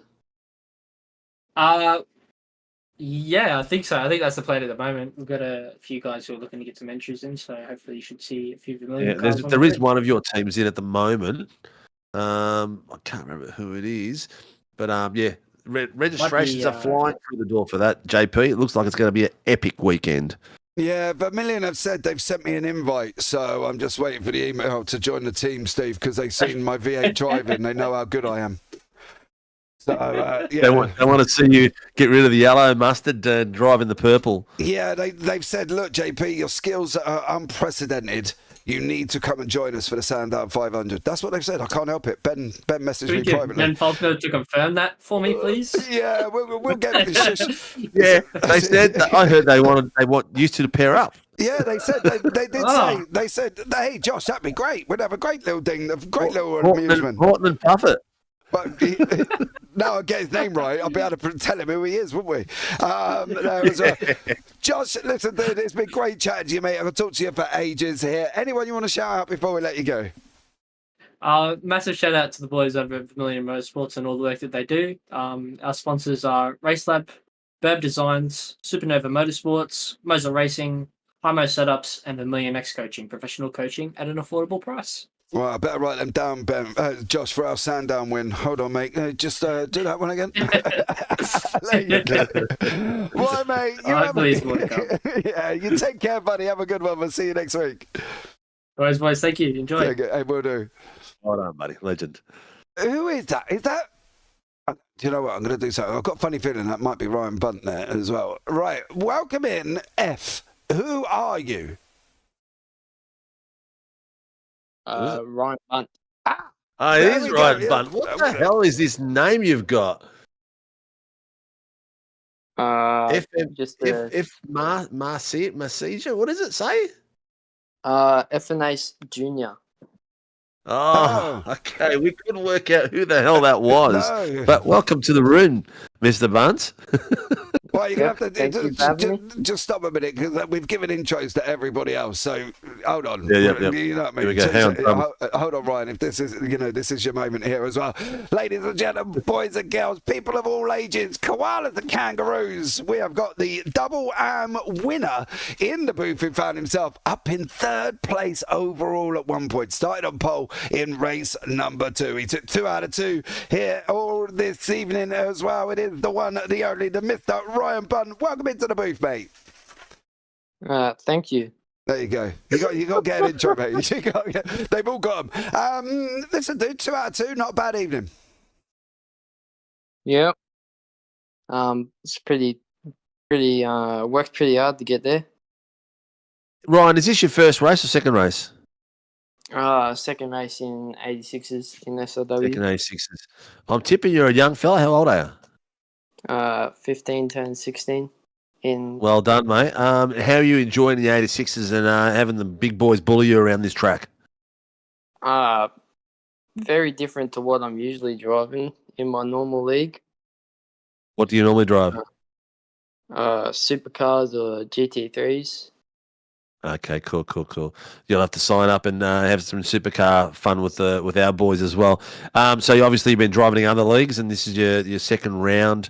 Yeah, I think so. I think that's the plan at the moment. We've got a few guys who are looking to get some entries in, so hopefully you should see a few familiar cars. There is one of your teams in at the moment. I can't remember who it is, but yeah, registrations are flying through the door for that. JP, it looks like it's going to be an epic weekend. Yeah, Vermilion have said they've sent me an invite, so I'm just waiting for the email to join the team, Steve, because they've seen my V8 driving. They know how good I am. So, yeah. They want to see you get rid of the yellow mustard and drive in the purple. Yeah, they've said, look, JP, your skills are unprecedented. You need to come and join us for the Sandown 500. That's what they've said. I can't help it. Ben messaged me privately. Ben Faulkner to confirm that for me, please. Yeah, we'll get this. Yeah, they said. I heard they want you two to pair up. Yeah, they said they did say. They said, hey, Josh, that'd be great. We'd have a great little thing, a great little amusement. Horton and Puffett. But now I get his name right, I'll be able to tell him who he is, wouldn't we? Josh, listen, dude, it's been great chatting to you, mate. I've talked to you for ages here. Anyone you want to shout out before we let you go? Massive shout out to the boys over at Vermilion Motorsports and all the work that they do. Our sponsors are RaceLab, Burb Designs, Supernova Motorsports, Moser Racing, Hymo Setups, and Vermilion X Coaching, professional coaching at an affordable price. Well, I better write them down, Ben. Josh, for our Sandown win. Hold on, mate. Just do that one again. There you go. Right, mate. Yeah, you take care, buddy. Have a good one. We'll see you next week. Alright, boys. Thank you. Enjoy. Hey, will do. Well done, buddy. Legend. Who is that? Is that... Do you know what? I'm going to do something. I've got a funny feeling that might be Ryan Bunt there as well. Right. Welcome in, F. Who are you? Ryan Bunt. Oh, it is Ryan Bunt. What the hell is this name you've got? Marcija. What does it say? FNAce Junior. Oh, okay. We couldn't work out who the hell that was. No. But welcome to the room, Mr. Bunt. Well, you're going to have to just stop a minute because we've given intros to everybody else. So hold on. Yeah. You know what I mean? Here we go. Hold on, Ryan. If this is, this is your moment here as well. Ladies and gentlemen, boys and girls, people of all ages, koalas and kangaroos, we have got the double AM winner in the booth who found himself up in 3rd place overall at one point. Started on pole in race number 2. He took 2 out of 2 here all this evening as well. It is the one, the only, the Mr. Ryan Bunt. Welcome into the booth, mate. Thank you. There you go. You got to get an intro, mate. They've all got them. Listen, dude, 2 out of 2, not a bad evening. Yep. It's pretty. Worked pretty hard to get there. Ryan, is this your first race or second race? Second race in 86s in SLW. Second 86s. I'm tipping you're a young fella. How old are you? 15 turned 16. in. Well done, mate. How are you enjoying the 86s and having the big boys bully you around this track? Very different to what I'm usually driving in my normal league. What do you normally drive? Supercars or GT3s. Okay, cool. You'll have to sign up and have some supercar fun with our boys as well. So you've been driving in other leagues, and this is your second round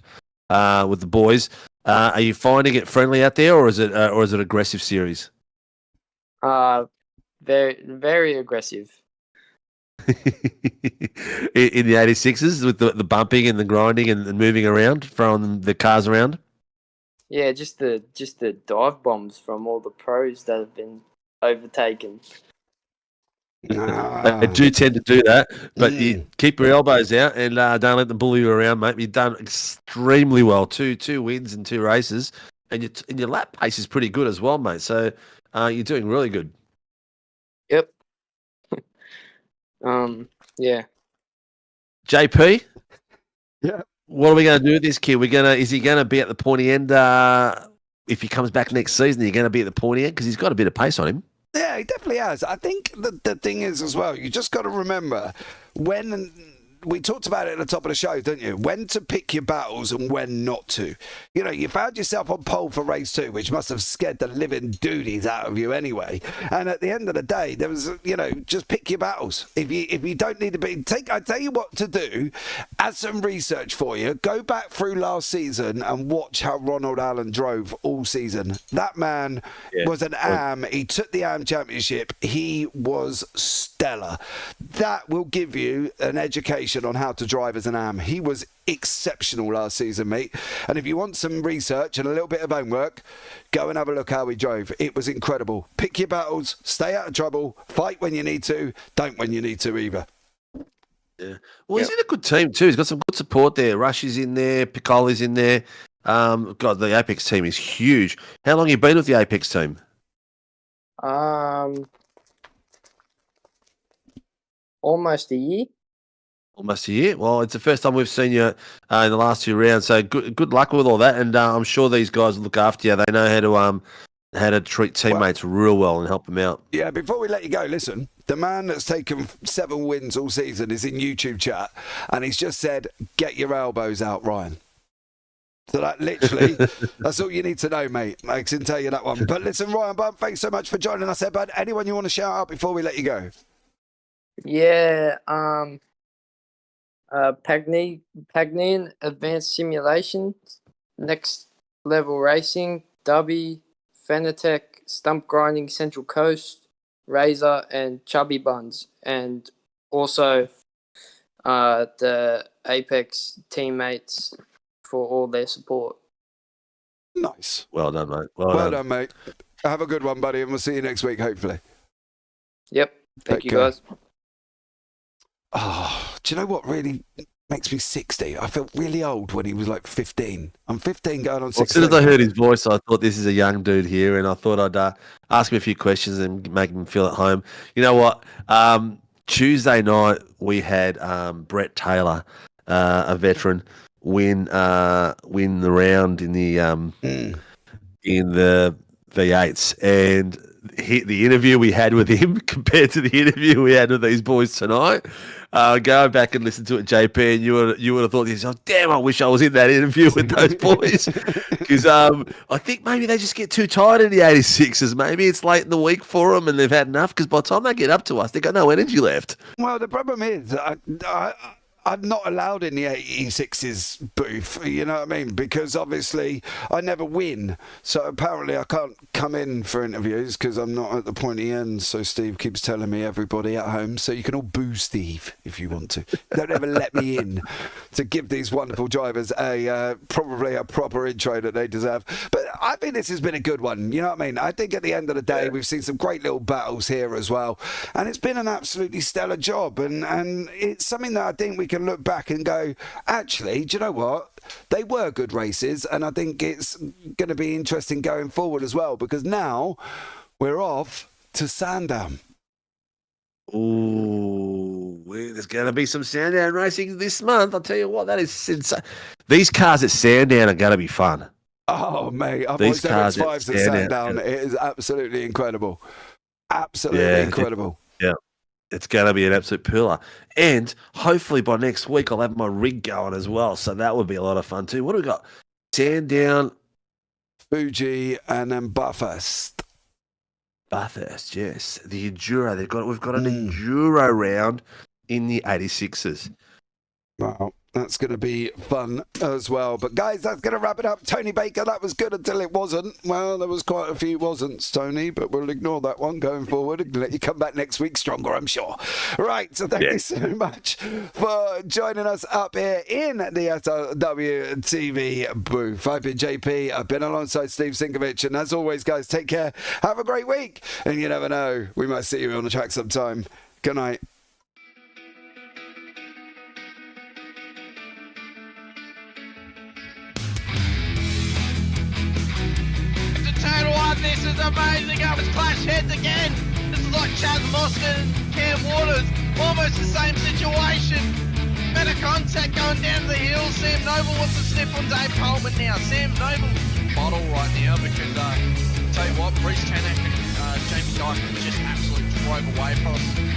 with the boys. Are you finding it friendly out there, or is it aggressive series? Very very aggressive. In the 86s with the bumping and the grinding and moving around, throwing the cars around. Yeah, just the dive bombs from all the pros that have been overtaken. They do tend to do that, but you keep your elbows out and don't let them bully you around, mate. You've done extremely well. Two wins and 2 races, and your lap pace is pretty good as well, mate. So you're doing really good. Yep. Yeah. JP? Yeah. What are we going to do with this kid? Is he going to be at the pointy end if he comes back next season? Are you going to be at the pointy end? Because he's got a bit of pace on him. Yeah, he definitely has. I think the thing is as well, you just got to remember when we talked about it at the top of the show, didn't you? When to pick your battles and when not to. You know, you found yourself on pole for race 2, which must have scared the living doodies out of you anyway. And at the end of the day, there was, just pick your battles. If you don't need to be, I tell you what to do. Add some research for you. Go back through last season and watch how Ronald Allen drove all season. That man was an AM. He took the AM championship. He was stellar. That will give you an education on how to drive as an AM. He was exceptional last season, mate. And if you want some research and a little bit of homework, go and have a look how he drove. It was incredible. Pick your battles, stay out of trouble, fight when you need to, don't when you need to either. Yeah. Well, he's in a good team too. He's got some good support there. Rush is in there, Piccoli's in there. God, the Apex team is huge. How long have you been with the Apex team? Almost a year. Almost a year. Well, it's the first time we've seen you in the last 2 rounds. So good luck with all that, and I'm sure these guys will look after you. They know how to treat teammates real well and help them out. Yeah. Before we let you go, listen. The man that's taken 7 wins all season is in YouTube chat, and he's just said, "Get your elbows out, Ryan." So that literally, that's all you need to know, mate. I can tell you that one. But listen, Ryan Bum, thanks so much for joining us here, bud. Anyone you want to shout out before we let you go? Yeah. Pagnian Advanced Simulation, Next Level Racing, Dubby, Fanatec, Stump Grinding Central Coast, Razor, and Chubby Buns, and also the Apex teammates for all their support. Nice. Well done, mate. Well done, mate. Have a good one, buddy, and we'll see you next week, hopefully. Yep. Thank you, guys. Oh, do you know what really makes me 60? I felt really old when he was like 15. I'm 15 going on 16. As soon as I heard his voice, I thought this is a young dude here, and I thought I'd ask him a few questions and make him feel at home. You know what? Tuesday night we had Brett Taylor, a veteran, win the round in the V8s, and the interview we had with him compared to the interview we had with these boys tonight. Go back and listen to it, JP, and you would have thought to yourself, damn, I wish I was in that interview with those boys. Because I think maybe they just get too tired in the 86s. Maybe it's late in the week for them and they've had enough, because by the time they get up to us, they've got no energy left. Well, the problem is I'm not allowed in the 86's booth, you know what I mean? Because obviously I never win. So apparently I can't come in for interviews because I'm not at the pointy end. So Steve keeps telling me, everybody at home, so you can all boo Steve if you want to. Don't ever let me in to give these wonderful drivers probably a proper intro that they deserve. But I think this has been a good one, you know what I mean? I think at the end of the day, we've seen some great little battles here as well. And it's been an absolutely stellar job. And it's something that I think we can look back and go, actually, do you know what? They were good races, and I think it's going to be interesting going forward as well, because now we're off to Sandown. Ooh, there's going to be some Sandown racing this month. I'll tell you what, that is insane. These cars at Sandown are going to be fun. Oh, mate, I've These watched cars MX-5s that stand sat out, down. yeah. It is absolutely incredible. Absolutely incredible. Yeah. It's going to be an absolute pillar. And hopefully by next week, I'll have my rig going as well. So that would be a lot of fun too. What do we got? Sandown, Fuji, and then Bathurst. Bathurst, yes. The Enduro. We've got an Enduro round in the 86s. Wow, that's going to be fun as well. But guys, that's going to wrap it up. Tony Baker, that was good until it wasn't. Well, there was quite a few wasn't, Tony, but we'll ignore that one going forward and let you come back next week stronger, I'm sure. Right, so thank you so much for joining us up here in the DSL TV booth. I've been JP, I've been alongside Steve Sinkovic, and as always, guys, take care, have a great week, and you never know, we might see you on the track sometime. Good night. This is amazing. I was clash heads again. This is like Chaz Mostert and Cam Waters. Almost the same situation. Better contact going down the hill. Sam Noble wants to sniff on Dave Coleman now. Sam Noble bottle right now because tell you what, Reece Tanak and Jamie Dyke just absolutely drove away from us.